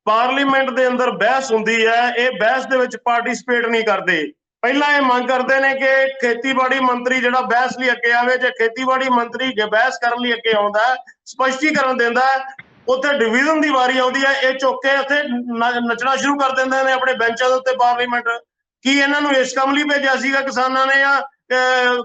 ਪਾਰਲੀਮੈਂਟ ਦੇ ਅੰਦਰ ਬਹਿਸ ਹੁੰਦੀ ਹੈ, ਇਹ ਬਹਿਸ ਦੇ ਵਿੱਚ ਪਾਰਟਿਸਿਪੇਟ ਨਹੀਂ ਕਰਦੇ। ਪਹਿਲਾਂ ਇਹ ਮੰਗ ਕਰਦੇ ਨੇ ਕਿ ਖੇਤੀਬਾੜੀ ਮੰਤਰੀ ਜਿਹੜਾ ਬਹਿਸ ਲਈ ਅੱਗੇ ਆਵੇ। ਜੇ ਖੇਤੀਬਾੜੀ ਮੰਤਰੀ ਜੇ ਬਹਿਸ ਕਰਨ ਲਈ ਅੱਗੇ ਆਉਂਦਾ, ਸਪਸ਼ਟੀਕਰਨ ਦਿੰਦਾ, ਉੱਥੇ ਡਿਵੀਜ਼ਨ ਦੀ ਵਾਰੀ ਆਉਂਦੀ ਹੈ, ਇਹ ਚੁੱਕ ਕੇ ਉੱਥੇ ਨੱਚਣਾ ਸ਼ੁਰੂ ਕਰ ਦਿੰਦੇ ਨੇ ਆਪਣੇ ਬੈਂਚਾਂ ਦੇ ਉੱਤੇ। ਪਾਰਲੀਮੈਂਟ ਕੀ ਇਹਨਾਂ ਨੂੰ ਇਸ ਕੰਮ ਲਈ ਭੇਜਿਆ ਸੀਗਾ ਕਿਸਾਨਾਂ ਨੇ ਜਾਂ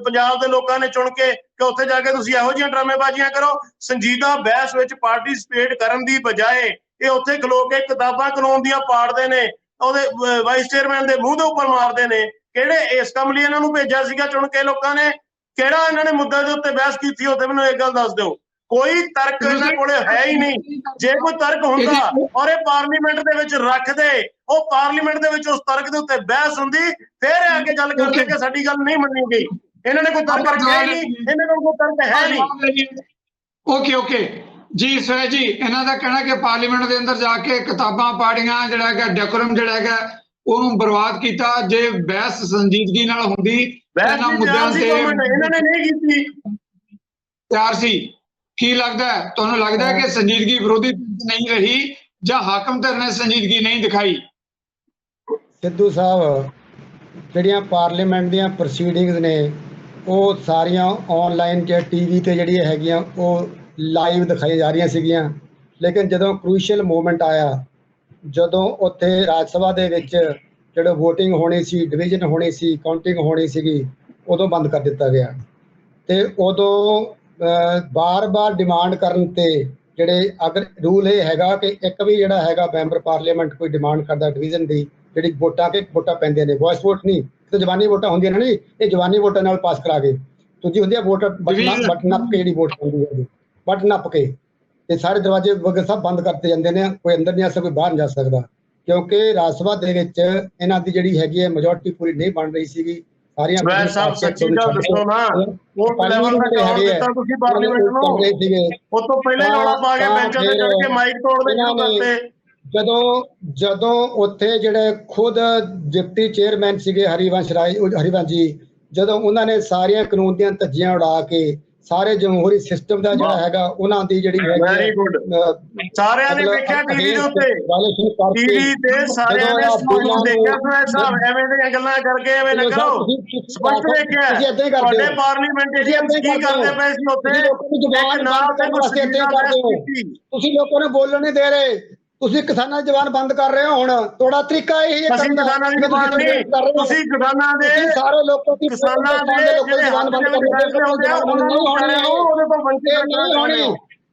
ਪੰਜਾਬ ਦੇ ਲੋਕਾਂ ਨੇ ਚੁਣ ਕੇ ਕਿ ਉੱਥੇ ਜਾ ਕੇ ਤੁਸੀਂ ਇਹੋ ਜਿਹੀਆਂ ਡਰਾਮੇਬਾਜ਼ੀਆਂ ਕਰੋ? ਸੰਜੀਦਾ ਬਹਿਸ ਵਿੱਚ ਪਾਰਟਿਸਿਪੇਟ ਕਰਨ ਦੀ ਬਜਾਏ ਇਹ ਉੱਥੇ ਖਲੋ ਕੇ ਕਿਤਾਬਾਂ ਕਾਨੂੰਨ ਦੀਆਂ ਪਾੜਦੇ ਨੇ, ਉਹਦੇ ਵਾਈਸ ਚੇਅਰਮੈਨ ਦੇ ਮੂੰਹ ਦੇ ਉੱਪਰ ਮਾਰਦੇ ਨੇ। ਕਿਹੜੇ ਇਸ ਕੰਮ ਲਈ ਇਹਨਾਂ ਨੂੰ ਭੇਜਿਆ ਸੀਗਾ ਚੁਣ ਕੇ ਲੋਕਾਂ ਨੇ? ਕਿਹੜਾ ਇਹਨਾਂ ਨੇ ਮੁੱਦੇ ਦੇ ਉੱਤੇ ਬਹਿਸ ਕੀਤੀ? ਉੱਥੇ ਮੈਨੂੰ ਇੱਕ ਗੱਲ ਦੱਸ ਦਿਓ। ਕੋਈ ਤਰਕ ਇਹਨਾਂ ਕੋਲੇ ਹੈ ਹੀ ਨਹੀਂ। ਜੇ ਕੋਈ ਤਰਕ ਹੁੰਦਾ ਔਰ ਇਹ ਪਾਰਲੀਮੈਂਟ ਦੇ ਵਿੱਚ ਰੱਖਦੇ, ਉਹ ਪਾਰਲੀਮੈਂਟ ਦੇ ਵਿੱਚ ਉਸ ਤਰਕ ਦੇ ਉੱਤੇ ਬਹਿਸ ਹੁੰਦੀ, ਫਿਰ ਆ ਕੇ ਗੱਲ ਕਰਦੇ ਕਿ ਸਾਡੀ ਗੱਲ ਨਹੀਂ ਮੰਨੀ ਗਈ। ਇਹਨਾਂ ਨੇ ਕੋਈ ਤਰਕ ਰੱਖਿਆ ਹੀ ਨਹੀਂ, ਇਹਨਾਂ ਕੋਲ ਕੋਈ ਤਰਕ ਹੈ ਨਹੀਂ। ਓਕੇ ਜੀ ਸਰ ਜੀ, ਇਹਨਾਂ ਦਾ ਕਹਿਣਾ ਕਿ ਪਾਰਲੀਮੈਂਟ ਦੇ ਅੰਦਰ ਜਾ ਕੇ ਕਿਤਾਬਾਂ ਪਾੜੀਆਂ, ਜਿਹੜਾ ਹੈਗਾ ਡੈਕੋਰਮ ਜਿਹੜਾ ਹੈਗਾ ਉਹਨੂੰ ਬਰਬਾਦ ਕੀਤਾ। ਜੇ ਬਹਿਸ ਸੰਜੀਦਗੀ ਨਾਲ ਹੁੰਦੀ ਇਹਨਾਂ ਮੁੱਦਿਆਂ ਤੇ, ਇਹਨਾਂ ਨੇ ਨਹੀਂ ਕੀਤੀ। ਤਿਆਰ ਸੀ। ਕੀ ਲੱਗਦਾ ਹੈ ਤੁਹਾਨੂੰ? ਲੱਗਦਾ ਹੈ ਕਿ ਸੰਜੀਦਗੀ ਵਿਰੋਧੀ ਨਹੀਂ ਰਹੀ ਜਾਂ ਹਾਕਮ ਧਿਰ ਨੇ ਸੰਜੀਦਗੀ ਨਹੀਂ ਦਿਖਾਈ? ਸਿੱਧੂ ਸਾਹਿਬ, ਜਿਹੜੀਆਂ ਪਾਰਲੀਮੈਂਟ ਦੀਆਂ ਪ੍ਰੋਸੀਡਿੰਗਸ ਨੇ ਉਹ ਸਾਰੀਆਂ ਆਨਲਾਈਨ ਜਾਂ ਟੀਵੀ ਤੇ ਜਿਹੜੀਆਂ ਹੈਗੀਆਂ ਉਹ ਲਾਈਵ ਦਿਖਾਈਆਂ ਜਾ ਰਹੀਆਂ ਸੀਗੀਆਂ। ਲੇਕਿਨ ਜਦੋਂ ਕ੍ਰੂਸ਼ੀਅਲ ਮੂਮੈਂਟ ਆਇਆ, ਜਦੋਂ ਉੱਥੇ ਰਾਜ ਸਭਾ ਦੇ ਵਿੱਚ ਜਦੋਂ ਵੋਟਿੰਗ ਹੋਣੀ ਸੀ, ਡਿਵੀਜ਼ਨ ਹੋਣੀ ਸੀ, ਕਾਊਂਟਿੰਗ ਹੋਣੀ ਸੀਗੀ, ਉਦੋਂ ਬੰਦ ਕਰ ਦਿੱਤਾ ਗਿਆ। ਤੇ ਉਦੋਂ ਬਾਰ-ਬਾਰ ਡਿਮਾਂਡ ਕਰਨ ਤੇ ਜਿਹੜੇ, ਅਗਰ ਰੂਲ ਇਹ ਹੈਗਾ ਕਿ ਇੱਕ ਵੀ ਜਿਹੜਾ ਹੈਗਾ ਮੈਂਬਰ ਪਾਰਲੀਮੈਂਟ ਕੋਈ ਡਿਮਾਂਡ ਕਰਦਾ ਡਿਵੀਜ਼ਨ ਦੀ, ਜਿਹੜੀ ਵੋਟਾਂ ਪੈਂਦੀਆਂ ਨੇ, ਵੌਇਸ ਵੋਟ ਨਹੀਂ ਤੇ ਜ਼ਬਾਨੀ ਵੋਟਾਂ ਹੁੰਦੀਆਂ ਨੇ, ਨਹੀਂ ਇਹ ਜ਼ਬਾਨੀ ਵੋਟਾਂ ਨਾਲ ਪਾਸ ਕਰਾ ਕੇ ਦੂਜੀ ਹੁੰਦੀ ਹੈ ਵੋਟ ਬਟਨ ਨੱਪ ਕੇ, ਜਿਹੜੀ ਵੋਟ ਹੁੰਦੀ ਹੈ ਬਟਨ ਨੱਪ ਕੇ, ਤੇ ਸਾਰੇ ਦਰਵਾਜ਼ੇ ਵਗੈਰਾ ਸਭ ਬੰਦ ਕਰਤੇ ਜਾਂਦੇ ਨੇ। ਕੋਈ ਅੰਦਰ ਨਹੀਂ ਆ ਸਕਦਾ, ਕੋਈ ਬਾਹਰ ਨਹੀਂ ਜਾ ਸਕਦਾ, ਕਿਉਂਕਿ ਰਾਜ ਸਭਾ ਦੇ ਵਿੱਚ ਇਹਨਾਂ ਦੀ ਜਿਹੜੀ ਹੈਗੀ ਹੈ ਮੈਜੋਰਟੀ ਪੂਰੀ ਨਹੀਂ ਬਣ ਰਹੀ ਸੀਗੀ। ਸਾਰੀਆਂ ਸੱਚੀ ਗੱਲ ਦੱਸੋ ਨਾ, ਉਹ ਲੈਵਲ ਦਾ ਜਵਾਬ ਦਿੱਤਾ ਤੁਸੀਂ ਪਾਰਲੀਮੈਂਟ ਨੂੰ, ਉਹ ਤੋਂ ਪਹਿਲਾਂ ਹੀ ਰੌਲਾ ਪਾ ਕੇ ਬੈਂਚਾਂ ਤੇ ਚੜ ਕੇ ਮਾਈਕ ਤੋੜਦੇ ਸ਼ੁਰੂ ਕਰਤੇ। ਜਦੋਂ ਉੱਥੇ ਜਿਹੜੇ ਖੁਦ ਡਿਪਟੀ ਚੇਅਰਮੈਨ ਸੀਗੇ ਹਰੀਵੰਸ਼ ਜੀ, ਜਦੋਂ ਉਹਨਾਂ ਨੇ ਸਾਰੀਆਂ ਕਾਨੂੰਨ ਦੀਆਂ ਧੱਜੀਆਂ ਉਡਾ ਕੇ ਸਾਰੇ ਜਮਹੂਰੀ ਸਿਸਟਮ ਦਾ ਜਿਹੜਾ ਹੈਗਾ ਉਹਨਾਂ ਦੀ ਜਿਹੜੀ ਹੈ, ਵੈਰੀ ਗੁੱਡ, ਸਾਰਿਆਂ ਨੇ ਦੇਖਿਆ ਟੀਵੀ ਦੇ ਉੱਤੇ, ਟੀਵੀ ਤੇ ਸਾਰਿਆਂ ਨੇ ਦੇਖਿਆ। ਸਾਹਿਬ ਐਵੇਂ ਦੀਆਂ ਗੱਲਾਂ ਕਰਕੇ ਐਵੇਂ ਨਾ ਕਰੋ, ਸਪਸ਼ਟ ਦੇਖਿਆ ਤੁਹਾਡੇ ਪਾਰਲੀਮੈਂਟੇਰੀਅਨ ਕੀ ਕਰਦੇ ਪਏ ਸੀ ਉੱਥੇ। ਤੁਸੀਂ ਲੋਕਾਂ ਨੂੰ ਬੋਲਣ ਨਹੀਂ ਦੇ ਰਹੇ, ਤੁਸੀਂ ਕਿਸਾਨਾਂ ਦੀ ਜ਼ਬਾਨ ਬੰਦ ਕਰ ਰਹੇ ਹੋ। ਹੁਣ ਤੁਹਾਡਾ ਤਰੀਕਾ ਇਹੀ ਹੈ। ਅਸੀਂ ਕਿਸਾਨਾਂ ਦੀ ਜ਼ਬਾਨ ਨਹੀਂ, ਤੁਸੀਂ ਕਿਸਾਨਾਂ ਦੇ, ਸਾਰੇ ਲੋਕਾਂ ਦੀ ਕਿਸਾਨਾਂ ਦੇ ਜ਼ਬਾਨ ਬੰਦ ਕਰ ਰਹੇ ਹੋ, ਉਹਨਾਂ ਨੂੰ ਉਹਦੇ ਤੋਂ ਵੰਚਿਤ ਨਹੀਂ ਹੋਣੀ।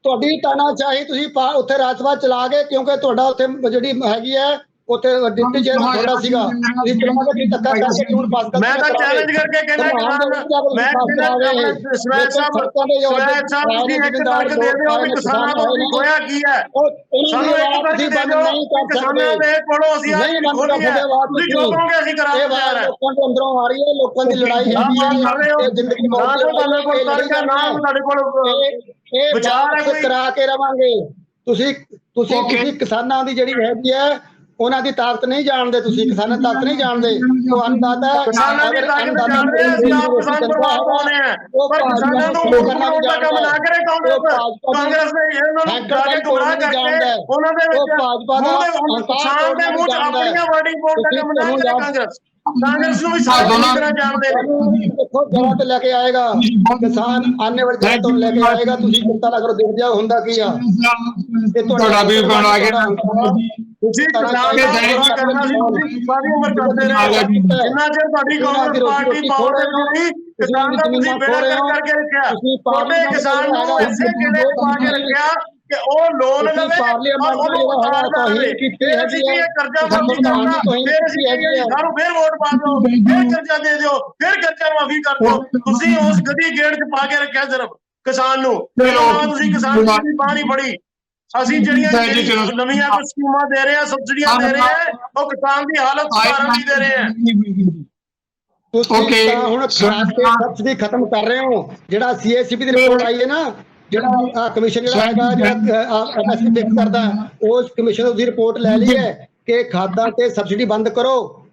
ਤੁਹਾਡੀ ਤਾਨਾਸ਼ਾਹੀ ਤੁਸੀਂ ਉੱਥੇ ਰਾਜ ਸਭਾ ਚਲਾ ਗਏ, ਕਿਉਂਕਿ ਤੁਹਾਡਾ ਉੱਥੇ ਜਿਹੜੀ ਹੈਗੀ ਹੈ ਉੱਥੇ ਡਿਪਟੀ ਚੇਅਰਮੈਨ ਤੁਹਾਡਾ ਸੀਗਾ। ਮੈਂ ਤਾਂ ਚੈਲੰਜ ਕਰਕੇ ਕਹਿੰਦਾ ਸਵੈਚ ਸਾਹਿਬ ਤੁਸੀਂ ਇੱਕ ਤਰਕ ਦੇ ਦਿਓ ਵੀ ਕਿਸਾਨਾਂ ਤੋਂ ਹੋਇਆ ਕੀ ਹੈ। ਸਾਨੂੰ ਇੱਕ ਤਰਕ ਦੇ ਦਿਓ ਕਿਸਾਨਾਂ ਦੇ ਕੋਲੋਂ ਅਸੀਂ ਖੋਲੀ ਹੈ, ਤੁਸੀਂ ਜੋ ਕਹੋਗੇ ਅਸੀਂ ਕਰਾ ਦਿਆਂਗੇ। ਲੋਕਾਂ ਦੇ ਅੰਦਰੋਂ ਆ ਰਹੀ ਹੈ, ਲੋਕਾਂ ਦੀ ਲੜਾਈ ਹੈਗੀ ਹੈ, ਜ਼ਿੰਦਗੀ ਮੌਤ ਕੋਲ ਤਰਕ ਹੈ, ਨਾ ਤੁਹਾਡੇ ਕੋਲ ਵਿਚਾਰ ਹੈ ਕੋਈ, ਕਰਾ ਕੇ ਰਵਾਂਗੇ। ਤੁਸੀਂ ਕਿਸਾਨਾਂ ਦੀ ਜਿਹੜੀ ਹੈਗੀ ਹੈ ਉਹਨਾਂ ਦੀ ਤਾਕਤ ਨਹੀਂ ਜਾਣਦੇ, ਤੁਸੀਂ ਕਿਸਾਨਾਂ ਦੀ ਤਾਕਤ ਨਹੀਂ ਜਾਣਦੇ। ਉਹ ਅੰਨਦਾਤਾ ਕਿਸਾਨਾਂ ਦੀ ਤਾਕਤ ਜਾਣਦੇ, ਅਸੀਂ ਆਪ ਕਿਸਾਨ ਪਰਿਵਾਰ ਤੋਂ ਆਉਂਦੇ ਹਾਂ, ਪਰ ਕਿਸਾਨਾਂ ਨੂੰ ਬਣਾਉਣ ਦਾ ਕੰਮ ਨਾ ਕਰੇ ਕਾਂਗਰਸ ਨੇ। ਇਹਨਾਂ ਨੂੰ ਜਾ ਕੇ ਗੁੰਮਰਾਹ ਕਰਕੇ ਉਹਨਾਂ ਦੇ ਵਿੱਚ ਕਿਸਾਨ ਦੇ ਮੂੰਹ 'ਚ ਆਪਣੀਆਂ ਵਰਡਿੰਗ ਪਾਉਣ ਦਾ ਕੰਮ ਨਾ ਕਰੇ ਕਾਂਗਰਸ। ਕਾਂਗਰਸ ਨੂੰ ਵੀ ਸਾਰੇ ਦੋਨਾਂ- ਤਰ੍ਹਾਂ ਜਾਣਦੇ ਨੇ। ਦੇਖੋ ਜਗ੍ਹਾ ਤੇ ਲੈ ਕੇ ਆਏਗਾ ਕਿਸਾਨ, ਆਨੇ ਵਾਲੇ ਜਗ੍ਹਾ ਤੋਂ ਲੈ ਕੇ ਆਏਗਾ। ਤੁਸੀਂ ਚਿੰਤਾ ਨਾ ਕਰੋ, ਦੇਖ ਜਾਓ ਹੁੰਦਾ ਕੀ ਆ। ਤੁਹਾਡਾ ਵੀ ਬਣ ਆ ਗਿਆ। ਤੁਸੀਂ ਕਿਸਾਨ ਦਾ ਵਿਰੋਧ ਕਰਨਾ ਸੀ, ਤੁਸੀਂ ਸਾਰੀ ਉਮਰ ਕਰਦੇ ਰਹੇ। ਜਿੰਨਾ ਚਿਰ ਤੁਹਾਡੀ ਕਾਂਗਰਸ ਪਾਰਟੀ ਪਾਵਰ ਤੇ ਰਹੀ, ਕਿਸਾਨ ਦਾ ਤੁਸੀਂ ਬੇੜਾ ਕਰਕੇ ਰੱਖਿਆ। ਛੋਟੇ ਕਿਸਾਨ ਨੂੰ ਇਸੇ ਕਿਲੇ ਪਾ ਕੇ ਰੱਖਿਆ ਕਿ ਉਹ ਲੋਨ ਲਵੇ ਔਰ ਉਹਨੂੰ ਉਤਾਰਦਾ ਰਹੇ। ਫਿਰ ਅਸੀਂ ਕੀ ਕਰਜ਼ਾ ਮਾਫੀ ਕਰਨਾ, ਫਿਰ ਅਸੀਂ ਕੀ ਸਾਨੂੰ ਫਿਰ ਵੋਟ ਪਾ ਦਿਓ, ਫਿਰ ਕਰਜ਼ਾ ਦੇ ਦਿਓ, ਫਿਰ ਕਰਜ਼ਾ ਮਾਫੀ ਕਰ ਦਿਓ। ਤੁਸੀਂ ਉਸ ਗਦੀ ਗੇੜ 'ਚ ਪਾ ਕੇ ਰੱਖਿਆ ਸਿਰਫ ਕਿਸਾਨ ਨੂੰ। ਤੁਸੀਂ ਕਿਸਾਨ ਦੀ ਬਾਂਹ ਨਹੀਂ ਫੜੀ। ਅਸੀਂ ਜਿਹੜੀਆਂ ਨਵੀਆਂ ਸਕੀਮਾਂ ਦੇ ਰਹੇ ਆ, ਸਬਸਿਡੀਆਂ ਦੇ ਰਹੇ ਆ, ਉਹ ਕਿਸਾਨ ਦੀ ਹਾਲਤ ਸੁਧਾਰਨ ਲਈ ਦੇ ਰਹੇ ਆ। ਤੁਸੀਂ ਤਾਂ ਹੁਣ ਖਰਾਬ ਤੇ ਸਬਸਿਡੀ ਖਤਮ ਕਰ ਰਹੇ ਹੋ। ਜਿਹੜਾ CACP ਦੀ ਰਿਪੋਰਟ ਆਈ ਹੈ ਨਾ, ਜਿਹੜਾ ਕਮਿਸ਼ਨ ਜਿਹੜਾ ਹੈਗਾ, ਜਿਹੜਾ MSP ਫਿਕਸ ਕਰਦਾ, ਉਸ ਕਮਿਸ਼ਨ ਦੀ ਰਿਪੋਰਟ ਲੈ ਲਈ ਹੈ ਕਿ ਖਾਦਾਂ ਤੇ ਸਬਸਿਡੀ ਬੰਦ ਕਰੋ।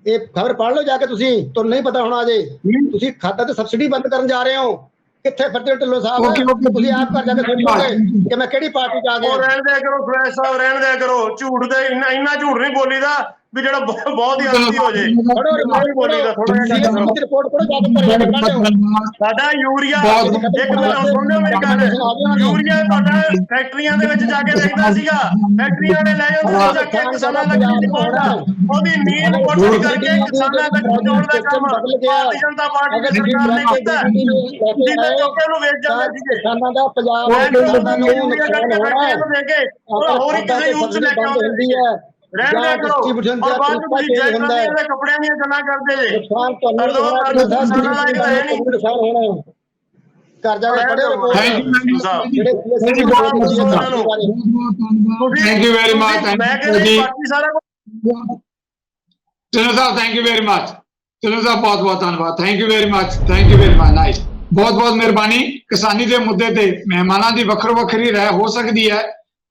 ਇਹ ਖਬਰ ਪੜ੍ਹ ਲਓ ਜਾ ਕੇ, ਤੁਸੀਂ ਤੁਹਾਨੂੰ ਨਹੀਂ ਪਤਾ ਹੋਣਾ ਅਜੇ। ਤੁਸੀਂ ਖਾਦਾਂ ਤੇ ਸਬਸਿਡੀ ਬੰਦ ਕਰਨ ਜਾ ਰਹੇ ਹੋ। ਕਿੱਥੇ ਫਿਰਦੇ ਢਿੱਲੋਂ ਸਾਹਿਬ? ਤੁਸੀਂ ਆਪ ਘਰ ਜਾ ਕੇ ਸੋਚੋਗੇ ਕਿ ਮੈਂ ਕਿਹੜੀ ਪਾਰਟੀ 'ਚ ਆ ਗਿਆ। ਰਹਿਣ ਦਿਆ ਕਰੋ ਫਰੈਸ਼ ਸਾਹਿਬ, ਰਹਿਣ ਦਿਆ ਕਰੋ। ਝੂਠ ਦੇ ਇੰਨਾ ਝੂਠ ਨਹੀਂ ਬੋਲੀਦਾ ਵੀ ਜਿਹੜਾ ਬਹੁਤ ਹੀ ਗਲਤੀ ਹੋ ਜੇ। ਬੋਲੀਦਾ ਥੋੜਾ ਜਿਹਾ ਰਿਪੋਰਟ ਪੜੋ ਜਾ ਕੇ। ਸਾਡਾ ਯੂਰੀਆ, ਇੱਕ ਮਿੰਟ ਸੁਣ ਲਿਓ ਮੇਰੀ ਗੱਲ। ਯੂਰੀਆ ਤੁਹਾਡਾ ਫੈਕਟਰੀਆਂ ਦੇ ਵਿੱਚ ਜਾ ਕੇ ਵੇਚਦਾ ਸੀਗਾ, ਫੈਕਟਰੀਆਂ ਨੇ ਲੈ ਜਾਂਦੇ ਜਾ ਕੇ ਕਿਸਾਨਾਂ ਤੱਕ ਨਹੀਂ ਪਹੁੰਚਦਾ। ਉਹਦੀ ਨੀਂਦ ਕੋਠੀ ਕਰਕੇ ਕਿਸਾਨਾਂ ਤੱਕ ਪਹੁੰਚਾਉਣ ਦਾ ਕੰਮ ਭਾਰਤੀ ਜਨਤਾ ਪਾਰਟੀ ਦੀ ਸਰਕਾਰ ਨੇ ਕੀਤਾ। ਤੁਸੀਂ ਤਾਂ ਚੌਕੇ ਨੂੰ ਵੇਚ ਜਾਂਦੇ ਸੀਗੇ। ਕਿਸਾਨਾਂ ਦਾ ਪੰਜਾਬ ਯੂਰੀਆ ਕਰਕੇ ਫੈਕਟਰੀਆਂ ਨੂੰ ਦੇ ਕੇ ਹੋਰ ਹੀ ਕਿਸੇ ਯੂਥ ਲੈ ਕੇ ਆਉਂਦੇ ਸੀ। ਰਹਿਣ ਦਿਆ ਕਰੋ। ਔਰ ਬਾਅਦ ਵਿੱਚ ਤੁਸੀਂ ਜੈ ਖਾਨੇ ਦੇ ਕੱਪੜਿਆਂ ਦੀਆਂ ਗੱਲਾਂ ਕਰਦੇ ਜੇ। ਕਰ ਜਾ ਕੇ ਪੜਿਓ ਰਿਪੋਰਟ। Thank you very much. ਮੈਂ ਕਹਿੰਦਾ ਬਾਕੀ ਸਾਰਾ ਚਲੋ ਸਾਹਿਬ, ਥੈਂਕ ਯੂ ਵੈਰੀ ਮਚ। ਚਲੋ ਸਾਹਿਬ, ਬਹੁਤ ਬਹੁਤ ਧੰਨਵਾਦ। Thank you very much, thank you very much. Nice, ਬਹੁਤ ਬਹੁਤ ਮਿਹਰਬਾਨੀ। ਕਿਸਾਨੀ ਦੇ ਮੁੱਦੇ ਤੇ ਮਹਿਮਾਨਾਂ ਦੀ ਵੱਖਰੋ ਵੱਖਰੀ ਰਾਏ ਹੋ ਸਕਦੀ ਹੈ,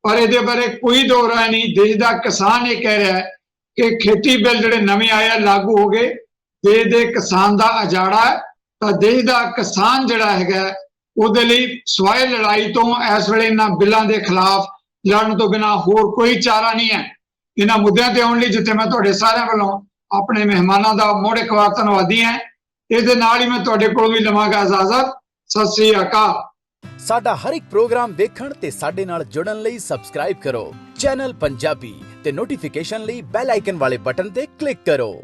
ਪਰ ਇਹਦੇ ਬਾਰੇ ਕੋਈ ਦੋ ਰਾਏ ਨਹੀਂ। ਦੇਸ਼ ਦਾ ਕਿਸਾਨ ਇਹ ਕਹਿ ਰਿਹਾ ਹੈ ਕਿ ਖੇਤੀ ਬਿੱਲ ਜਿਹੜੇ ਨਵੇਂ ਆਏ ਲਾਗੂ ਹੋ ਗਏ, ਦੇਸ਼ ਦੇ ਕਿਸਾਨ ਦਾ ਅਜਾੜਾ ਹੈ। ਤਾਂ ਦੇਸ਼ ਦਾ ਕਿਸਾਨ ਜਿਹੜਾ ਹੈਗਾ, ਉਹਦੇ ਲਈ ਸਵਾਏ ਲੜਾਈ ਤੋਂ ਇਸ ਵੇਲੇ ਇਹਨਾਂ ਬਿੱਲਾਂ ਦੇ ਖਿਲਾਫ ਲੜਨ ਤੋਂ ਬਿਨਾਂ ਹੋਰ ਕੋਈ ਚਾਰਾ ਨਹੀਂ ਹੈ। ਇਹਨਾਂ ਮੁੱਦਿਆਂ ਤੇ ਆਉਣ ਲਈ ਜਿੱਥੇ ਮੈਂ ਤੁਹਾਡੇ ਸਾਰਿਆਂ ਵੱਲੋਂ ਆਪਣੇ ਮਹਿਮਾਨਾਂ ਦਾ ਮੁੜ ਇੱਕ ਵਾਰ ਧੰਨਵਾਦੀ ਹਾਂ। ਇਹਦੇ ਨਾਲ ਹੀ ਮੈਂ ਤੁਹਾਡੇ ਕੋਲ ਵੀ ਲਵਾਂਗਾ ਇਜਾਜ਼ਤ। ਸਤਿ ਸ੍ਰੀ ਅਕਾਲ। ਸਾਡਾ ਹਰ ਇੱਕ ਪ੍ਰੋਗਰਾਮ ਦੇਖਣ ਤੇ ਸਾਡੇ ਨਾਲ ਜੁੜਨ ਲਈ ਸਬਸਕ੍ਰਾਈਬ ਕਰੋ ਚੈਨਲ ਪੰਜਾਬੀ ਤੇ ਨੋਟੀਫਿਕੇਸ਼ਨ ਲਈ ਬੈਲ ਆਈਕਨ ਵਾਲੇ ਬਟਨ ਤੇ ਕਲਿੱਕ ਕਰੋ।